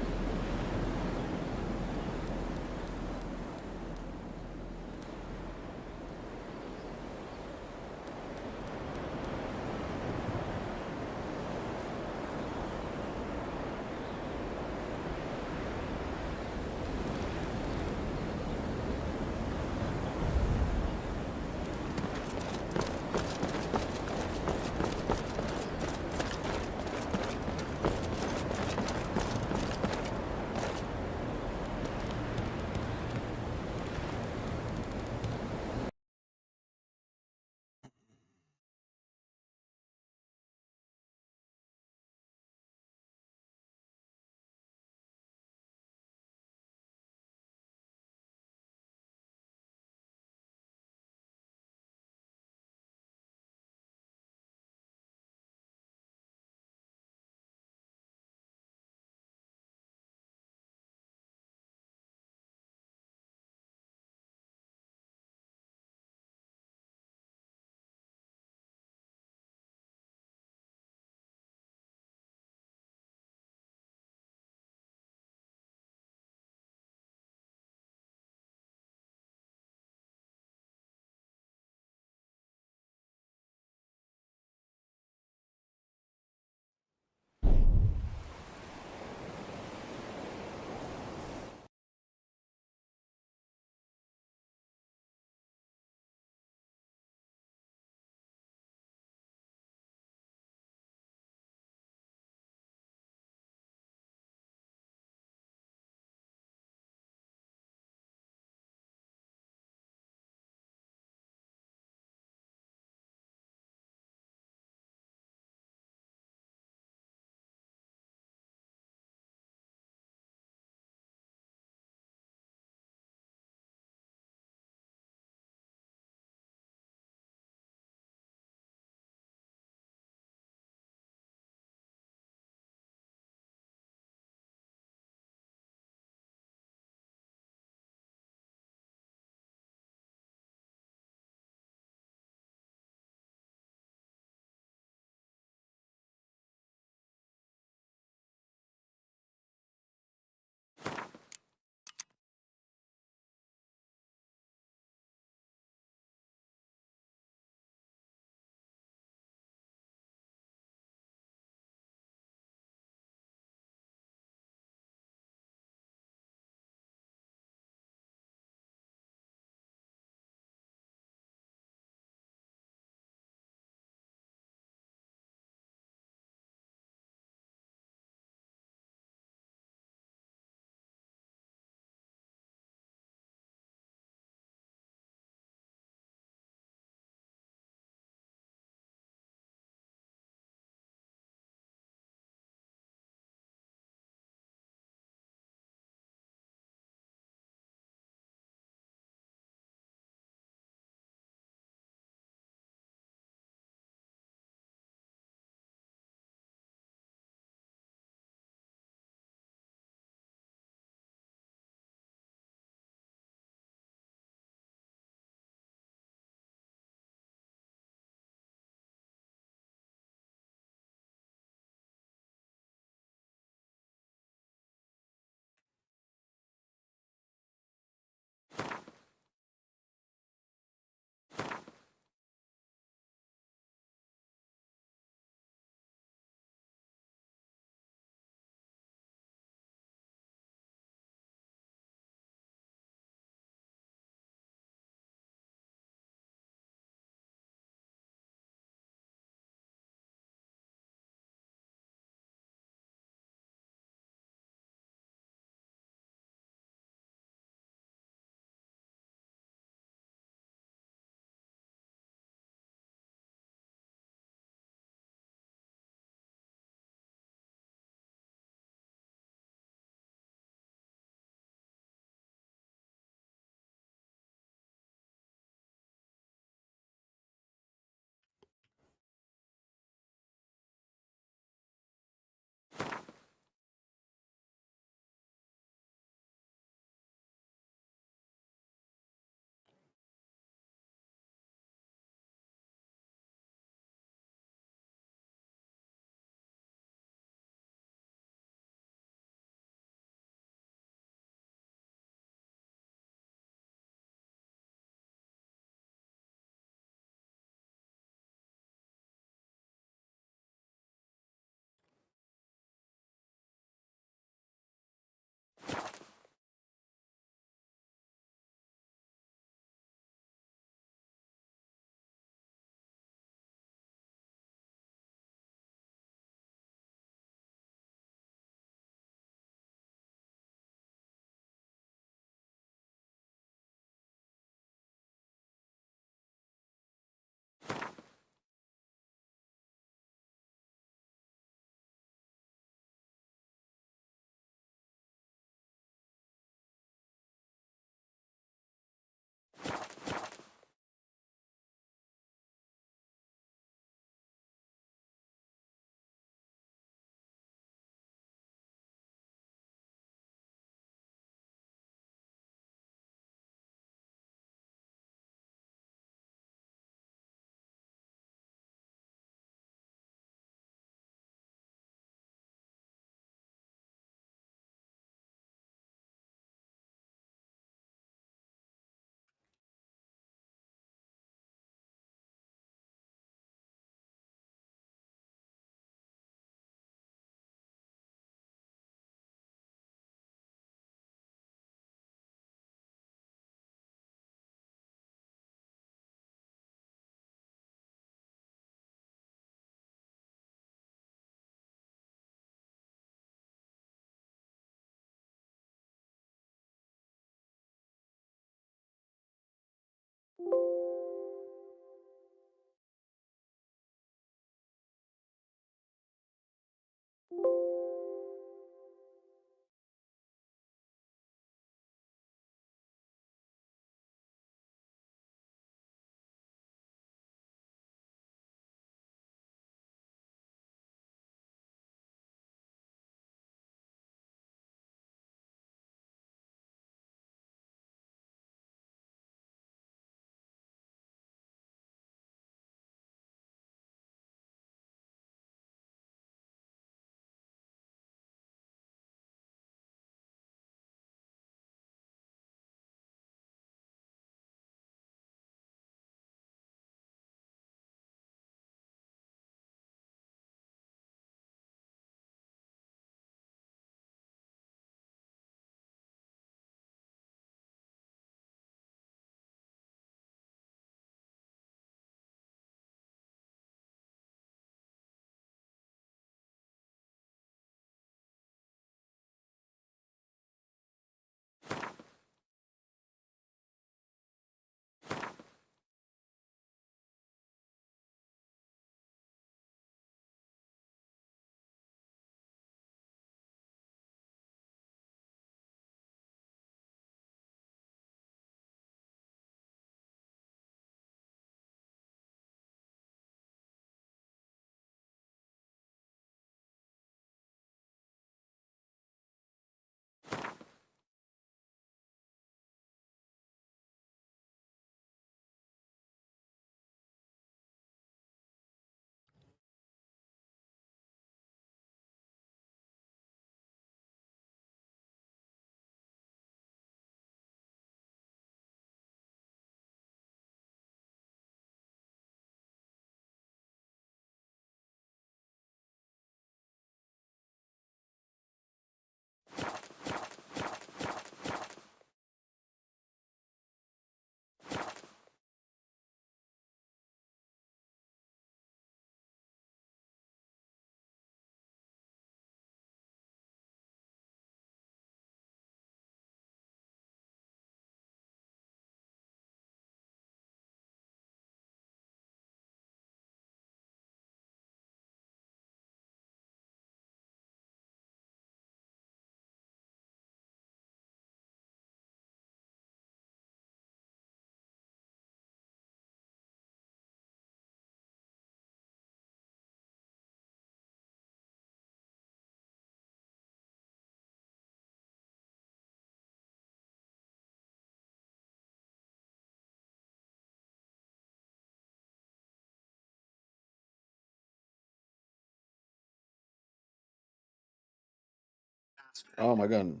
Oh my god.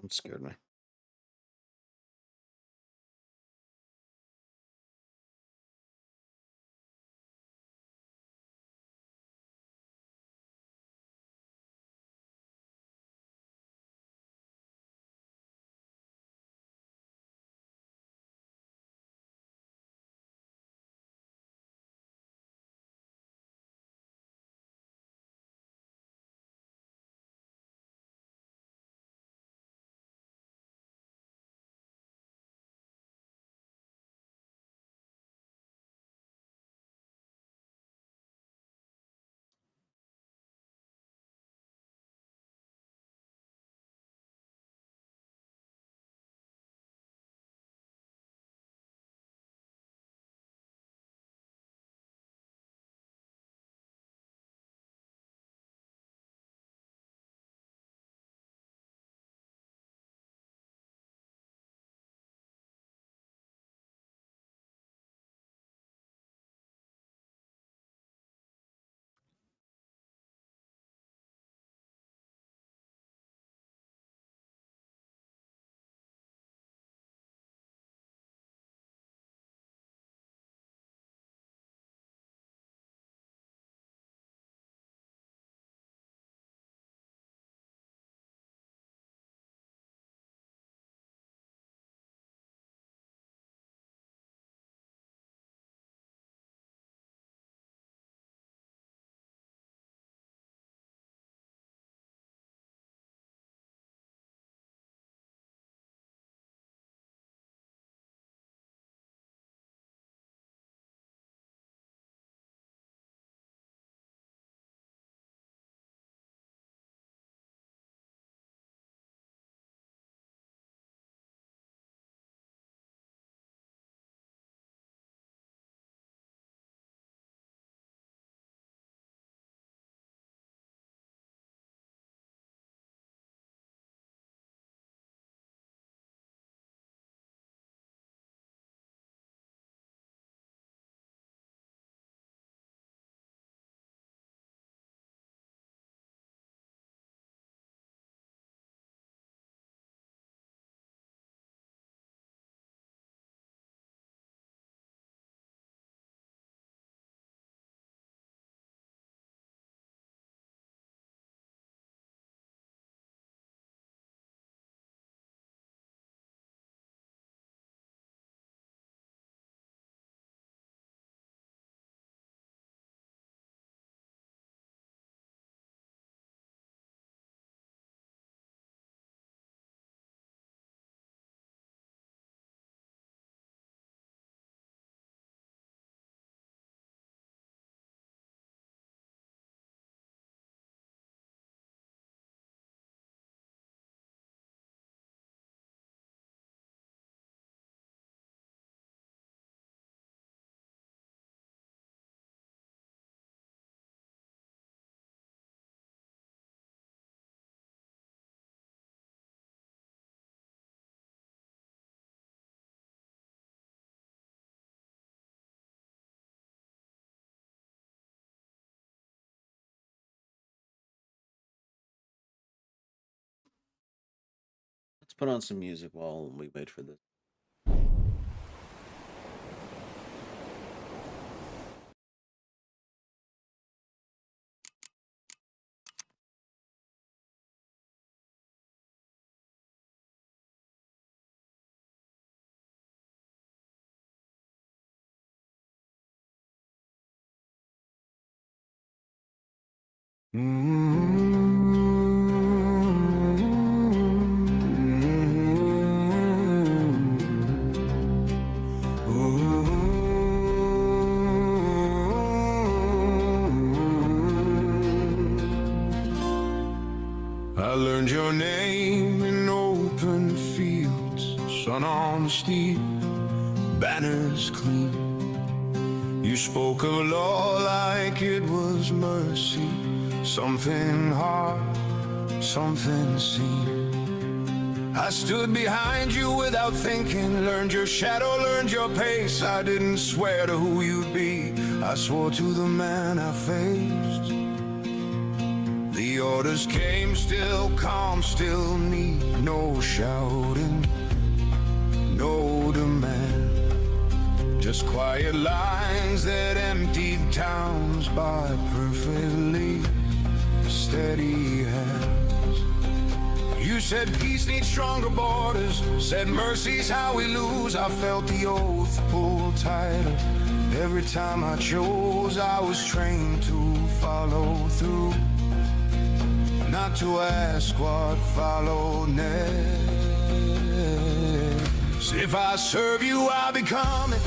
I'm scared, man. Let's put on some music while we wait for this. I learned your name in open fields, sun on the steel, banners clean. You spoke of law like it was mercy, something hard, something seen. I stood behind you without thinking, learned your shadow, learned your pace. I didn't swear to who you'd be, I swore to the man I faced. The orders came, still calm, still neat, no shouting, no demand. Just quiet lines that emptied towns by perfectly steady hands. You said peace needs stronger borders, said mercy's how we lose. I felt the oath pull tighter every time I chose. I was trained to follow through, not to ask what followed next. If I serve you, I become it.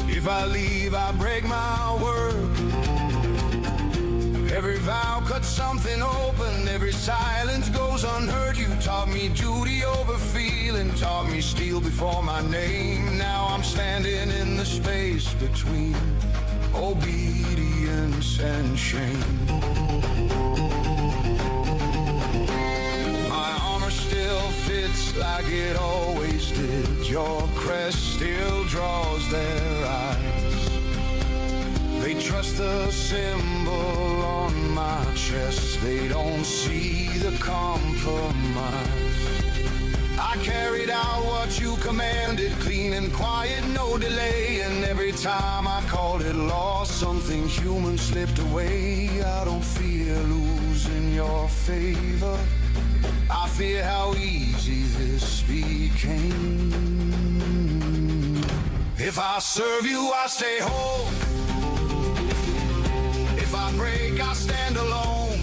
If I leave, I break my word. Every vow cuts something open, every silence goes unheard. You taught me duty over feeling, taught me steel before my name. Now I'm standing in the space between obedience and shame. My armor still fits like it always did. Your crest still draws their eyes. They trust the symbol on my chest. They don't see the compromise. I carried out what you commanded, clean and quiet, no delay. And every time I called it lost, something human slipped away. I don't fear losing your favor, I fear how easy this became. If I serve you, I stay whole. If I break, I stand alone.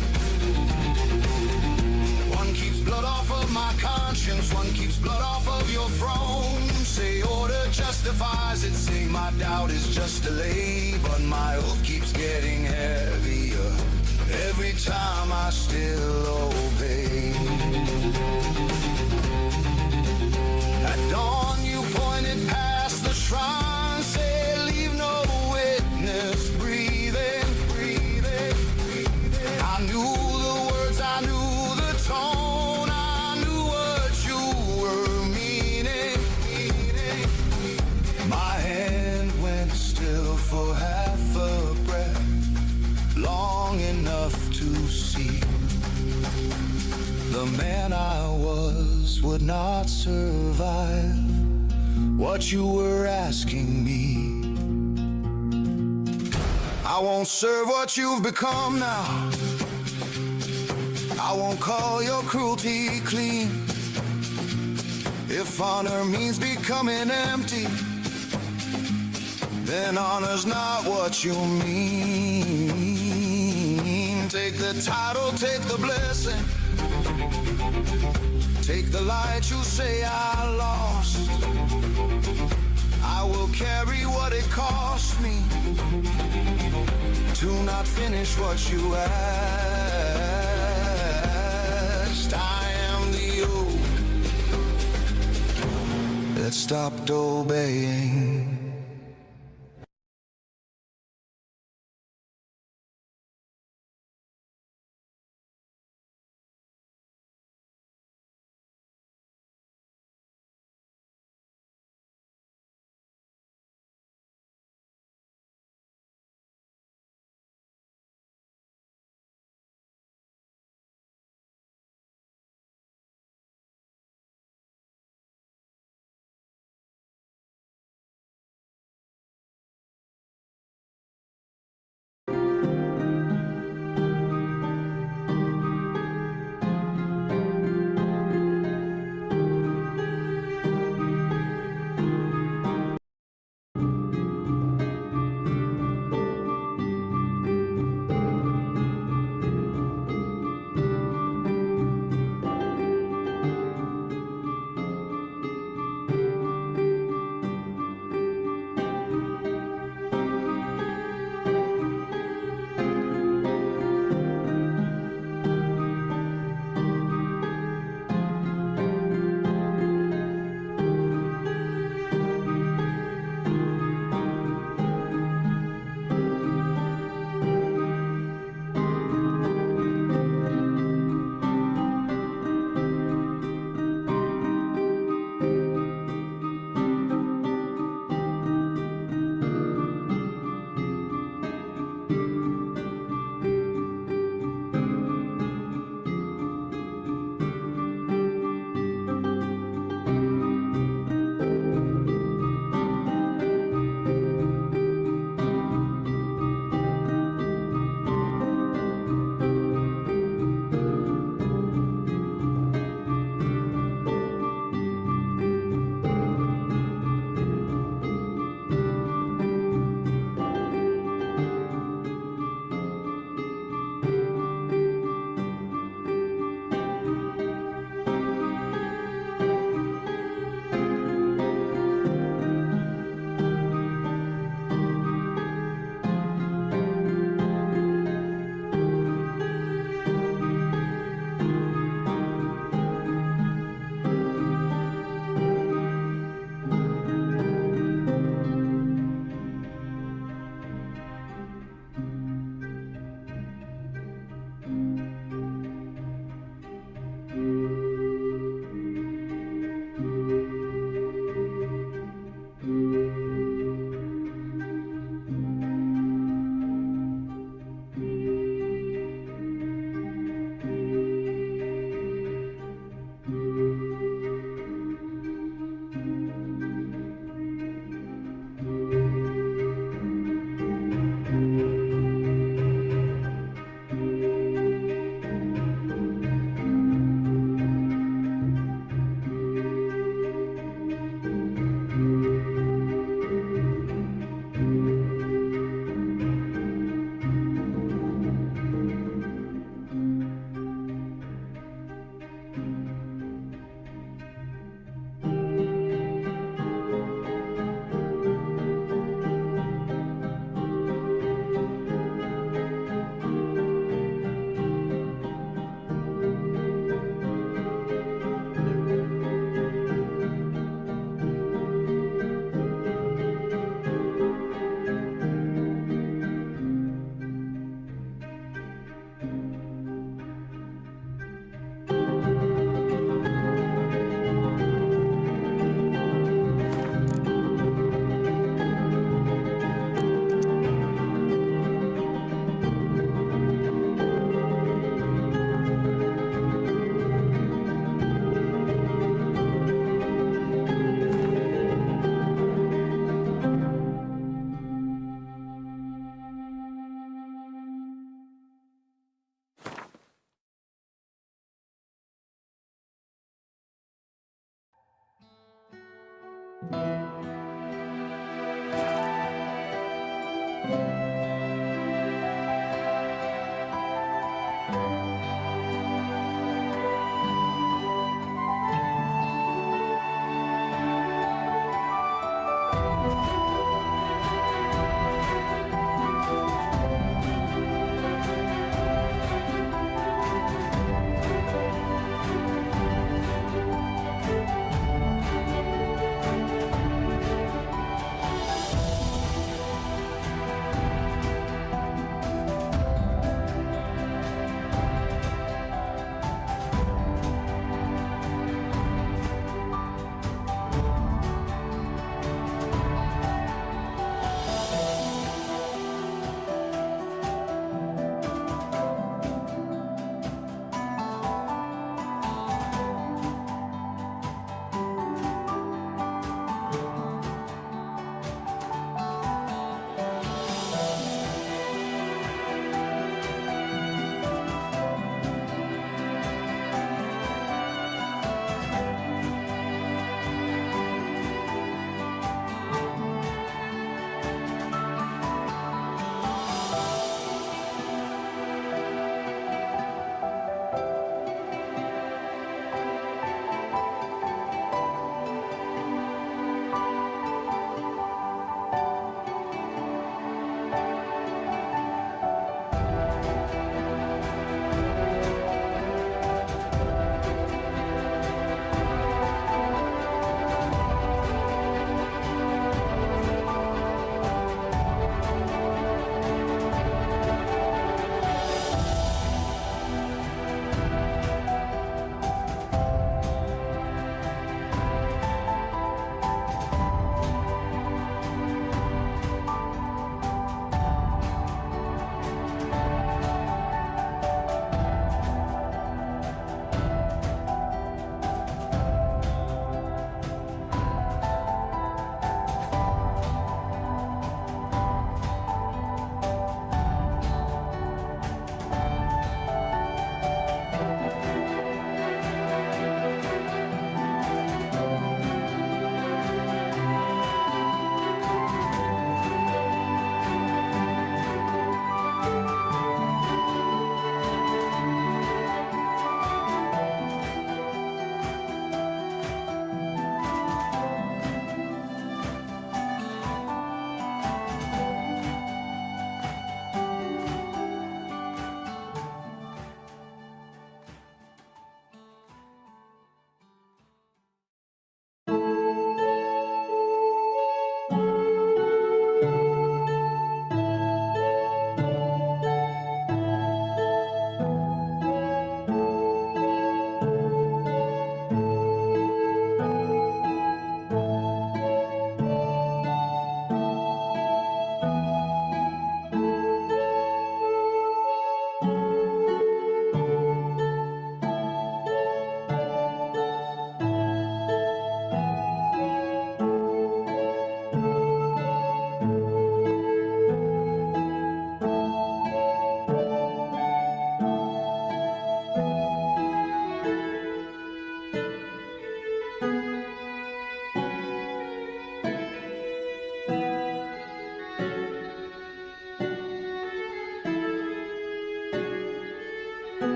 One keeps blood off of my conscience, one keeps blood off of your throne. Say order justifies it, say my doubt is just delay. But my oath keeps getting heavier every time I still obey. At dawn you pointed past the shrine, say leave no witness breathing. I knew the words, I knew the tone, I knew what you were meaning. My hand went still for half a breath, long enough to see the man I was would not survive what you were asking me. I won't serve what you've become now. I won't call your cruelty clean. If honor means becoming empty, then honor's not what you mean. Take the title, take the blessing, take the light you say I lost. I will carry what it cost me to not finish what you asked. I am the oath that stopped obeying.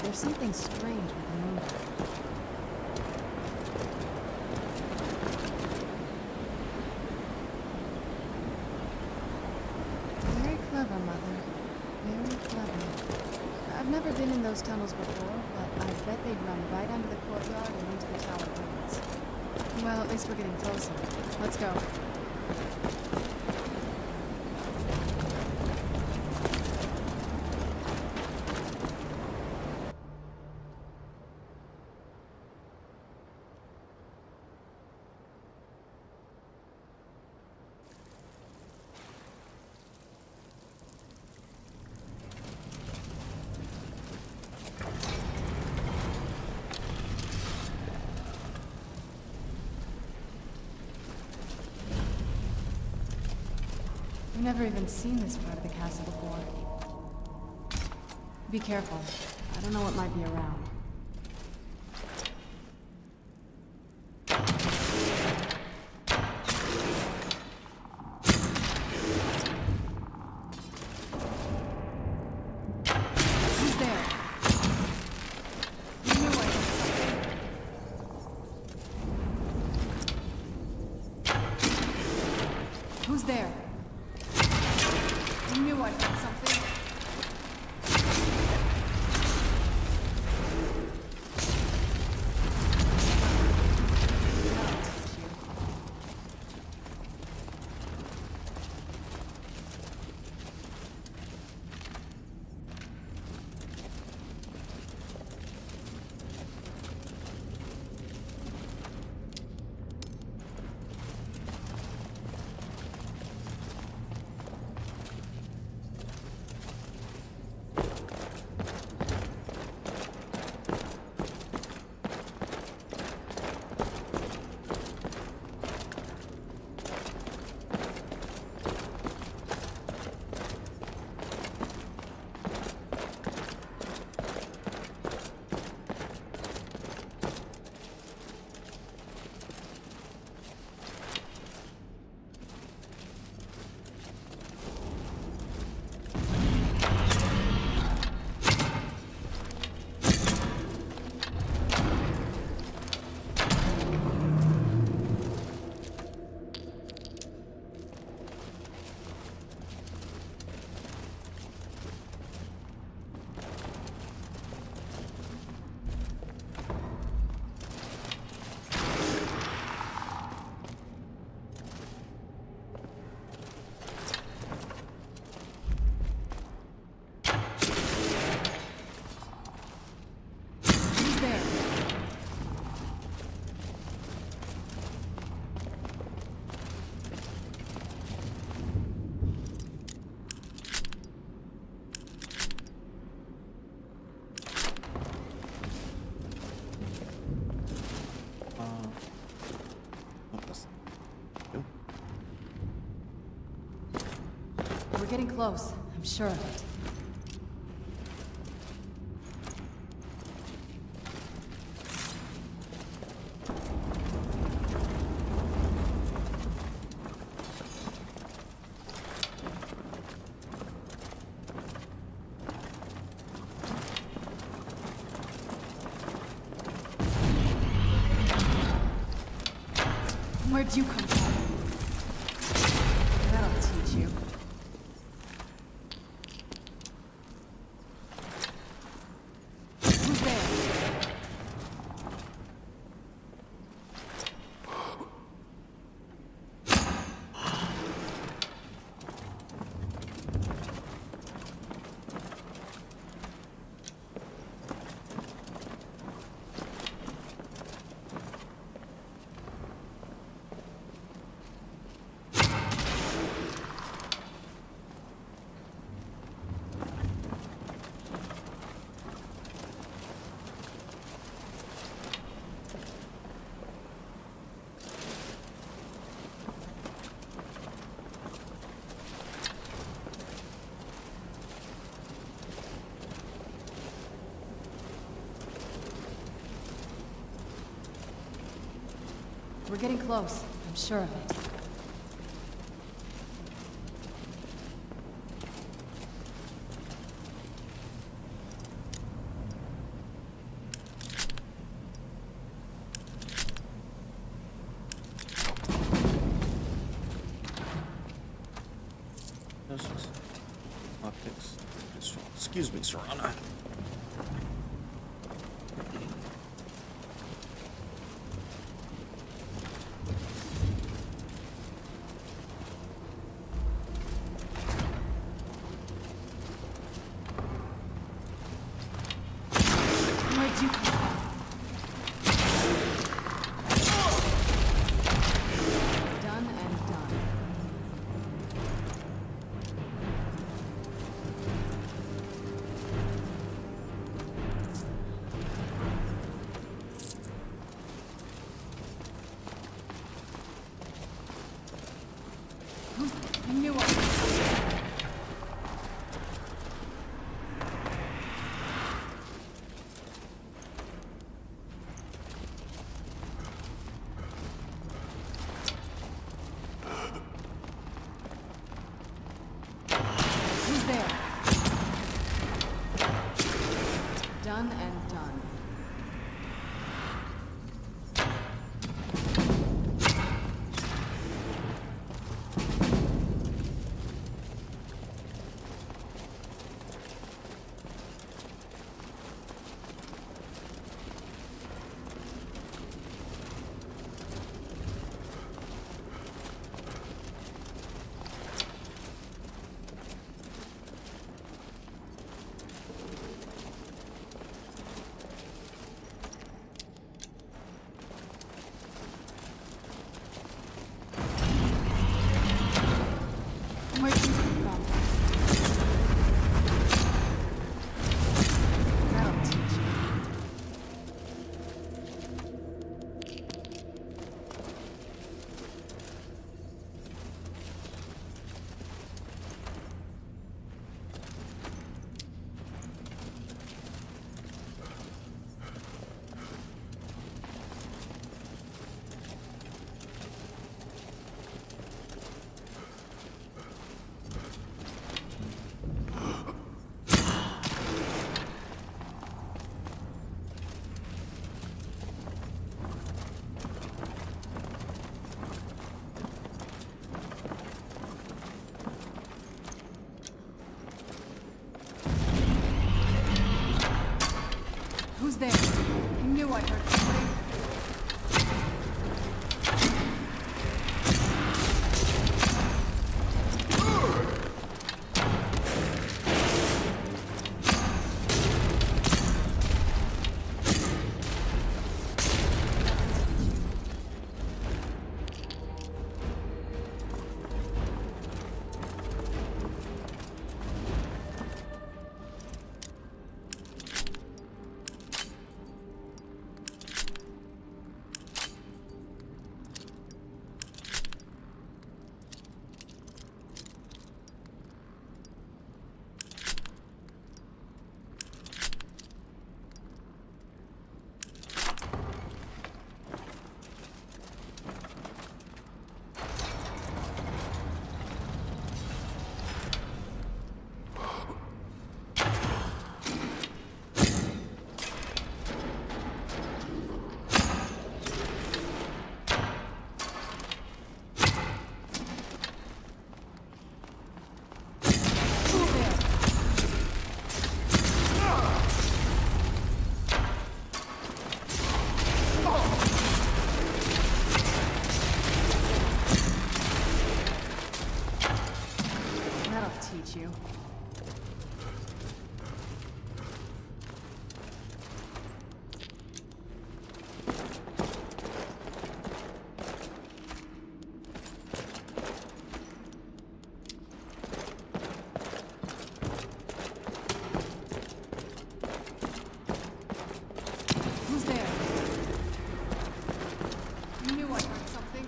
There's something strange with the moon. Very clever, Mother. Very clever. I've never been in those tunnels before, but I bet they'd run right under the courtyard and into the tower ruins. Well, at least we're getting closer. Let's go. I've never even seen this part of the castle before. Be careful. I don't know what might be around. Who's there? You knew I did something. Who's there? I knew I'd done something. getting close. I'm sure of it. Where'd you come from? That'll teach you. Who's there? We're getting close. I'm sure of it. Optics. Excuse me, Serana. Where'd you come from? Done and done. I knew I was. Who's there? Done and done. Where'd you come from? That'll teach you. Who's there? I knew I heard somebody. teach you. Who's there? I knew I heard something.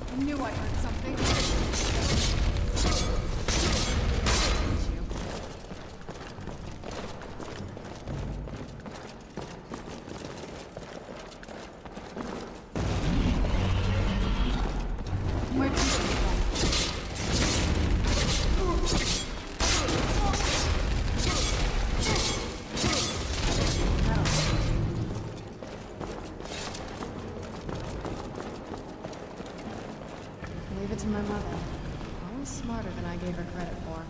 I knew I heard something. Where'd you come from? Leave it to my mother. Always smarter than I gave her credit for.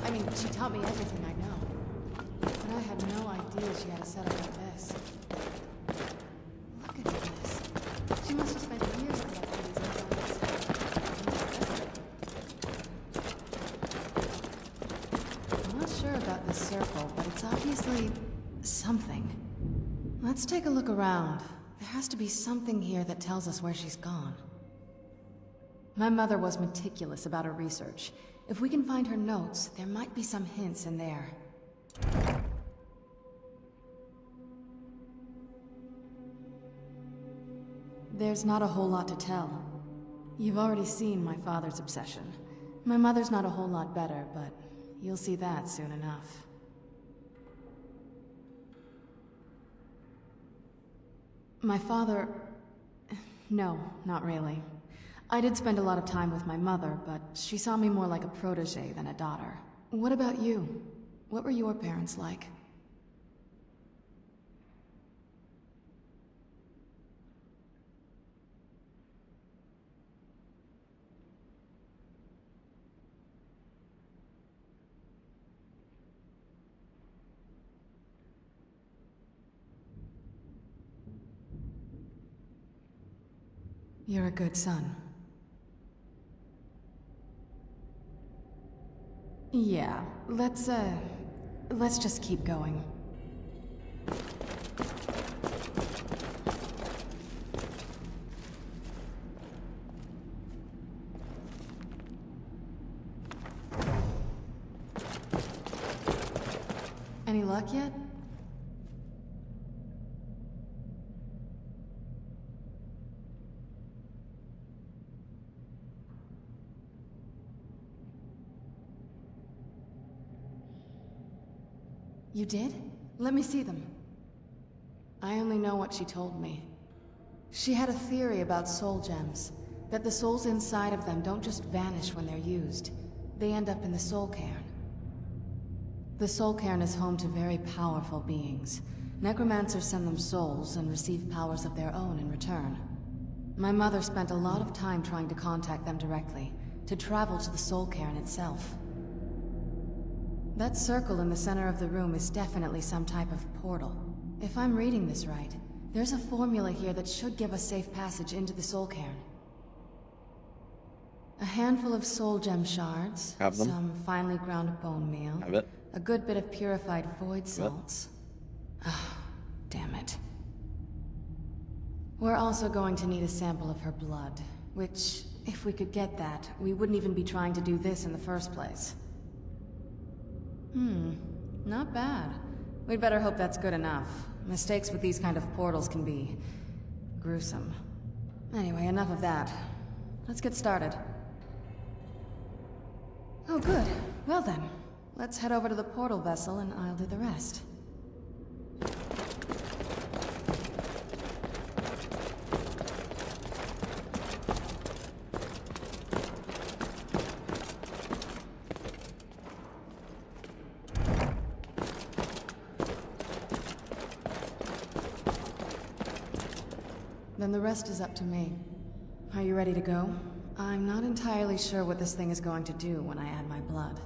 I mean, she taught me everything I know. But I had no idea she had a setup like this. Look at this. She must have spent years collecting these implants. I'm not sure about this circle, but it's obviously something. Let's take a look around. There has to be something here that tells us where she's gone. My mother was meticulous about her research. If we can find her notes, there might be some hints in there. There's not a whole lot to tell. You've already seen my father's obsession. My mother's not a whole lot better, but you'll see that soon enough. My father... No, not really. I did spend a lot of time with my mother, but she saw me more like a protege than a daughter. What about you? What were your parents like? You're a good son. Yeah, let's just keep going. Any luck yet? You did? Let me see them. I only know what she told me. She had a theory about soul gems, that the souls inside of them don't just vanish when they're used. They end up in the soul cairn. The soul cairn is home to very powerful beings. Necromancers send them souls and receive powers of their own in return. My mother spent a lot of time trying to contact them directly, to travel to the soul cairn itself. That circle in the center of the room is definitely some type of portal. If I'm reading this right, there's a formula here that should give us safe passage into the soul cairn. A handful of soul gem shards, Have them. some finely ground bone meal, Have it. a good bit of purified void salts. Ah, damn it. We're also going to need a sample of her blood, which, if we could get that, we wouldn't even be trying to do this in the first place. Not bad. We'd better hope that's good enough. Mistakes with these kind of portals can be gruesome. Anyway, enough of that. Let's get started. Oh, good. Well then, let's head over to the portal vessel and I'll do the rest. Then the rest is up to me. Are you ready to go? I'm not entirely sure what this thing is going to do when I add my blood.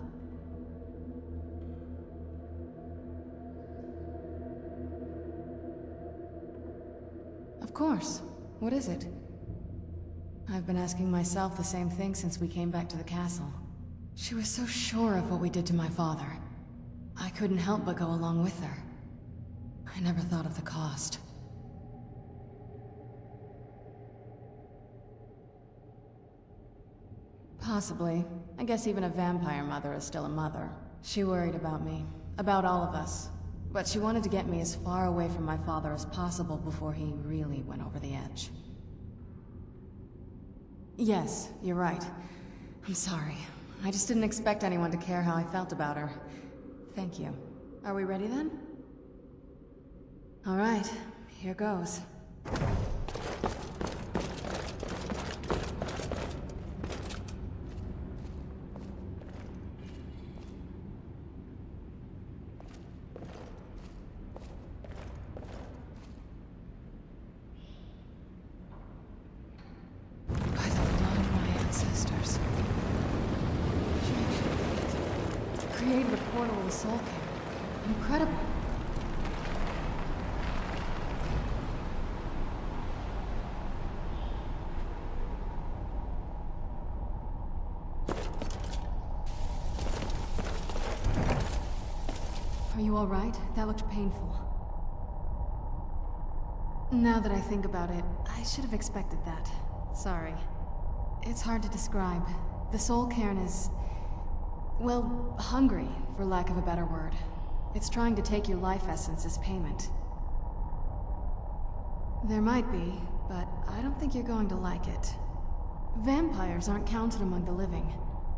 Of course. What is it? I've been asking myself the same thing since we came back to the castle. She was so sure of what we did to my father. I couldn't help but go along with her. I never thought of the cost. Possibly. I guess even a vampire mother is still a mother. She worried about me. About all of us. But she wanted to get me as far away from my father as possible before he really went over the edge. Yes, you're right. I'm sorry. I just didn't expect anyone to care how I felt about her. Thank you. Are we ready then? All right, here goes. Created a portal with soul care. Incredible. Are you all right? That looked painful. Now that I think about it, I should have expected that. Sorry. It's hard to describe. The soul cairn is... well, hungry, for lack of a better word. It's trying to take your life essence as payment. There might be, but I don't think you're going to like it. Vampires aren't counted among the living.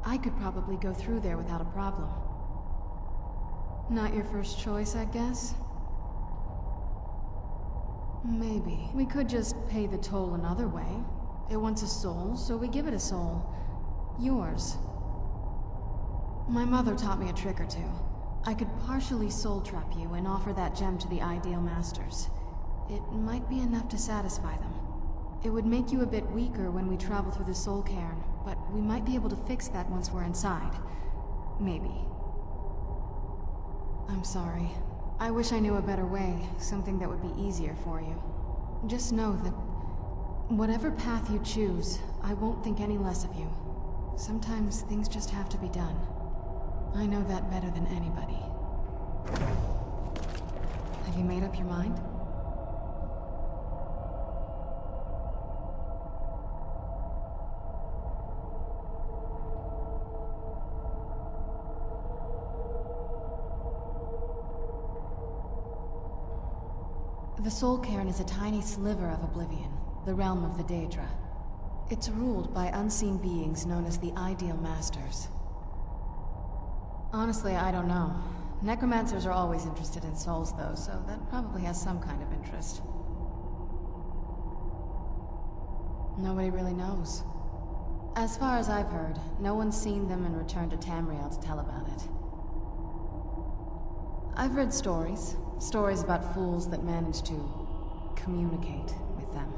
I could probably go through there without a problem. Not your first choice, I guess? Maybe. We could just pay the toll another way. It wants a soul, so we give it a soul. Yours. My mother taught me a trick or two. I could partially soul trap you and offer that gem to the Ideal Masters. It might be enough to satisfy them. It would make you a bit weaker when we travel through the soul cairn, but we might be able to fix that once we're inside. Maybe. I'm sorry. I wish I knew a better way, something that would be easier for you. Just know that whatever path you choose, I won't think any less of you. Sometimes things just have to be done. I know that better than anybody. Have you made up your mind? The Soul Cairn is a tiny sliver of Oblivion, the realm of the Daedra. It's ruled by unseen beings known as the Ideal Masters. Honestly, I don't know. Necromancers are always interested in souls, though, so that probably has some kind of interest. Nobody really knows. As far as I've heard, no one's seen them and returned to Tamriel to tell about it. I've read stories. Stories about fools that manage to communicate with them.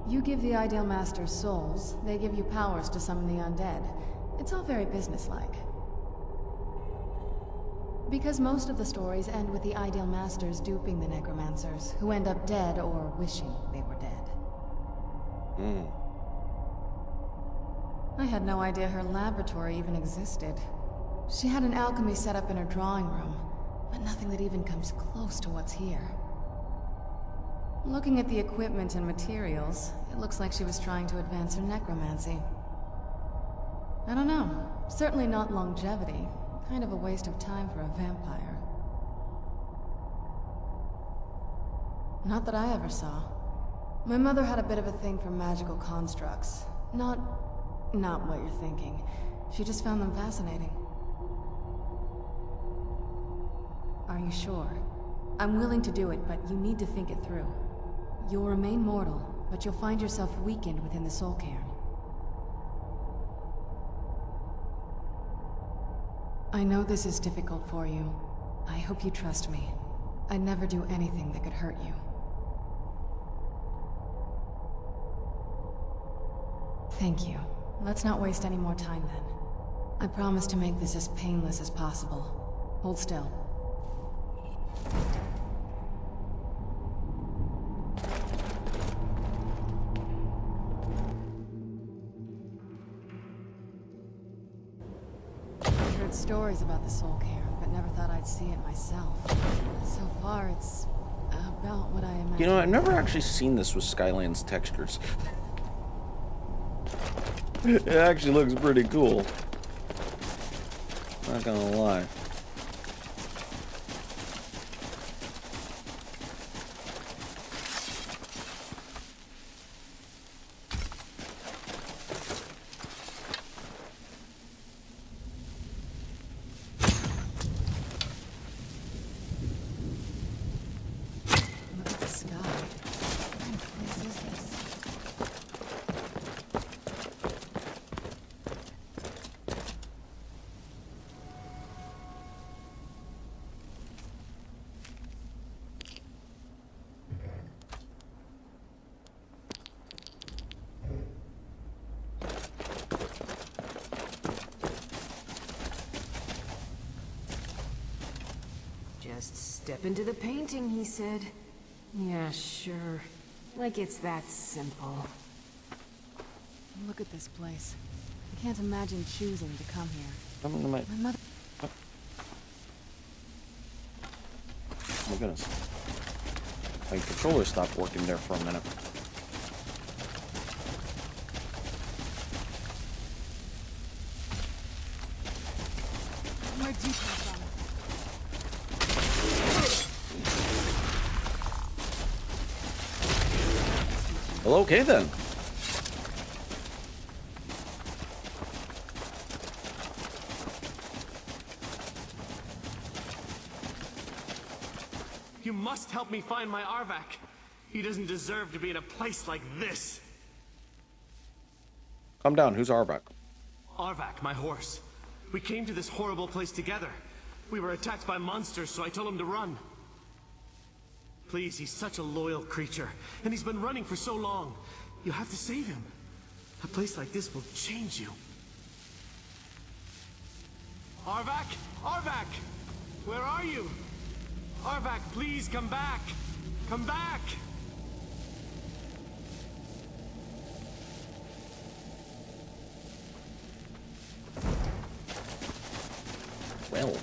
You give the Ideal Masters souls, they give you powers to summon the undead. It's all very businesslike. Because most of the stories end with the Ideal Masters duping the Necromancers, who end up dead or wishing they were dead. I had no idea her laboratory even existed. She had an alchemy set up in her drawing room, but nothing that even comes close to what's here. Looking at the equipment and materials, it looks like she was trying to advance her necromancy. I don't know. Certainly not longevity. Kind of a waste of time for a vampire. Not that I ever saw. My mother had a bit of a thing for magical constructs. Not what you're thinking. She just found them fascinating. Are you sure? I'm willing to do it, but you need to think it through. You'll remain mortal, but you'll find yourself weakened within the soul cairn. I know this is difficult for you. I hope you trust me. I'd never do anything that could hurt you. Thank you. Let's not waste any more time then. I promise to make this as painless as possible. Hold still. I've heard stories about the Soul Cairn, but never thought I'd see it myself. So far, it's about what I imagined. You know, I've never actually seen this with Skyland's textures. It actually looks pretty cool. Not gonna lie. Look at the sky. What kind of place is this? Just step into the painting, he said. Yeah, sure. Like it's that simple. Look at this place. I can't imagine choosing to come here. My mother... Oh my goodness. My controller stopped working there for a minute. Where'd you come from? Well, okay then. You must help me find my Arvak. He doesn't deserve to be in a place like this. Calm down. Who's Arbok? Arvak, my horse. We came to this horrible place together. We were attacked by monsters, so I told him to run. Please, he's such a loyal creature, and he's been running for so long. You have to save him. A place like this will change you. Arvak! Arvak! Where are you? Arvak, please come back! Come back! Well.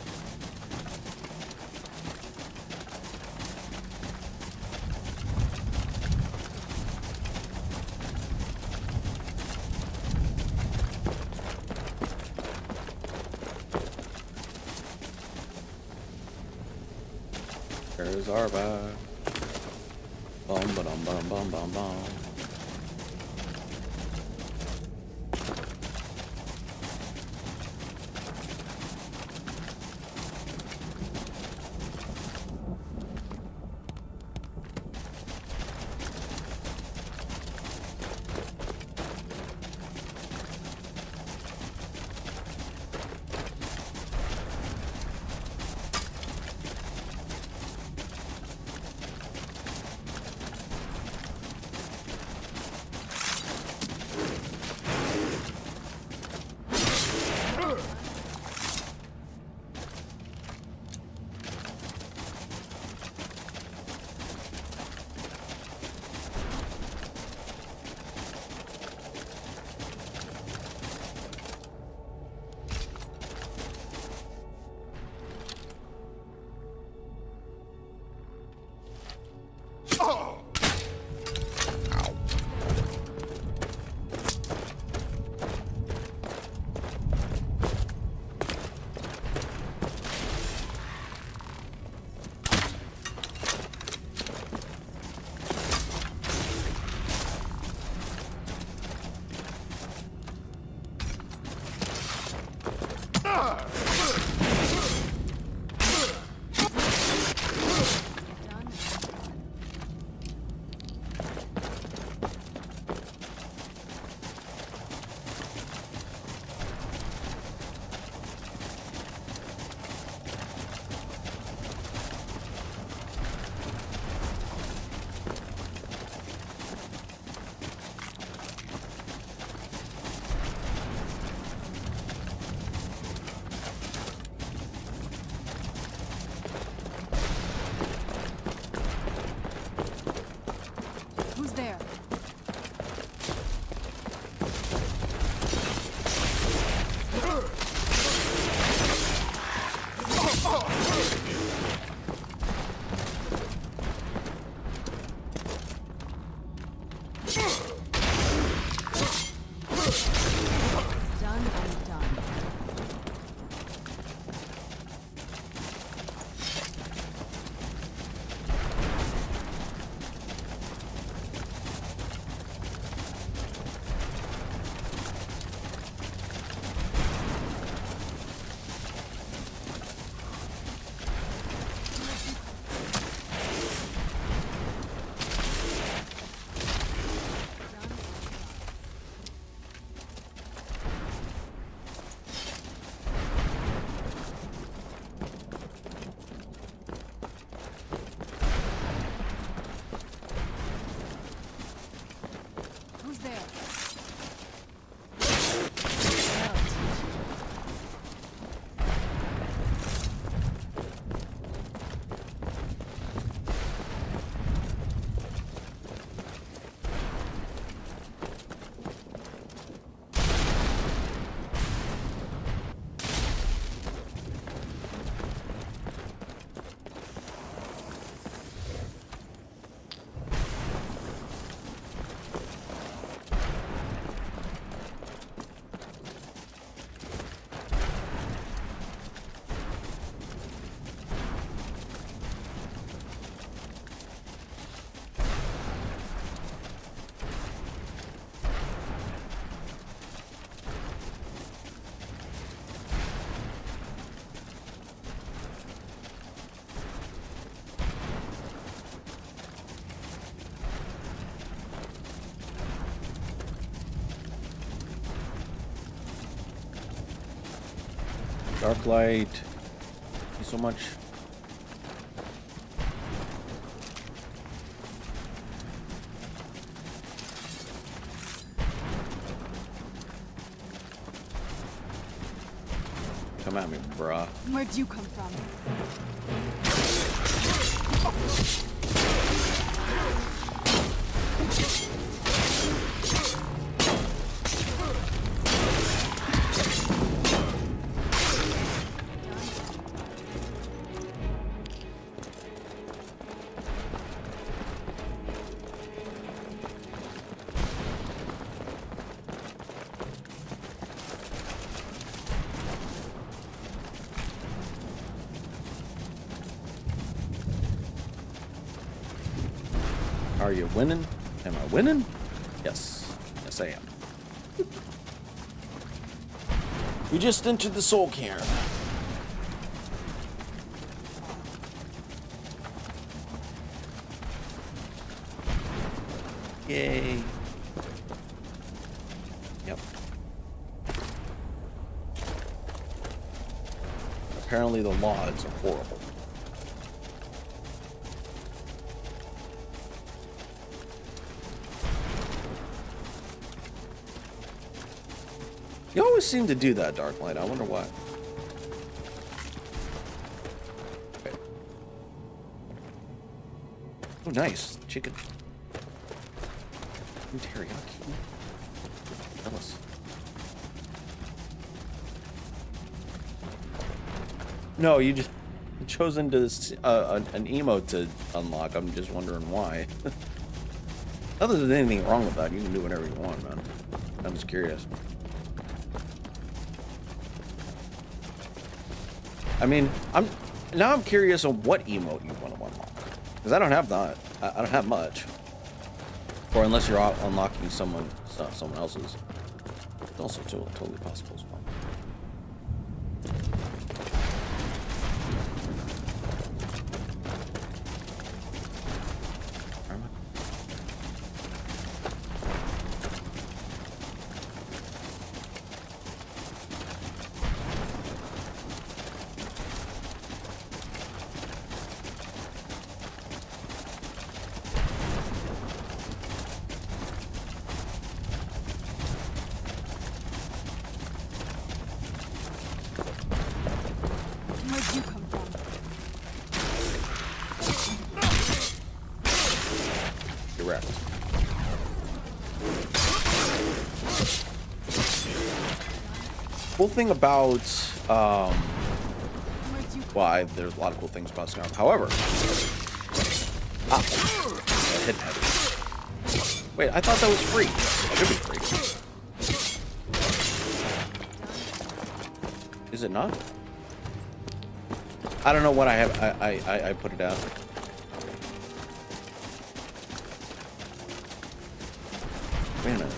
There's our back. Bum ba dum bum bum bum bum. Dark light. Thank you so much. Come at me, bruh. Where'd you come from? Are you winning? Am I winning? Yes. Yes, I am. We just entered the soul cairn. Yay. Yep. Apparently the logs are horrible. You always seem to do that, Darklight. I wonder why. Okay. Oh, nice. Chicken. And teriyaki. Jealous. No, you just chosen to an emote to unlock. I'm just wondering why. Not that there's anything wrong with that. You can do whatever you want, man. I'm just curious. I mean, I'm curious on what emote you want to unlock, because I don't have that. I don't have much. Or unless you're unlocking someone else's. It's also totally possible as well. Where'd you come from? Direct. Cool thing about well, there's a lot of cool things about Skyrim. However, hit heavy. Wait, I thought that was free. It should be free. Is it not? I don't know what I have. I put it out. Wait a minute.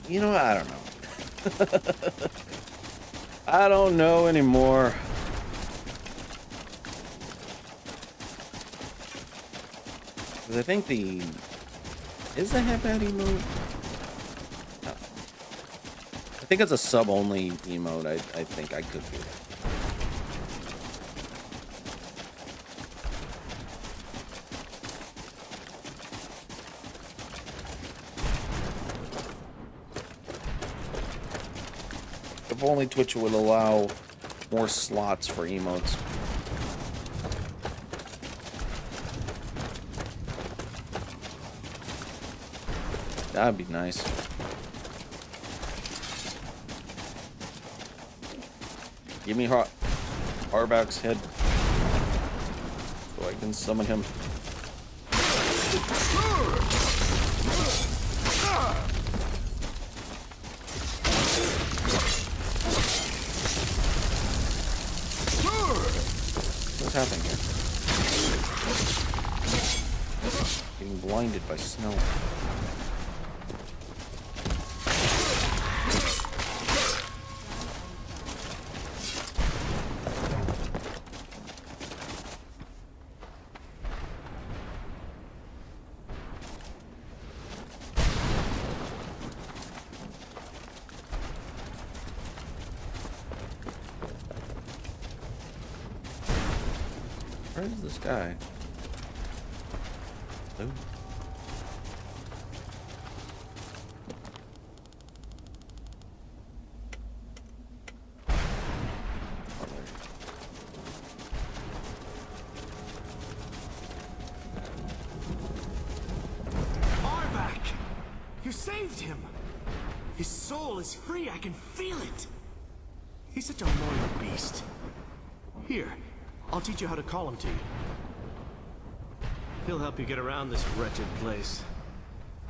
You know what? I don't know. I don't know anymore. Because I think is the headband emote? No. I think it's a sub-only emote. I think I could do it. If only Twitch would allow more slots for emotes. That'd be nice. Give me Harback's head so I can summon him. What's happening here? Getting blinded by snow. Where is this guy? Oh. Arvak! You saved him! His soul is free, I can feel it! He's such a loyal beast. Here, I'll teach you how to call him to you. He'll help you get around this wretched place.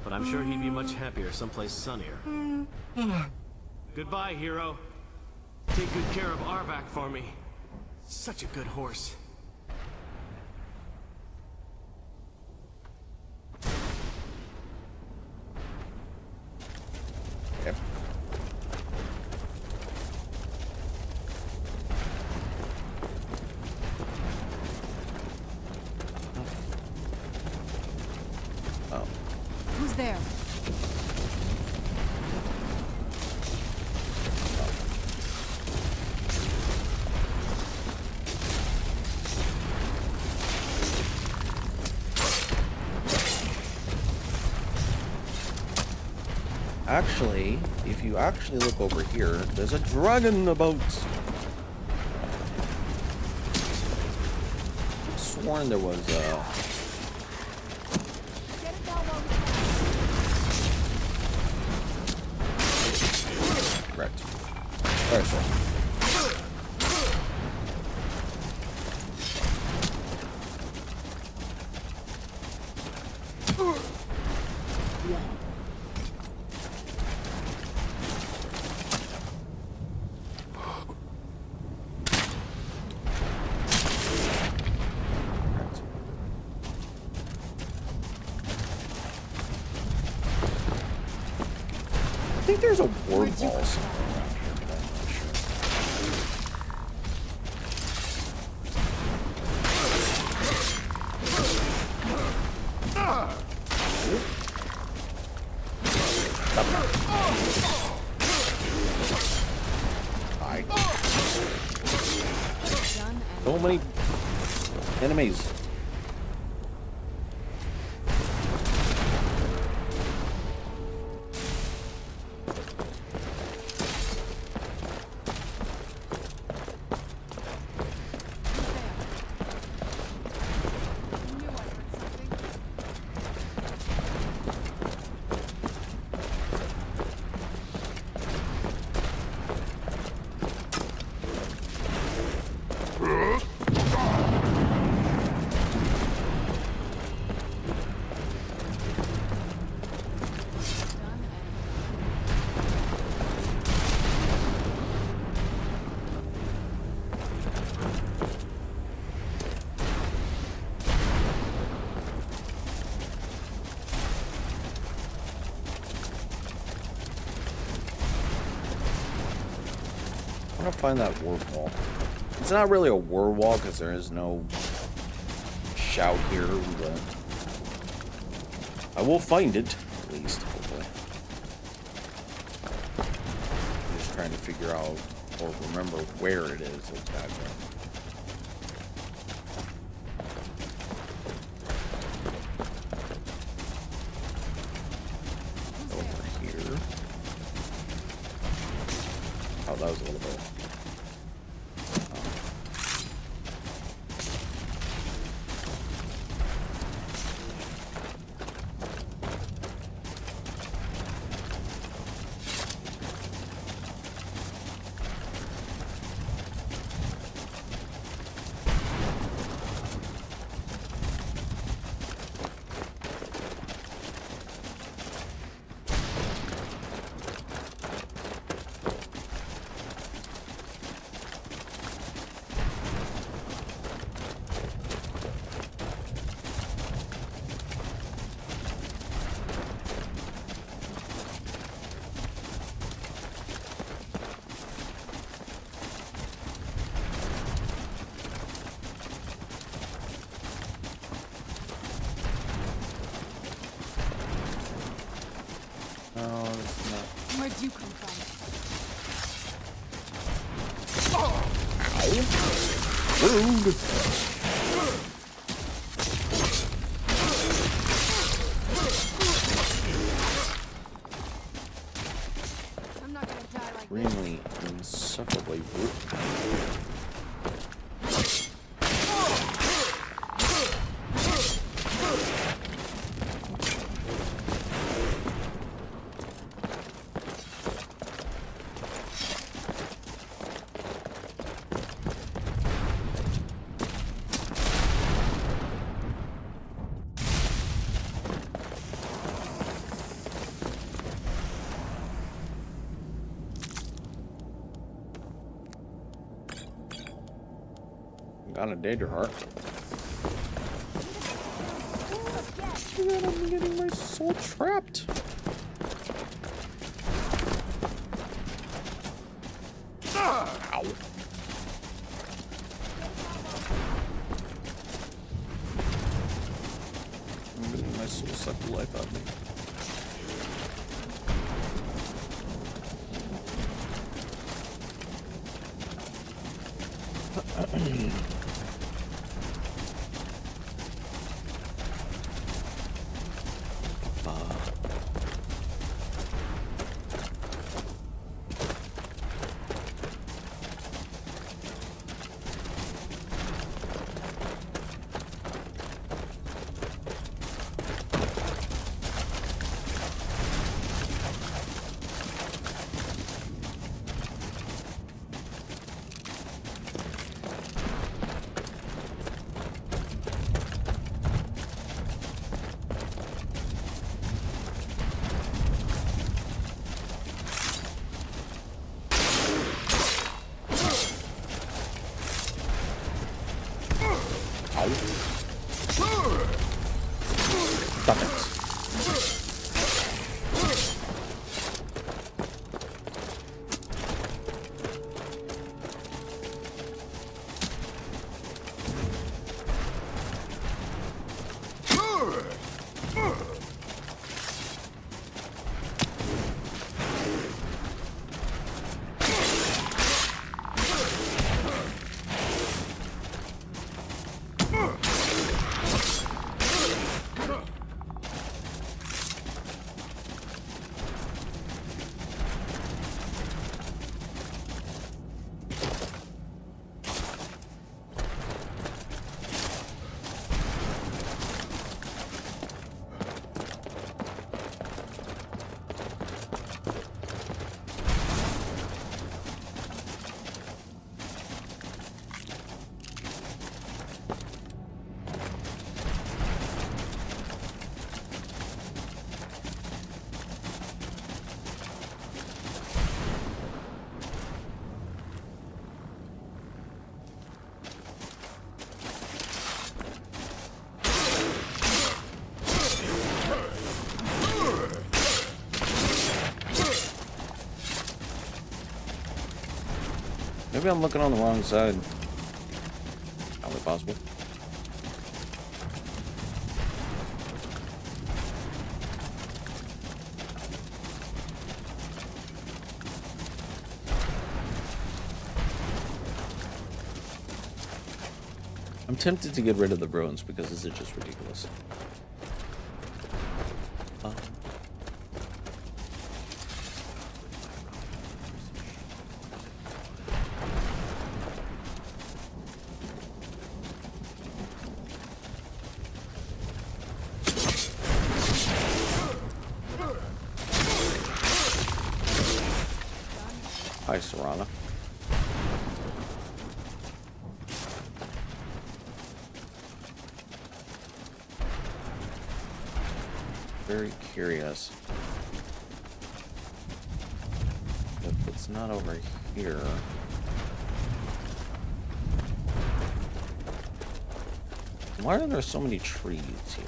But I'm sure he'd be much happier someplace sunnier. Goodbye, hero. Take good care of Arvak for me. Such a good horse. Yep. Oh. Who's there? Actually, if you actually look over here, there's a dragon about. I've sworn there was right. Alright, so. I think there's a ward ball somewhere around here, but I'm not sure. Hi. So many enemies. I'm gonna find that ward wall. It's not really a ward wall because there is no shout here, but I will find it, at least, hopefully. I'm just trying to figure out or remember where it is exactly. Over here. Oh, that was a little bit. Where'd you come from? Rude. insufferably brutal. Got a danger heart. I'm getting my soul trapped. Ow. I'm getting my soul suck the life out of me. Stop it. Maybe I'm looking on the wrong side. Probably possible. I'm tempted to get rid of the ruins because this is just ridiculous. Hi, Serana. Very curious. If it's not over here. Why are there so many trees here?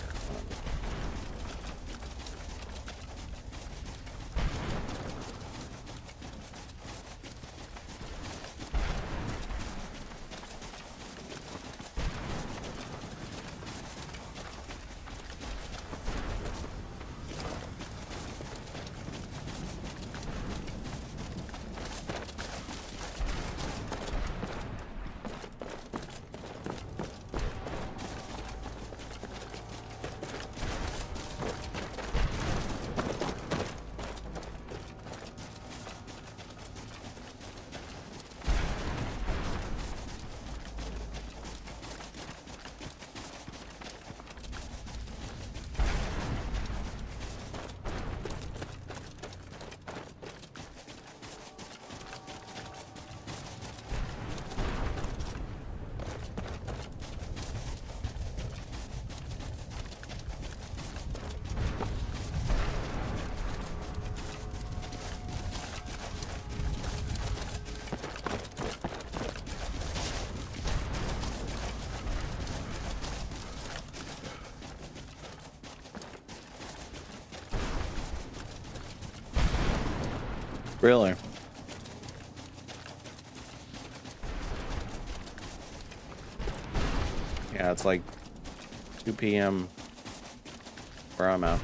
Really? Yeah, it's like 2 p.m. where I'm at.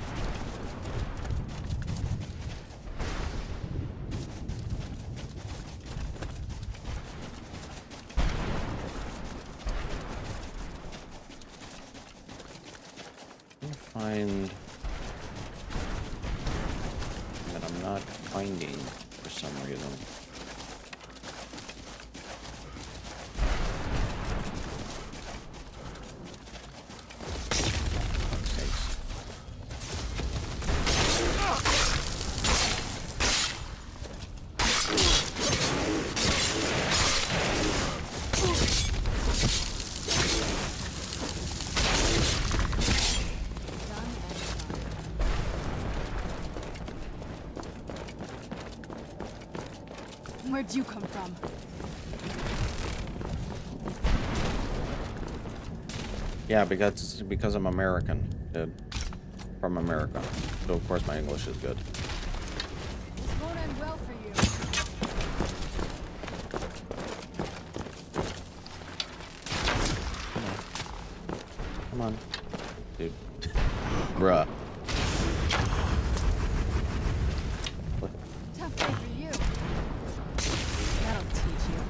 Find that I'm not finding for some reason. Where'd you come from? Yeah, because I'm American, dude. From America. So of course my English is good. This won't end well for you. Come on. Dude. Bruh. Tough day for you. That'll teach you.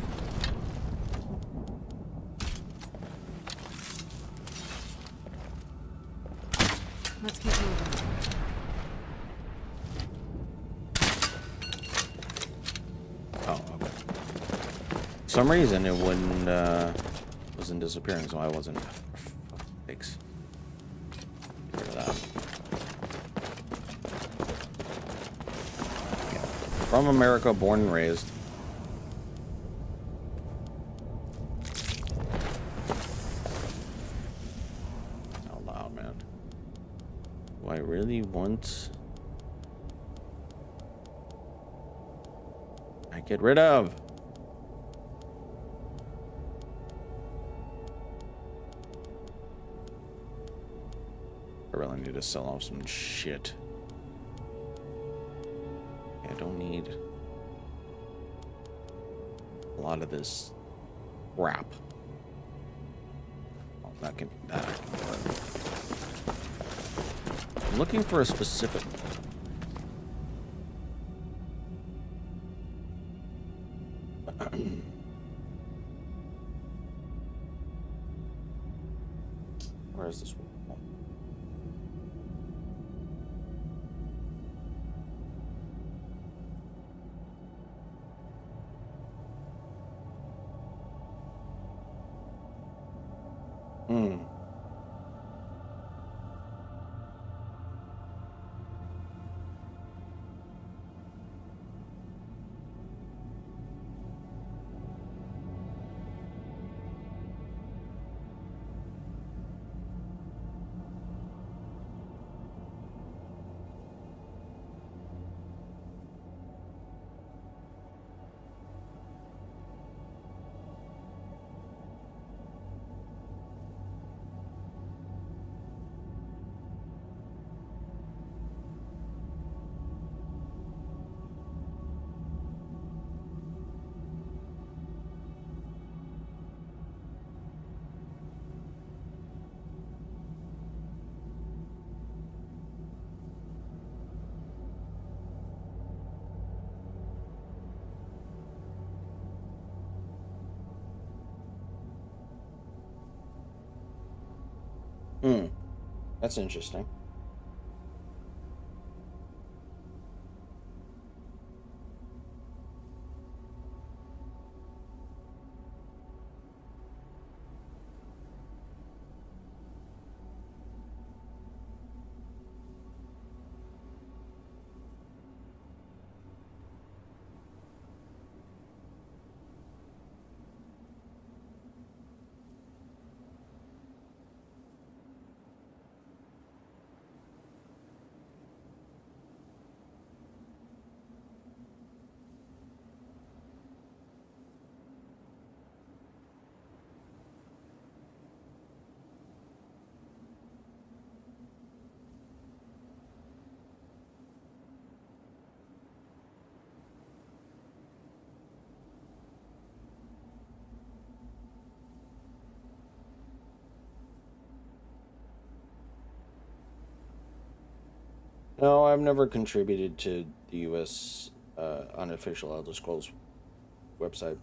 Let's keep moving. Oh, okay. For some reason it wasn't disappearing, so I wasn't. Thanks. Get rid of that. Yeah. From America, born and raised. Out loud, man. Do I really want? I get rid of. I really need to sell off some shit. I don't need a lot of this crap. Oh, that I can do it. I'm looking for a specific. Where is this one? That's interesting. No, I've never contributed to the U.S. Unofficial Elder Scrolls website.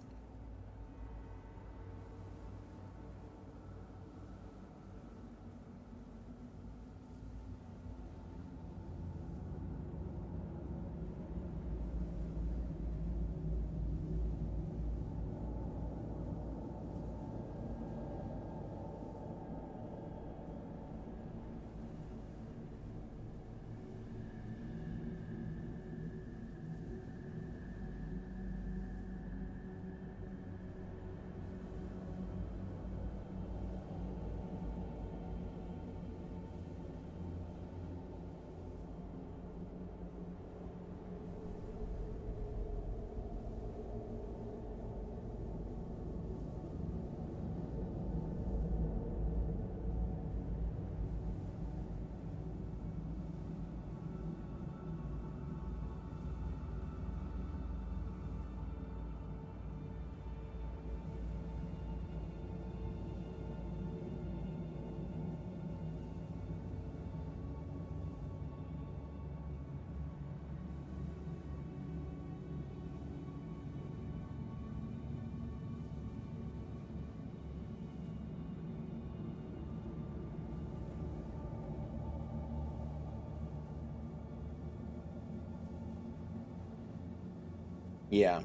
Yeah.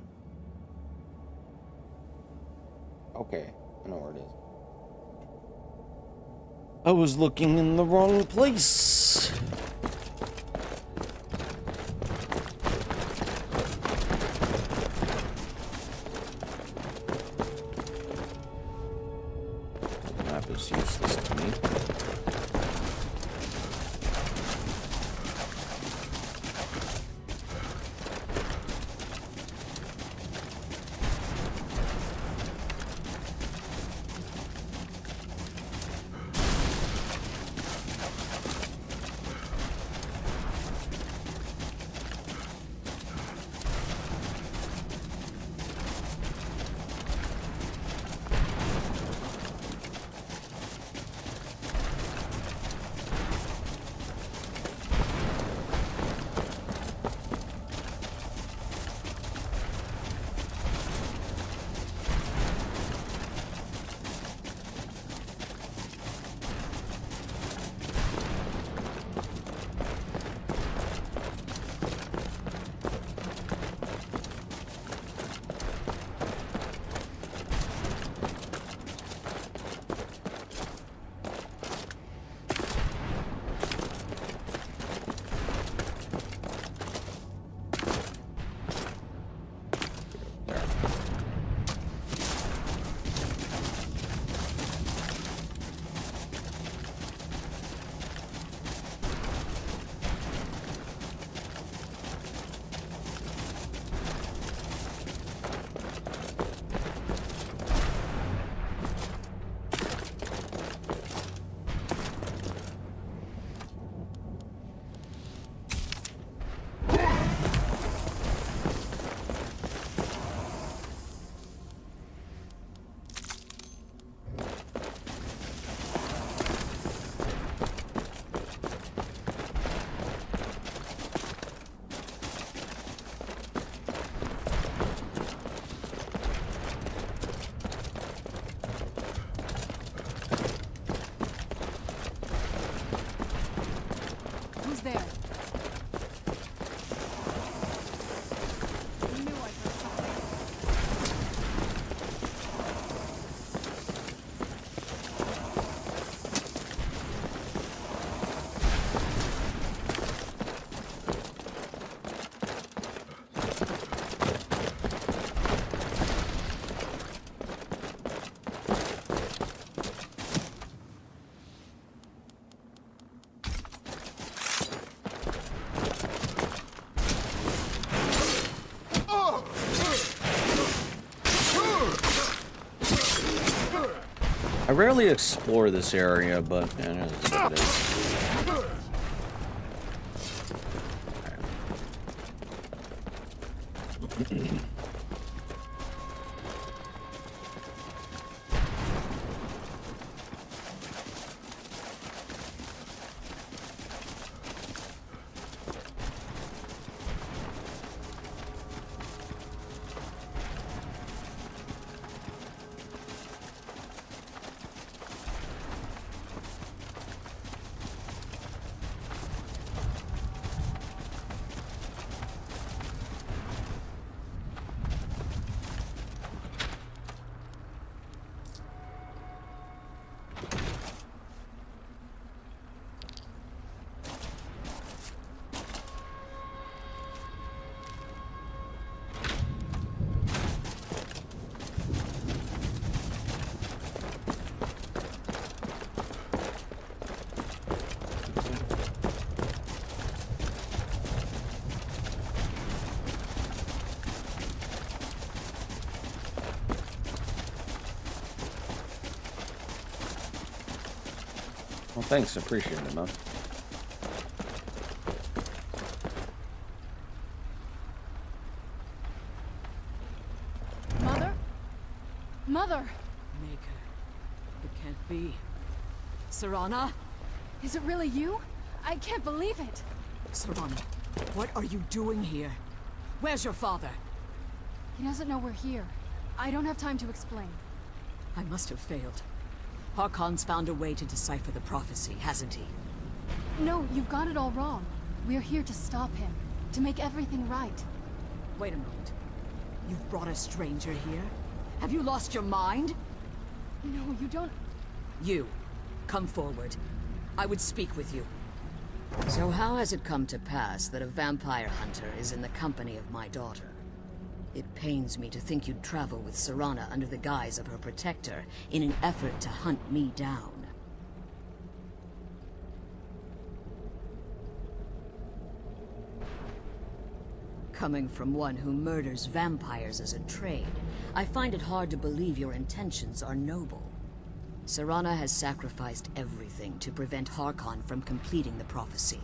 Okay, I know where it is. I was looking in the wrong place. The map is useless to me. I rarely explore this area, but man, it is what it is. Well, thanks. I appreciate it, man. Mother? Mother! Maker. It can't be. Serana? Is it really you? I can't believe it! Serana, what are you doing here? Where's your father? He doesn't know we're here. I don't have time to explain. I must have failed. Harkon's found a way to decipher the prophecy, hasn't he? No, you've got it all wrong. We're here to stop him. To make everything right. Wait a moment. You've brought a stranger here? Have you lost your mind? No, you don't... You, come forward. I would speak with you. So how has it come to pass that a vampire hunter is in the company of my daughter? It pains me to think you'd travel with Serana under the guise of her protector in an effort to hunt me down. Coming from one who murders vampires as a trade, I find it hard to believe your intentions are noble. Serana has sacrificed everything to prevent Harkon from completing the prophecy.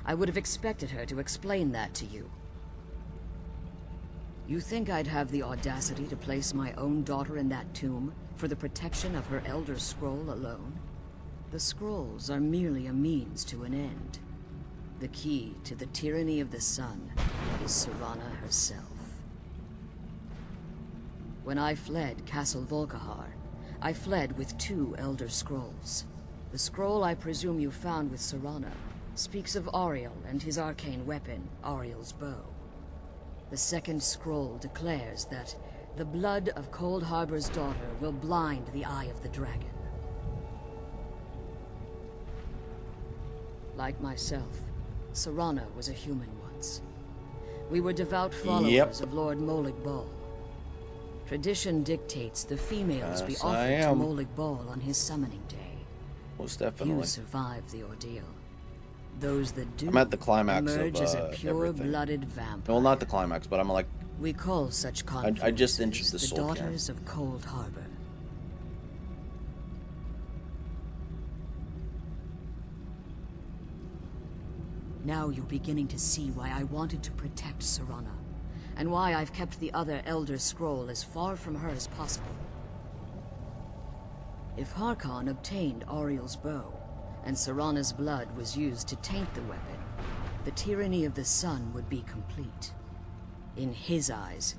I would have expected her to explain that to you. You think I'd have the audacity to place my own daughter in that tomb for the protection of her Elder Scroll alone? The scrolls are merely a means to an end. The key to the tyranny of the sun is Serana herself. When I fled Castle Volkihar, I fled with 2 Elder Scrolls. The scroll I presume you found with Serana speaks of Auriel and his arcane weapon, Auriel's bow. The second scroll declares that the blood of Cold Harbor's daughter will blind the eye of the dragon. Like myself, Serana was a human once. We were devout followers of Lord Molig Bal. Tradition dictates the females be offered to Molig Bal on his summoning day. Most definitely. You survived the ordeal. Those that do I'm at the climax emerge of as a pure-blooded everything. vampire. Well, not the climax, but I'm like... We call such conflicts I just entered the soul Daughters of Cold Harbor. Now you're beginning to see why I wanted to protect Serana, and why I've kept the other Elder Scroll as far from her as possible. If Harkon obtained Auriel's bow, and Serana's blood was used to taint the weapon, the tyranny of the sun would be complete. In his eyes,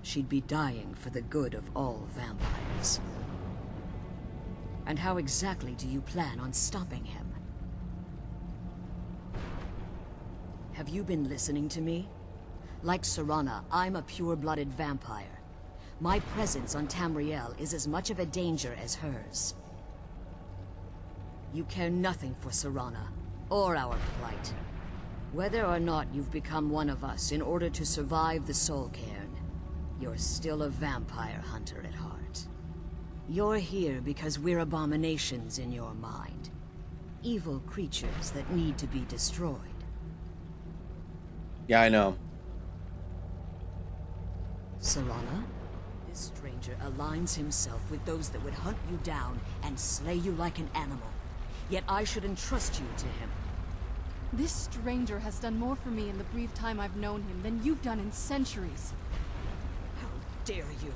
she'd be dying for the good of all vampires. And how exactly do you plan on stopping him? Have you been listening to me? Like Serana, I'm a pure-blooded vampire. My presence on Tamriel is as much of a danger as hers. You care nothing for Serana, or our plight. Whether or not you've become one of us in order to survive the Soul Cairn, you're still a vampire hunter at heart. You're here because we're abominations in your mind. Evil creatures that need to be destroyed. Yeah, I know. Serana? This stranger aligns himself with those that would hunt you down and slay you like an animal. Yet I should entrust you to him. This stranger has done more for me in the brief time I've known him than you've done in centuries. How dare you?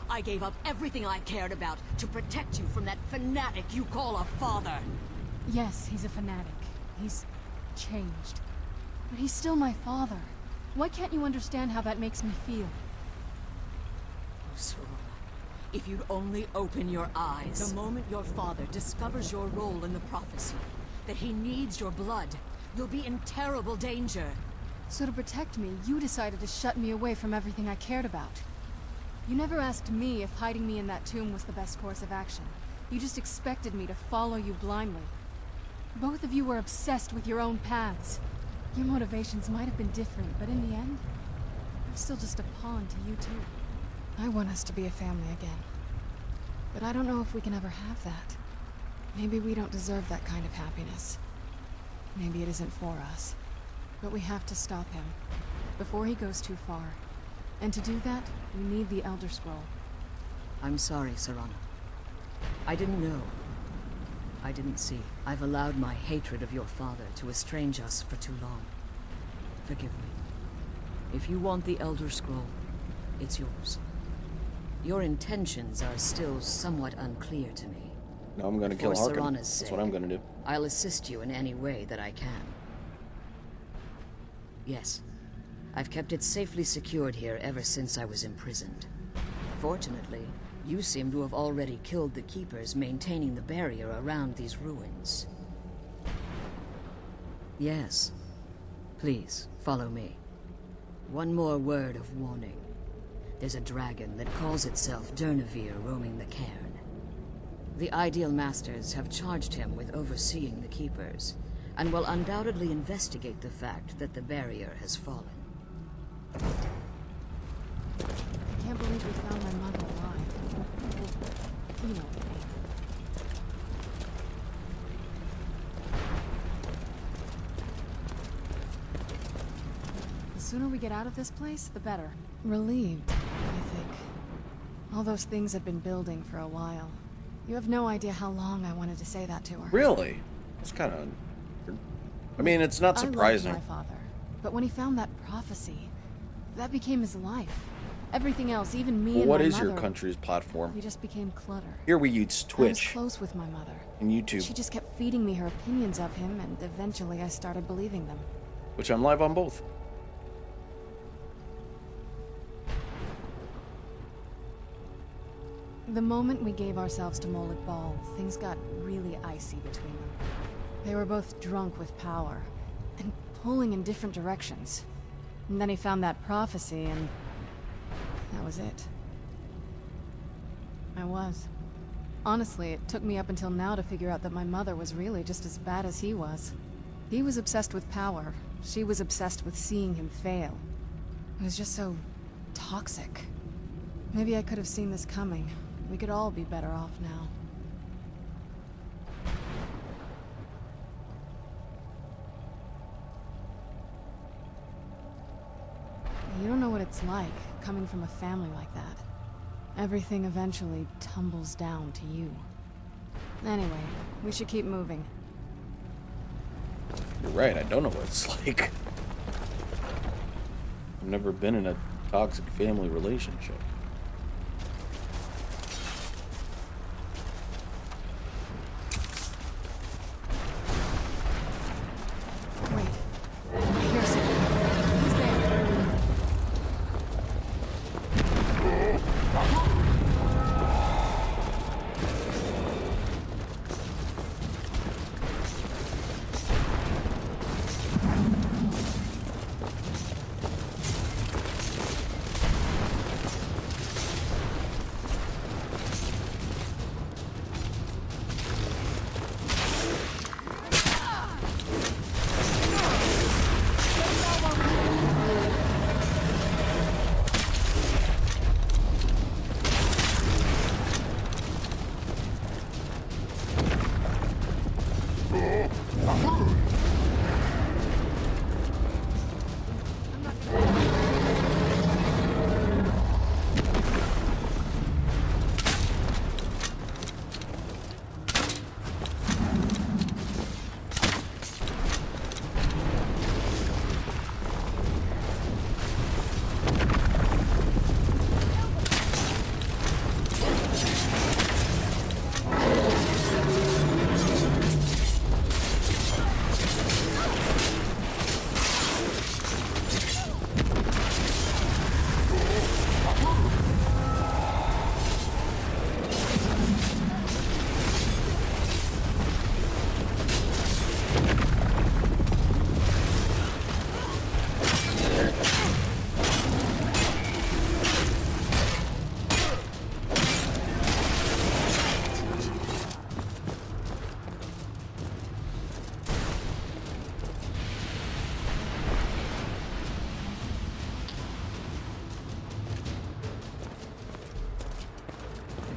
I gave up everything I cared about to protect you from that fanatic you call a father. Yes, he's a fanatic. He's changed. But he's still my father. Why can't you understand how that makes me feel? Oh, Serana, if you'd only open your eyes. The moment your father discovers your role in the prophecy, that he needs your blood, you'll be in terrible danger. So to protect me, you decided to shut me away from everything I cared about. You never asked me if hiding me in that tomb was the best course of action. You just expected me to follow you blindly. Both of you were obsessed with your own paths. Your motivations might have been different, but in the end, I'm still just a pawn to you two. I want us to be a family again. But I don't know if we can ever have that. Maybe we don't deserve that kind of happiness. Maybe it isn't for us. But we have to stop him, before he goes too far. And to do that, we need the Elder Scroll. I'm sorry, Serana. I didn't know. I didn't see. I've allowed my hatred of your father to estrange us for too long. Forgive me. If you want the Elder Scroll, it's yours. Your intentions are still somewhat unclear to me. Now I'm gonna kill For Harkin. Serana's That's what I'm gonna do. I'll assist you in any way that I can. Yes, I've kept it safely secured here ever since I was imprisoned. Fortunately, you seem to have already killed the keepers maintaining the barrier around these ruins. Yes. Please, follow me. One more word of warning. There's a dragon that calls itself Durnevere roaming the cairn. The Ideal Masters have charged him with overseeing the keepers, and will undoubtedly investigate the fact that the barrier has fallen. I can't believe we found my mother alive. You know what I mean. The sooner we get out of this place, the better. Relieved, I think. All those things have been building for a while. You have no idea how long I wanted to say that to her. Really? It's kind of... I mean, it's not surprising. I loved my father, but when he found that prophecy, that became his life. Everything else, even me and What my is mother, your country's platform? we just became clutter. Here we use I was Twitch close with my mother. and YouTube, She just kept feeding me her opinions of him, and eventually I started believing them. which I'm live on both. The moment we gave ourselves to Molik Bal, things got really icy between them. They were both drunk with power, and pulling in different directions. And then he found that prophecy, and that was it. I was. Honestly, it took me up until now to figure out that my mother was really just as bad as he was. He was obsessed with power. She was obsessed with seeing him fail. It was just so toxic. Maybe I could have seen this coming. We could all be better off now. You don't know what it's like, coming from a family like that. Everything eventually tumbles down to you. Anyway, we should keep moving. You're right, I don't know what it's like. I've never been in a toxic family relationship.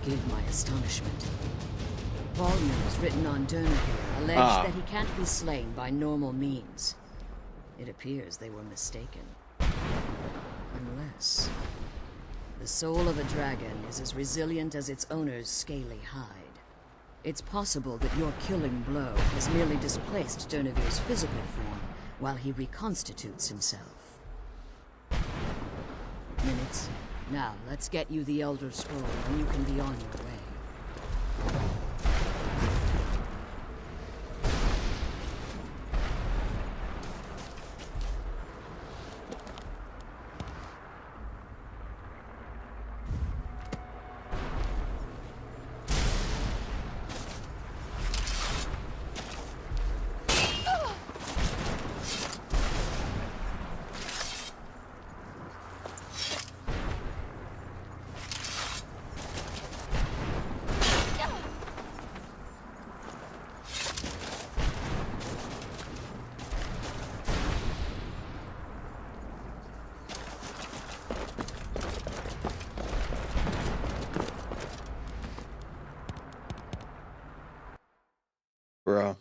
Forgive my astonishment. Volumes written on Durnevere allege that he can't be slain by normal means. It appears they were mistaken. Unless... the soul of a dragon is as resilient as its owner's scaly hide. It's possible that your killing blow has merely displaced Dernevir's physical form while he reconstitutes himself. Minutes. Now, let's get you the Elder Scroll and you can be on your way. Bro.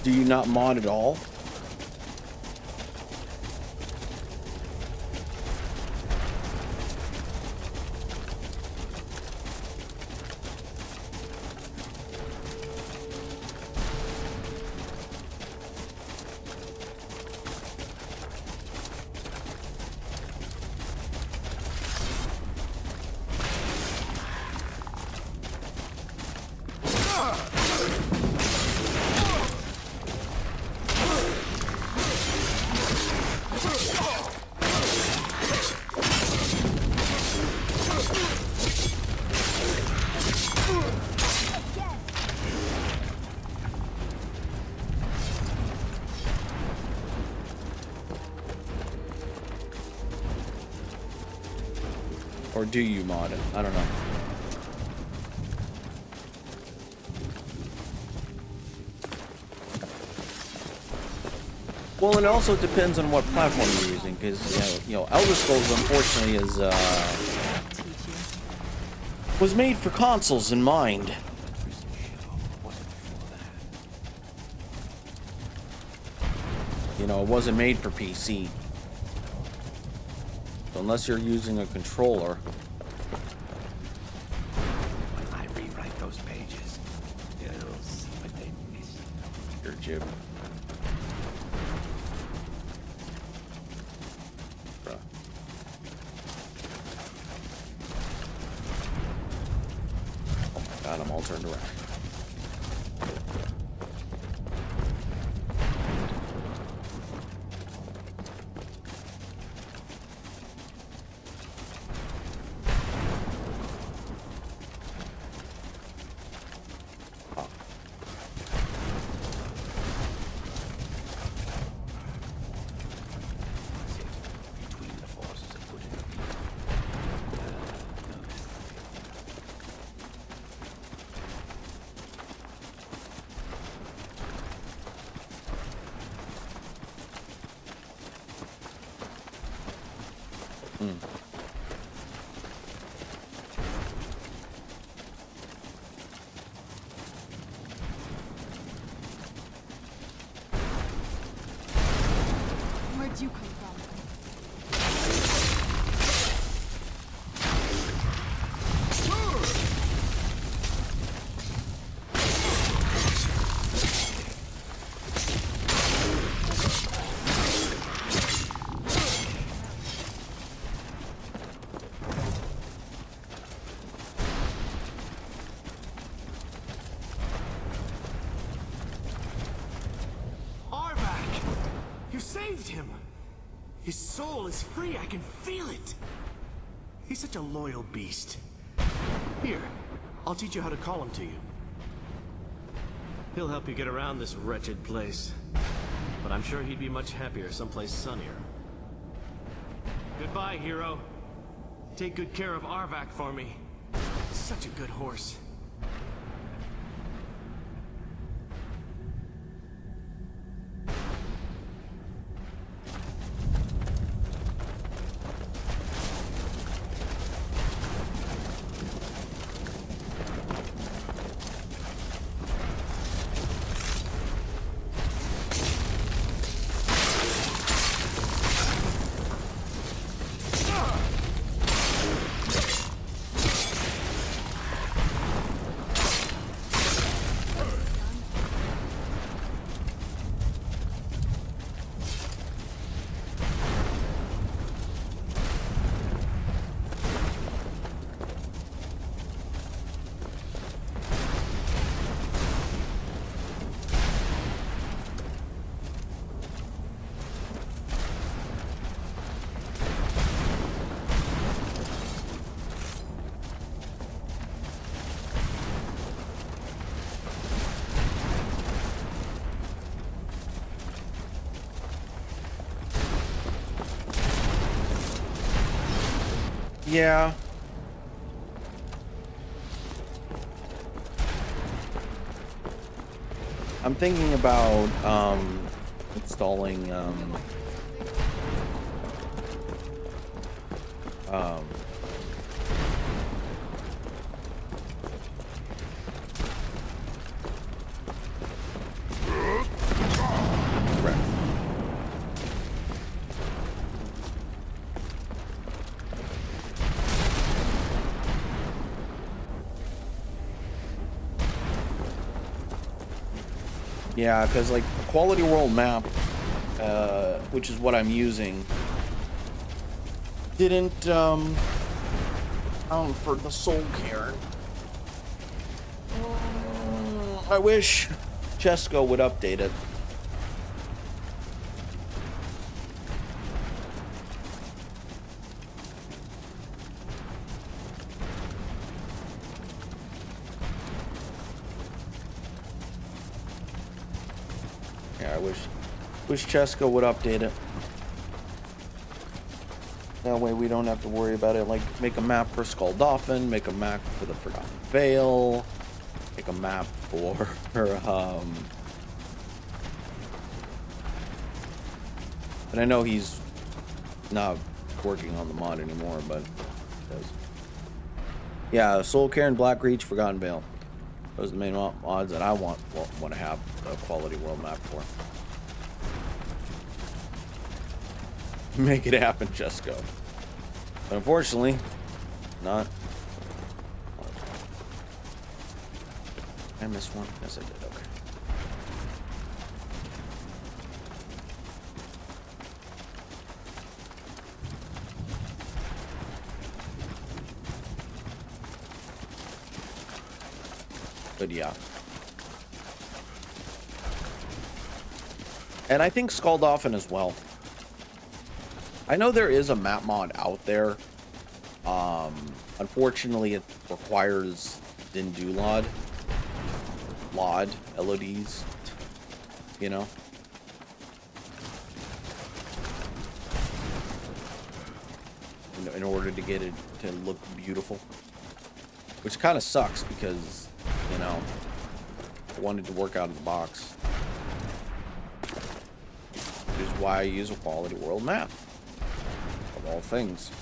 Do you not mod at all? Or do you mod it? I don't know. Well, and it also depends on what platform you're using, because you know, Elder Scrolls unfortunately is was made for consoles in mind. You know, it wasn't made for PC. So unless you're using a controller. When I rewrite those pages, you'll see what they missed. Your jib. Bruh. Oh my god, I'm all turned around. saved him. His soul is free, I can feel it. He's such a loyal beast. Here, I'll teach you how to call him to you. He'll help you get around this wretched place. But I'm sure he'd be much happier someplace sunnier. Goodbye, hero. Take good care of Arvak for me. Such a good horse. Yeah. I'm thinking about installing yeah, because like a quality world map, which is what I'm using, didn't for the Soul Cairn. I wish Chesko would update it. Yeah, I wish Chesko would update it. That way we don't have to worry about it. Like, make a map for Skuldolphin, make a map for the Forgotten Vale, make a map for and I know he's not working on the mod anymore, but he does. Yeah, Soul Cairn, Black Reach, Forgotten Vale. Those are the main mods that I want to have a quality world map for. Make it happen, Chesko. But unfortunately, not. I missed one. Yes, I did. Okay. But yeah. And I think Skuldolphin as well. I know there is a map mod out there. Unfortunately, it requires Dindu LODs, you know. In order to get it to look beautiful, which kind of sucks because, you know, I wanted to work out of the box. Which is why I use a quality world map. Of all things.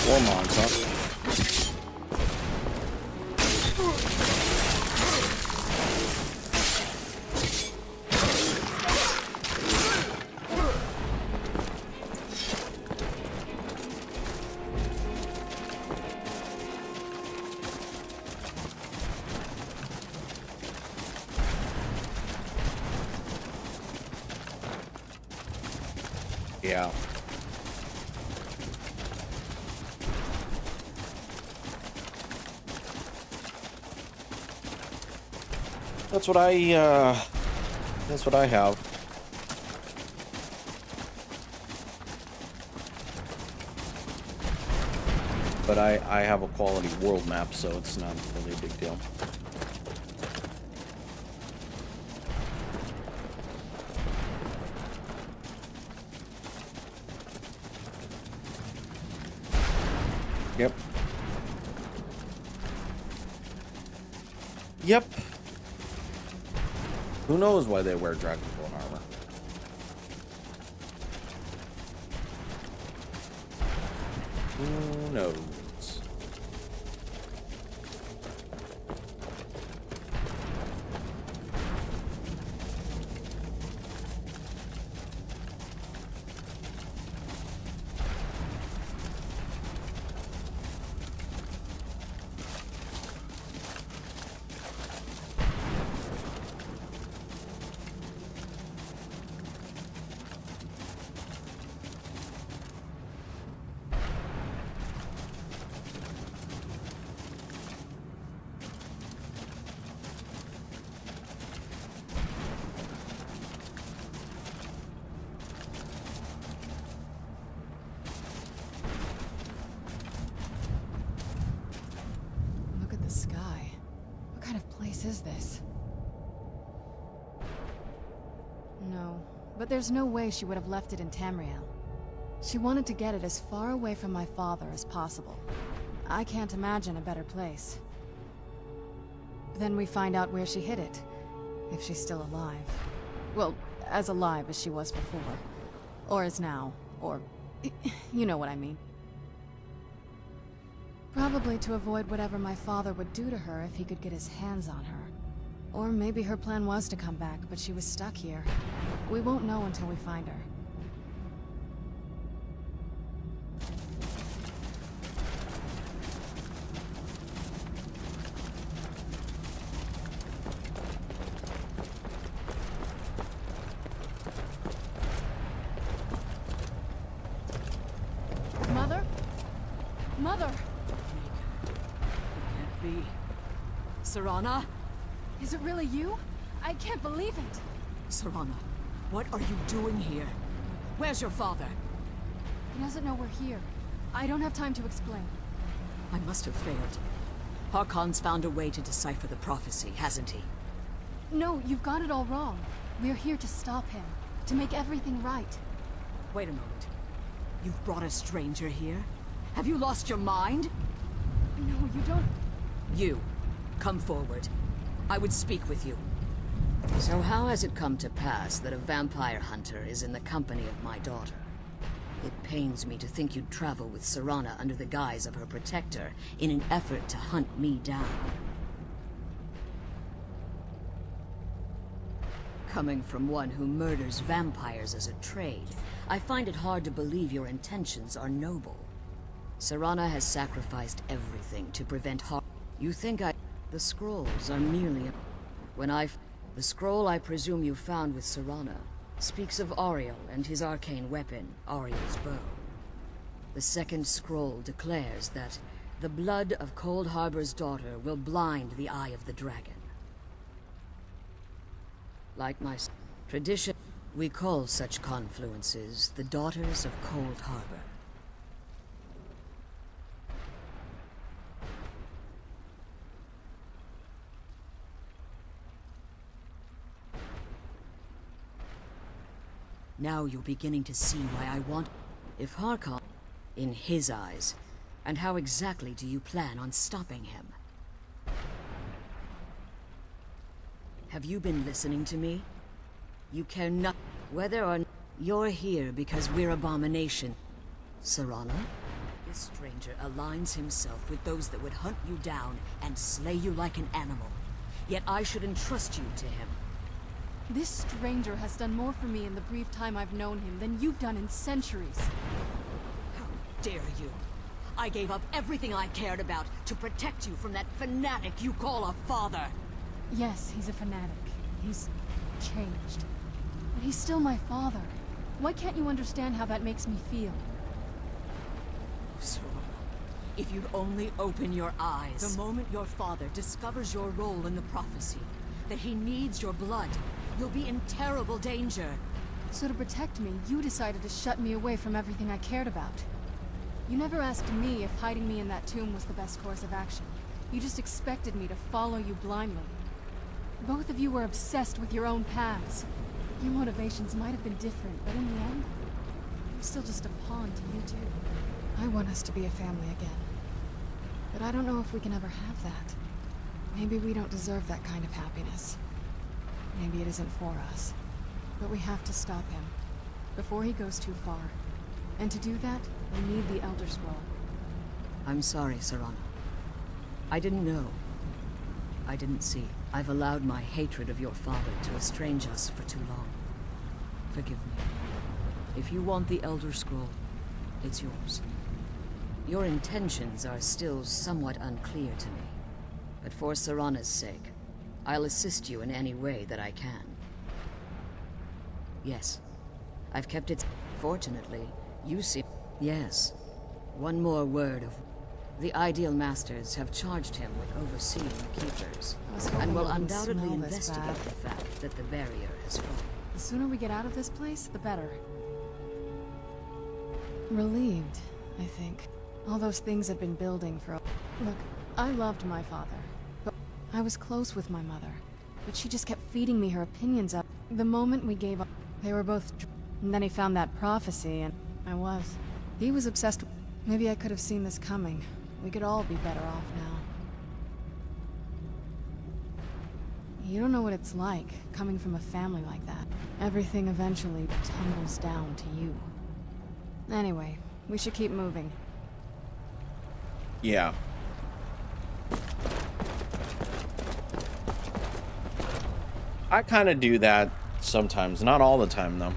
Warmongs, huh? Yeah. That's what I have. But I have a quality world map, so it's not really a big deal. Yep. Yep. Who knows why they wear dragonborn armor? Who knows? Look at the sky. What kind of place is this? No, but there's no way she would have left it in Tamriel. She wanted to get it as far away from my father as possible. I can't imagine a better place. Then we find out where she hid it. If she's still alive. Well, as alive as she was before. Or is now. Or... you know what I mean. Probably to avoid whatever my father would do to her if he could get his hands on her. Or maybe her plan was to come back, but she was stuck here. We won't know until we find her. Mother? Mother! Can't be. Serana? Is it really you? I can't believe it! Serana, what are you doing here? Where's your father? He doesn't know we're here. I don't have time to explain. I must have failed. Harkon's found a way to decipher the prophecy, hasn't he? No, you've got it all wrong. We're here to stop him. To make everything right. Wait a moment. You've brought a stranger here? Have you lost your mind? No, you don't... You, come forward. I would speak with you. So how has it come to pass that a vampire hunter is in the company of my daughter? It pains me to think you'd travel with Serana under the guise of her protector in an effort to hunt me down. Coming from one who murders vampires as a trade, I find it hard to believe your intentions are noble. Serana has sacrificed everything to prevent harm. You think The scrolls are merely The scroll I presume you found with Serana speaks of Ariel and his arcane weapon, Ariel's bow. The second scroll declares that the blood of Cold Harbor's daughter will blind the eye of the dragon. Like my tradition, we call such confluences the Daughters of Cold Harbor. Now you're beginning to see why I want... If Harkon... in his eyes? And how exactly do you plan on stopping him? Have you been listening to me? You care not whether or not you're here because we're Abomination. Serana? This stranger aligns himself with those that would hunt you down and slay you like an animal. Yet I should entrust you to him. This stranger has done more for me in the brief time I've known him than you've done in centuries. How dare you? I gave up everything I cared about to protect you from that fanatic you call a father. Yes, he's a fanatic. He's changed. But he's still my father. Why can't you understand how that makes me feel? Serana, if you'd only open your eyes. The moment your father discovers your role in the prophecy, that he needs your blood, you'll be in terrible danger. So to protect me, you decided to shut me away from everything I cared about. You never asked me if hiding me in that tomb was the best course of action. You just expected me to follow you blindly. Both of you were obsessed with your own paths. Your motivations might have been different, but in the end, I'm still just a pawn to you two. I want us to be a family again. But I don't know if we can ever have that. Maybe we don't deserve that kind of happiness. Maybe it isn't for us. But we have to stop him, before he goes too far. And to do that, we need the Elder Scroll. I'm sorry, Serana. I didn't know. I didn't see. I've allowed my hatred of your father to estrange us for too long. Forgive me. If you want the Elder Scroll, it's yours. Your intentions are still somewhat unclear to me. But for Serana's sake, I'll assist you in any way that I can. Yes, I've kept it. Fortunately, you see. Yes. One more word of... The Ideal Masters have charged him with overseeing the Keepers, and will undoubtedly investigate the fact that the barrier has fallen. The sooner we get out of this place, the better. Relieved, I think. All those things had been building for... Look, I loved my father. But I was close with my mother. But she just kept feeding me her opinions up. The moment we gave up, they were both... And then he found that prophecy, and I was. He was obsessed with... Maybe I could have seen this coming. We could all be better off now. You don't know what it's like, coming from a family like that. Everything eventually tumbles down to you. Anyway, we should keep moving. Yeah. I kind of do that sometimes, not all the time though.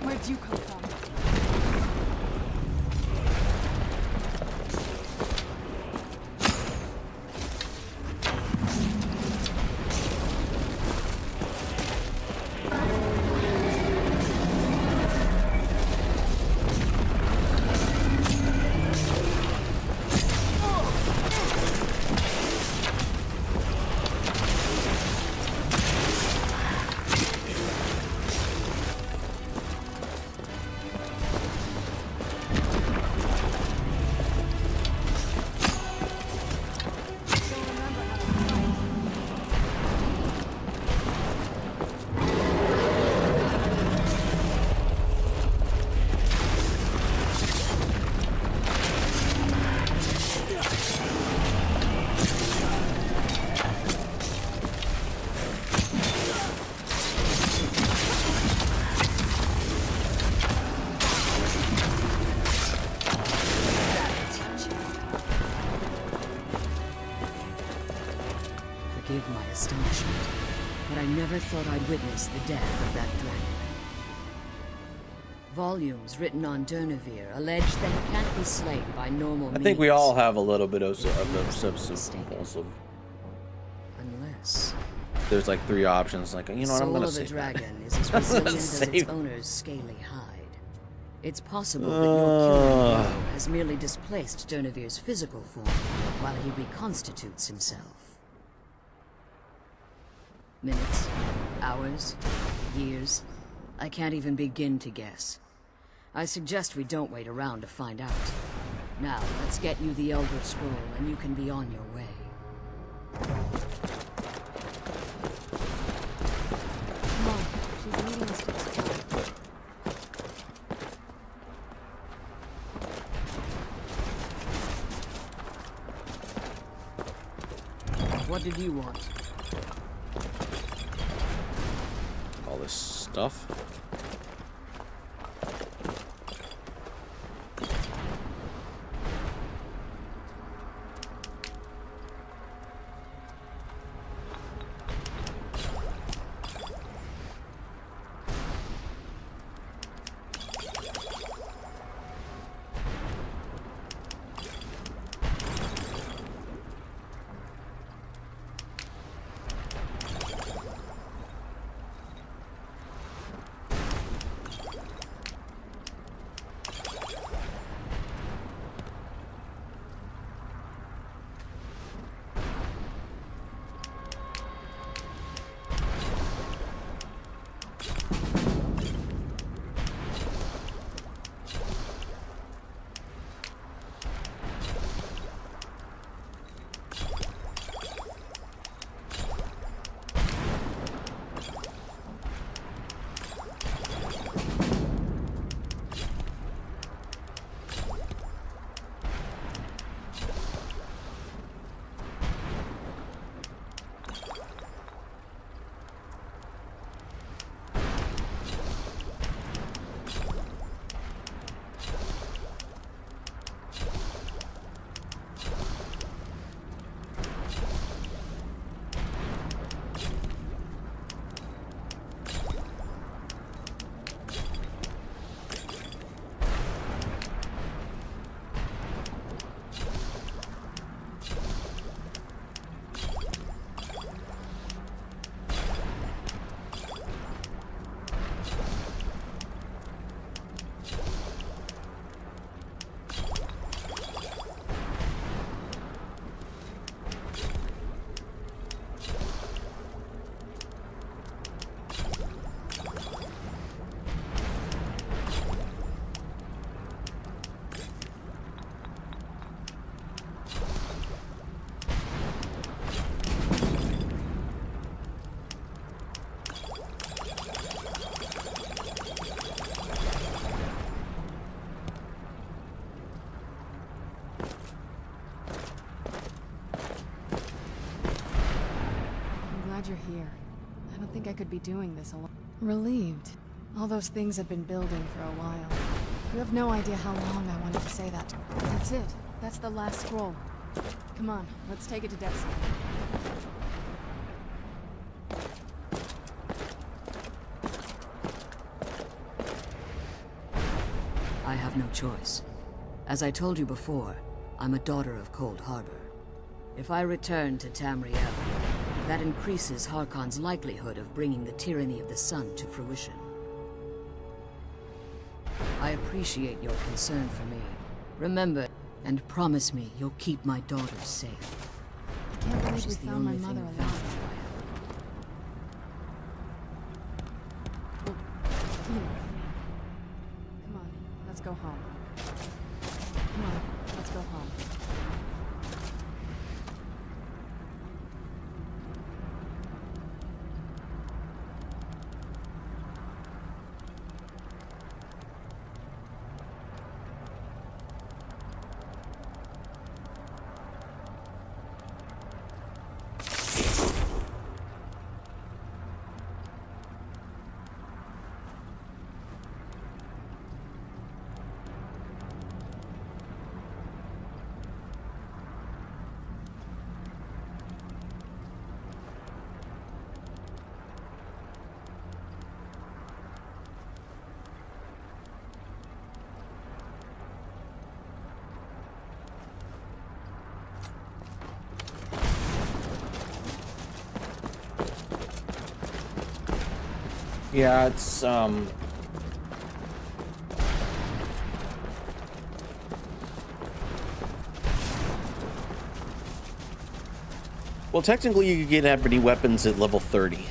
Where'd you come from? Forgive my astonishment, but I never thought I'd witness the death of that dragon. Volumes written on Durnevere allege that he can't be slain by normal means. I think we all have a little bit of obsessive compulsive. Unless there's like three options. Like, you know what, I'm gonna say. The soul of a that. dragon is as resilient as its owner's scaly hide. It's possible that your killer hero has merely displaced Durnevere's physical form while he reconstitutes himself. Minutes, hours, years. I can't even begin to guess. I suggest we don't wait around to find out. Now, let's get you the Elder Scroll, and you can be on your way. Come on, she's leading us to explore. What did you want? All this stuff. You're here. I don't think I could be doing this alone. Relieved. All those things have been building for a while. You have no idea how long I wanted to say that. That's it. That's the last scroll. Come on, let's take it to depths. I have no choice. As I told you before, I'm a daughter of Cold Harbor. If I return to Tamriel, that increases Harkon's likelihood of bringing the tyranny of the sun to fruition. I appreciate your concern for me. Remember, and promise me you'll keep my daughters safe. I can't believe we She's the found my only mother thing alive. valuable Come on, let's go home. Come on, let's go home. Yeah, it's well, technically you could get ebony weapons at level 30.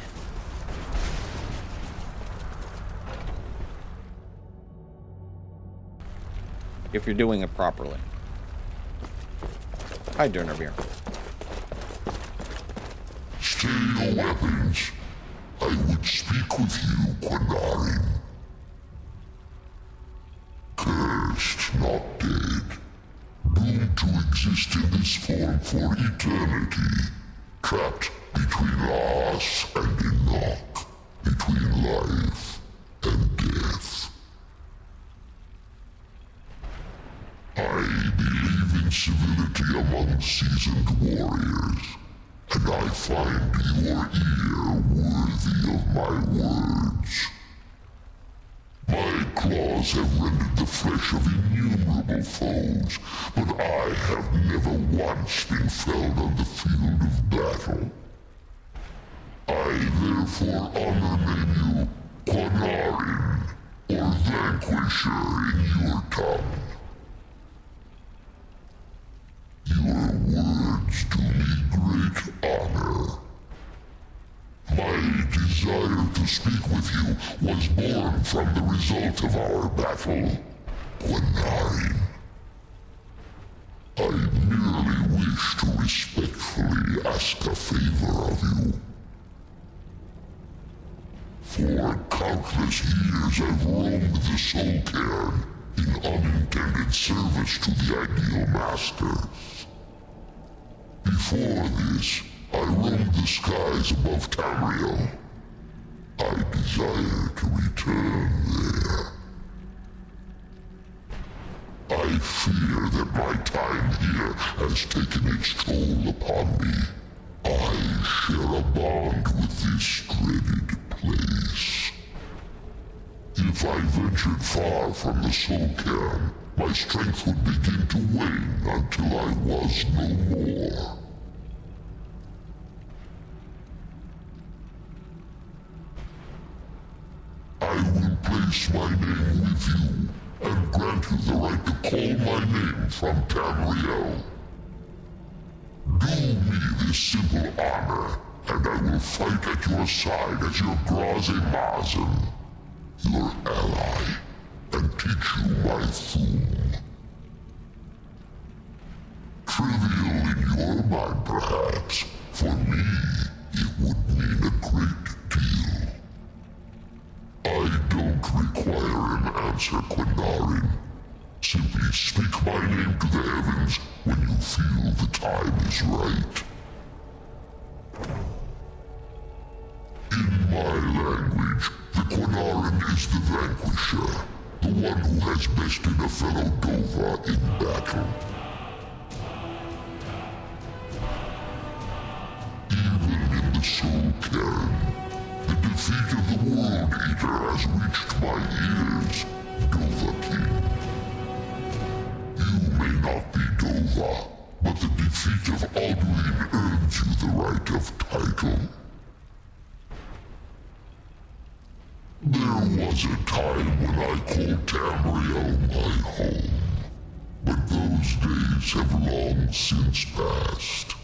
If you're doing it properly. Hi, Durnerbeer. Stay your weapons. I would speak with you, Quinarin. Cursed, not dead. Doomed to exist in this form for eternity. Trapped between us and Enoch. Between life and death. I believe in civility among seasoned warriors, and I find your ear worthy of my words. My claws have rendered the flesh of innumerable foes, but I have never once been felled on the field of battle. I therefore honor name you Quinarin, or Vanquisher in your tongue. Your words do me great honor. My desire to speak with you was born from the result of our battle, Quinarin. I merely wish to respectfully ask a favor of you. For countless years I've roamed the Soul Cairn in unintended service to the Ideal Masters. Before this, I roamed the skies above Tamriel. I desire to return there. I fear that my time here has taken its toll upon me. I share a bond with this dreaded place. If I ventured far from the Soul Cairn, my strength would begin to wane until I was no more. I will place my name with you, and grant you the right to call my name from Tamriel. Do me this simple honor, and I will fight at your side as your Graze Mazen, your ally, and teach you my Thum. Trivial in your mind, perhaps. For me, it would mean a great deal. I don't require an answer, Quinarin. Simply speak my name to the heavens when you feel the time is right. In my language, the Quinarin is the vanquisher, the one who has bested a fellow Dova in battle. Even in the Soul Cairn, the defeat of the World Eater has reached my ears, Dova King. You may not be Dova, but the defeat of Alduin earns you the right of title. There was a time when I called Tamriel my home, but those days have long since passed.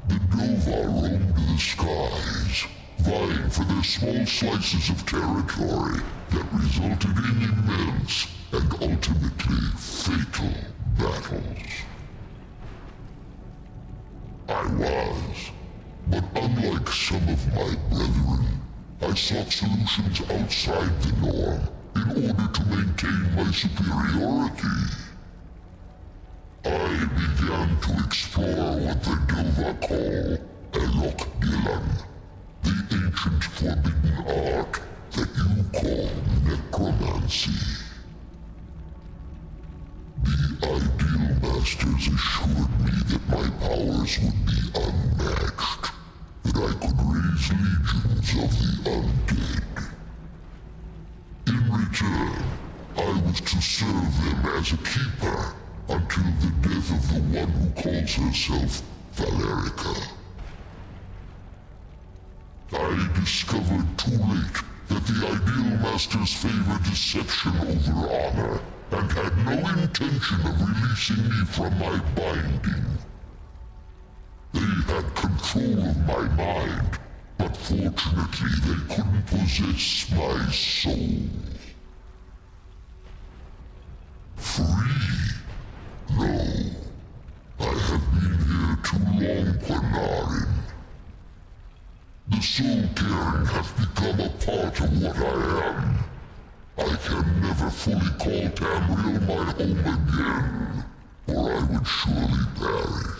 The Dova roamed the skies, vying for their small slices of territory that resulted in immense and ultimately fatal battles. I was, but unlike some of my brethren, I sought solutions outside the norm in order to maintain my superiority. I began to explore what the Dova call Elok Gilan, the ancient forbidden art that you call necromancy. The Ideal Masters assured me that my powers would be unmatched, that I could raise legions of the undead. In return, I was to serve them as a keeper until the death of the one who calls herself Valerica. I discovered too late that the Ideal Masters favor deception over honor, and had no intention of releasing me from my binding. They had control of my mind, but fortunately they couldn't possess my soul. Free? No. I have been here too long, Panarin. The soul caring has become a part of what I am. I can never fully call Tamriel my home again, or I would surely perish.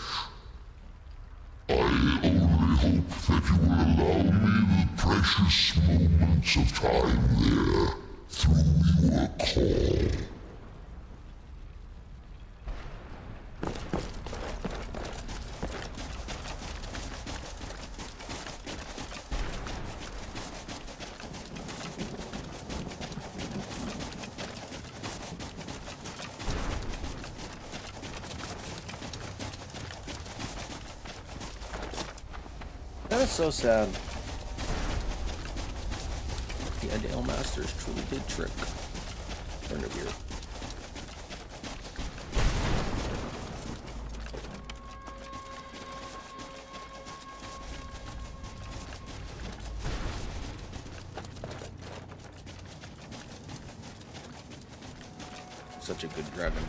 I only hope that you will allow me the precious moments of time there, through your call. That is so sad. The Ideal Masters truly did trick Interview. Such a good dragon.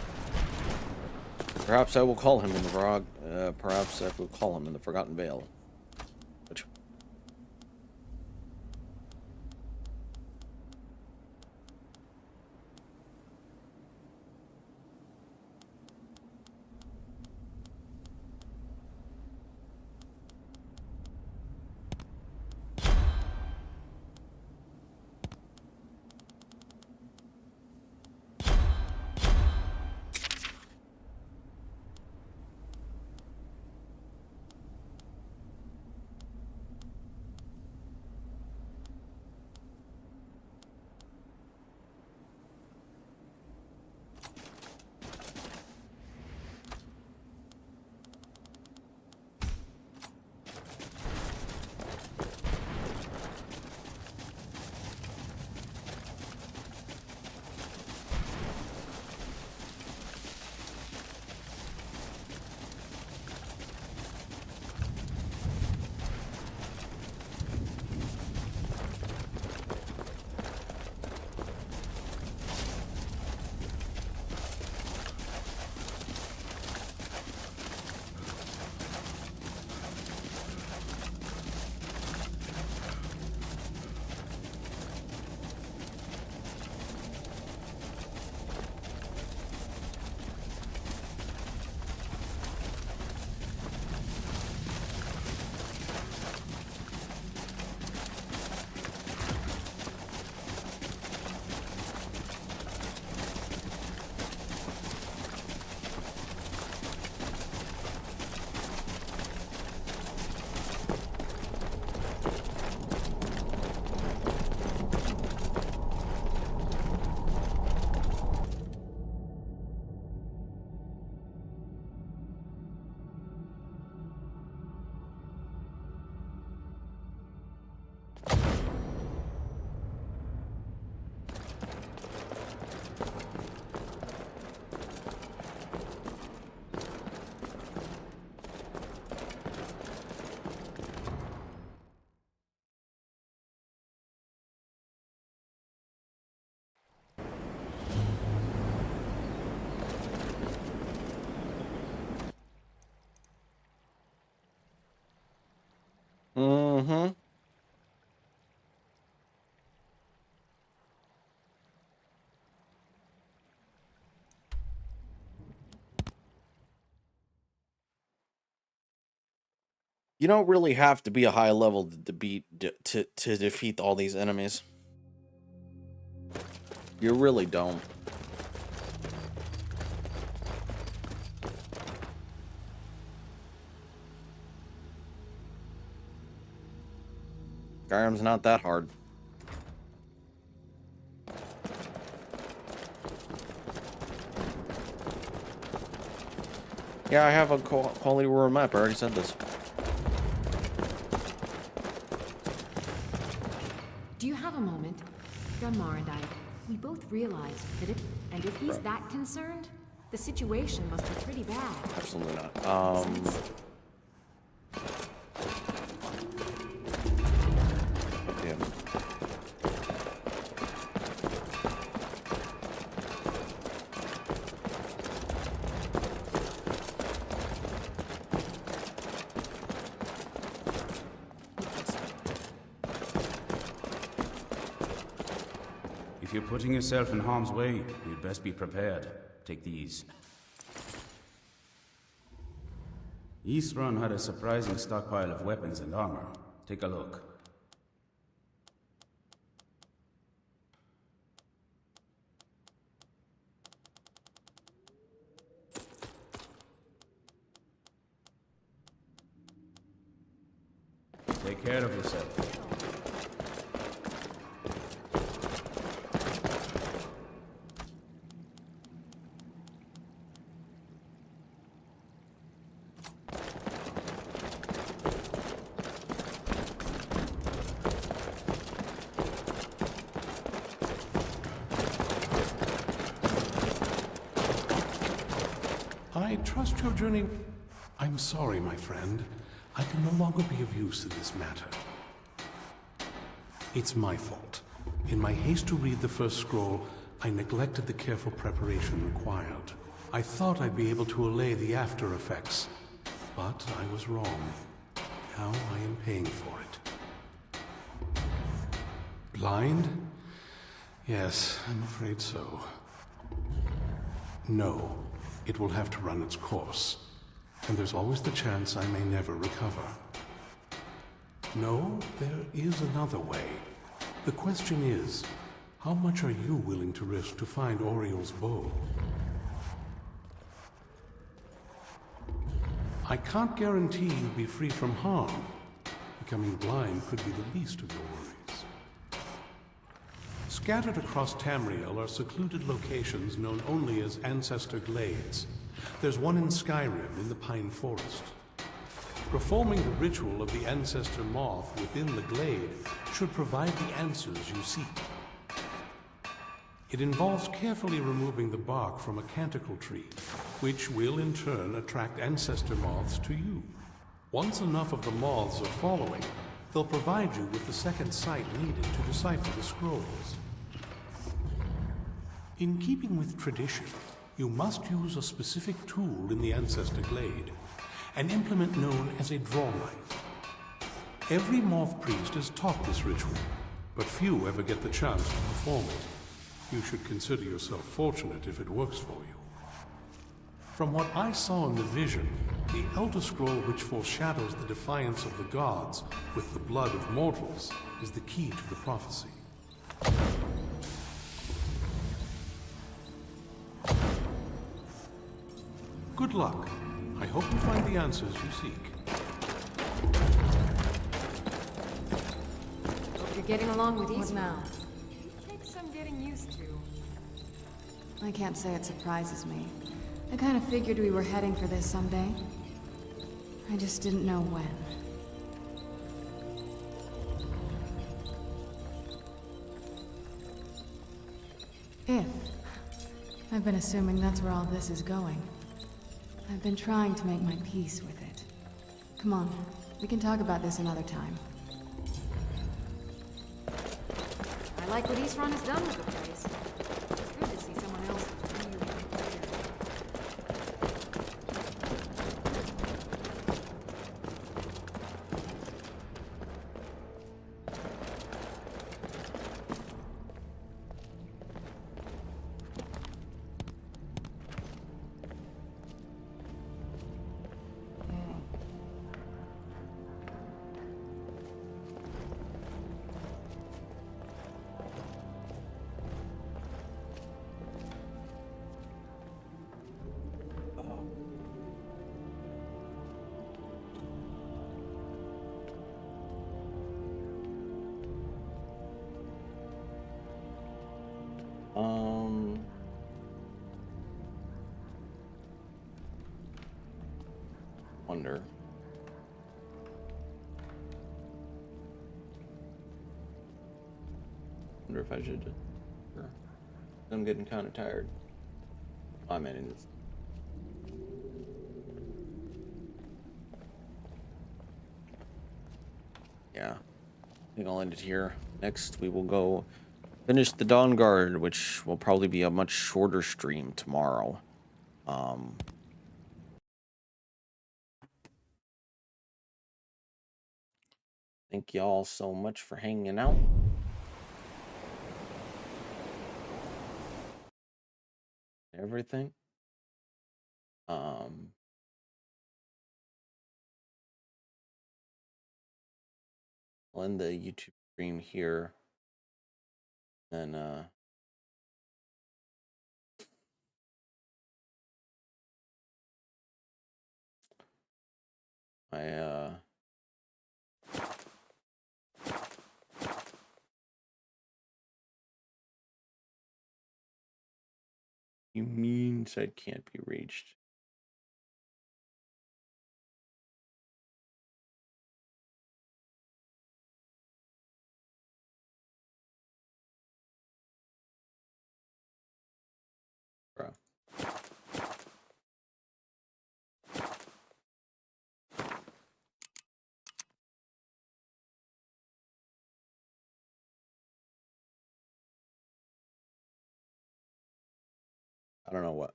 Perhaps I will call him in the perhaps I will call him in the Forgotten Vale. Which mm-hmm. You don't really have to be a high level to defeat all these enemies. You really don't. Skyrim's not that hard. Yeah, I have a quality world map. I already said this. Do you have a moment? Gunmar and I, we both realized that if he's that concerned, the situation must be pretty bad. Absolutely not. Damn. If you're putting yourself in harm's way, you'd best be prepared. Take these. East Run had a surprising stockpile of weapons and armor. Take a look. Take care of yourself. I trust your journey. I'm sorry, my friend. I can no longer be of use in this matter. It's my fault. In my haste to read the first scroll, I neglected the careful preparation required. I thought I'd be able to allay the after effects, but I was wrong. Now I am paying for it. Blind? Yes, I'm afraid so. No, it will have to run its course. And there's always the chance I may never recover. No, there is another way. The question is, how much are you willing to risk to find Oriel's bow? I can't guarantee you'll be free from harm. Becoming blind could be the least of your worries. Scattered across Tamriel are secluded locations known only as Ancestor Glades. There's one in Skyrim in the Pine Forest. Performing the ritual of the Ancestor Moth within the glade should provide the answers you seek. It involves carefully removing the bark from a canticle tree, which will in turn attract Ancestor Moths to you. Once enough of the moths are following, they'll provide you with the second sight needed to decipher the scrolls. In keeping with tradition, you must use a specific tool in the Ancestor Glade, an implement known as a draw knife. Every moth priest is taught this ritual, but few ever get the chance to perform it. You should consider yourself fortunate if it works for you. From what I saw in the vision, the Elder Scroll which foreshadows the defiance of the gods with the blood of mortals is the key to the prophecy. Good luck. I hope you find the answers you seek. Hope you're getting along with East now. It takes some getting used to. I can't say it surprises me. I kind of figured we were heading for this someday. I just didn't know when. If. I've been assuming that's where all this is going. I've been trying to make my peace with it. Come on, we can talk about this another time. I like what East Run has done with the place. It's good to see someone else who's really prepared. Wonder. Wonder if I should just... I'm getting kind of tired. I mean, it's... Yeah. I think I'll end it here. Next, we will go finish the Dawn Guard, which will probably be a much shorter stream tomorrow. Thank y'all so much for hanging out. everything. Um, I'll end the YouTube stream here. Then I you mean said can't be reached. Bro. I don't know what.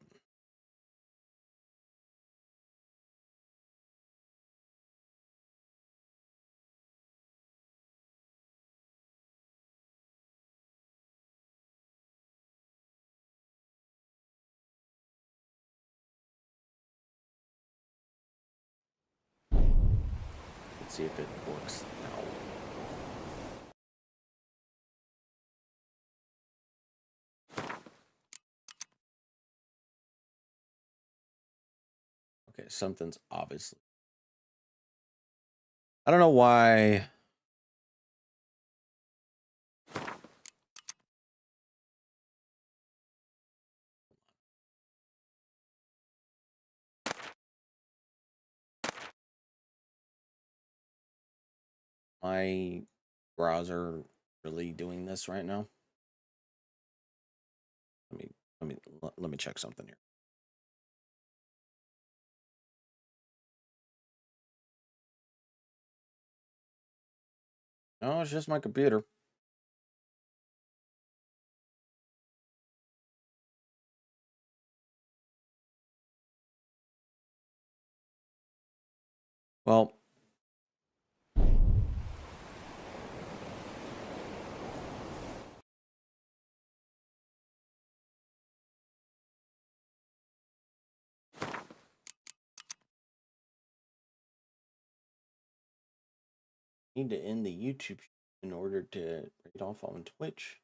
Let's see if it works now. Okay, something's obviously. I don't know why. My browser really doing this right now. Let me check something here. No, it's just my computer. Well, need to end the YouTube in order to read off on Twitch.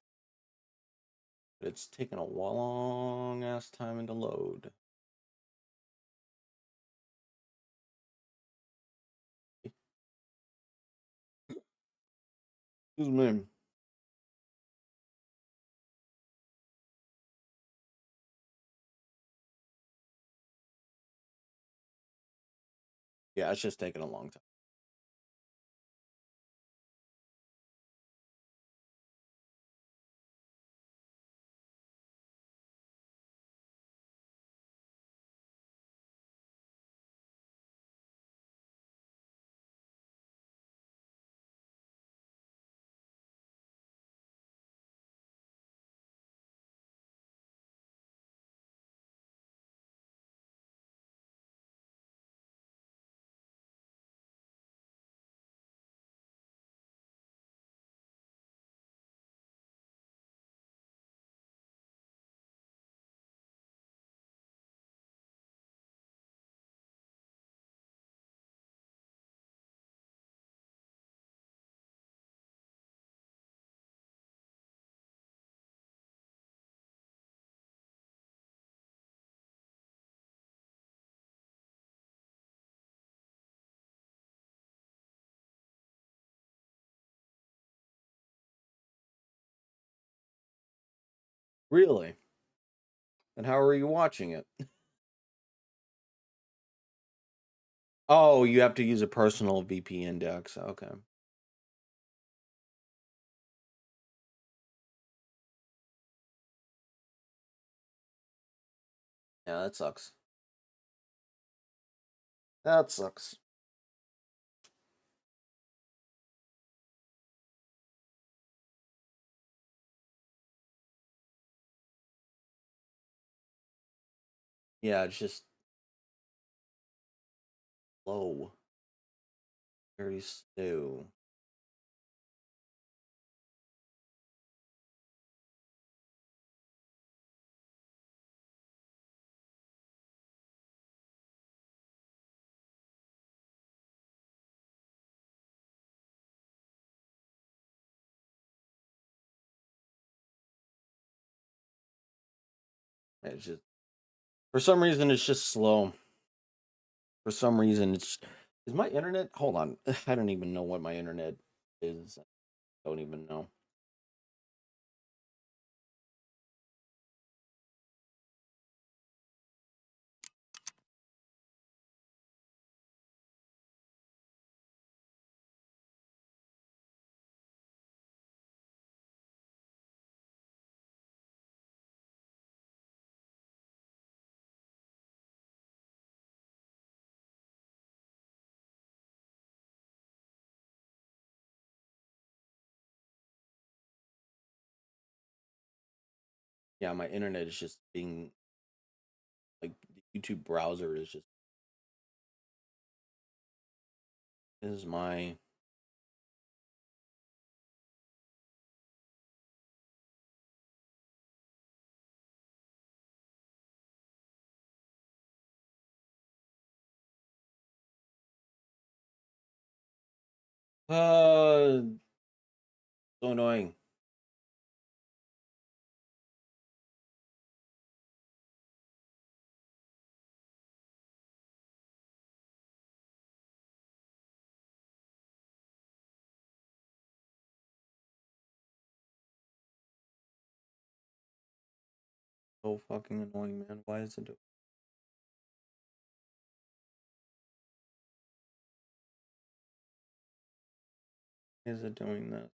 But it's taking a long ass time to load. Excuse me. Yeah, it's just taking a long time. Really? And how are you watching it? Oh, you have to use a personal VPN index. Okay. Yeah, that sucks. That sucks. Yeah, it's just low. Very slow. It's just for some reason it's just slow. For some reason it's is my internet. Hold on, I don't even know what my internet is. I don't even know. Yeah, my internet is just being like the YouTube browser is just is my so annoying. So fucking annoying, man. Why is it doing that?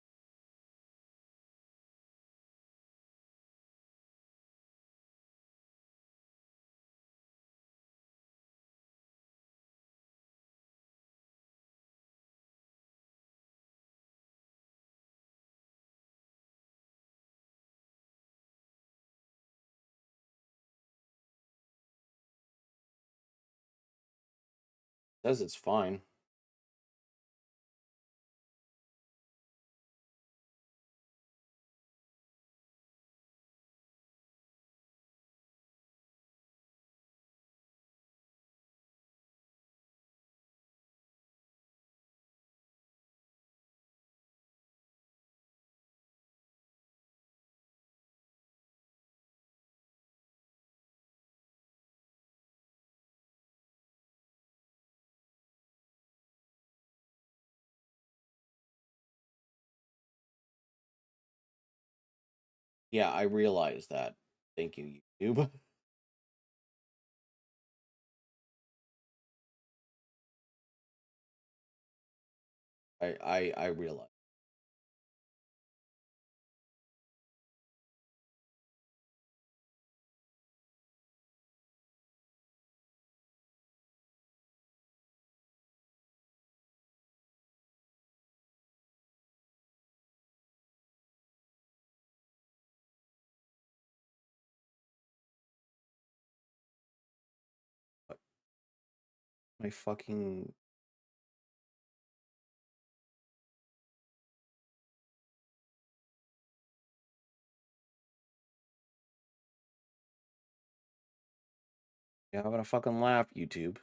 Says it's fine. Yeah, I realize that. Thank you, YouTube. I realize. My fucking You're having a fucking laugh, YouTube.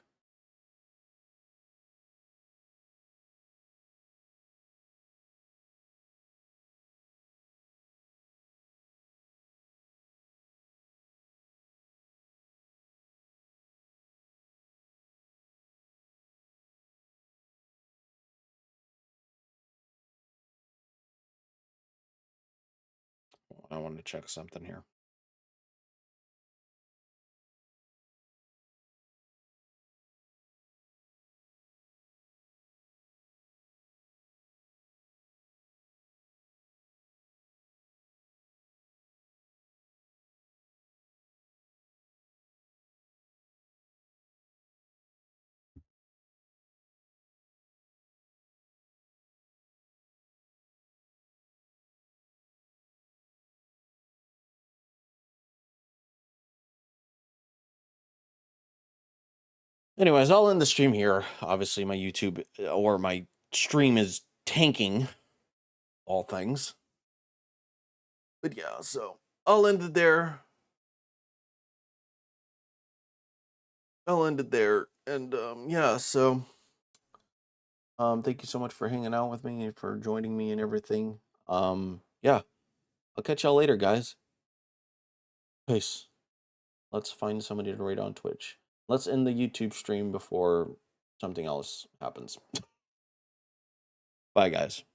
I want to check something here. Anyways, I'll end the stream here. Obviously, my YouTube or my stream is tanking all things. But yeah, so I'll end it there. I'll end it there. And yeah, so thank you so much for hanging out with me and for joining me and everything. Yeah. I'll catch y'all later, guys. Peace. Let's find somebody to raid on Twitch. Let's end the YouTube stream before something else happens. Bye, guys.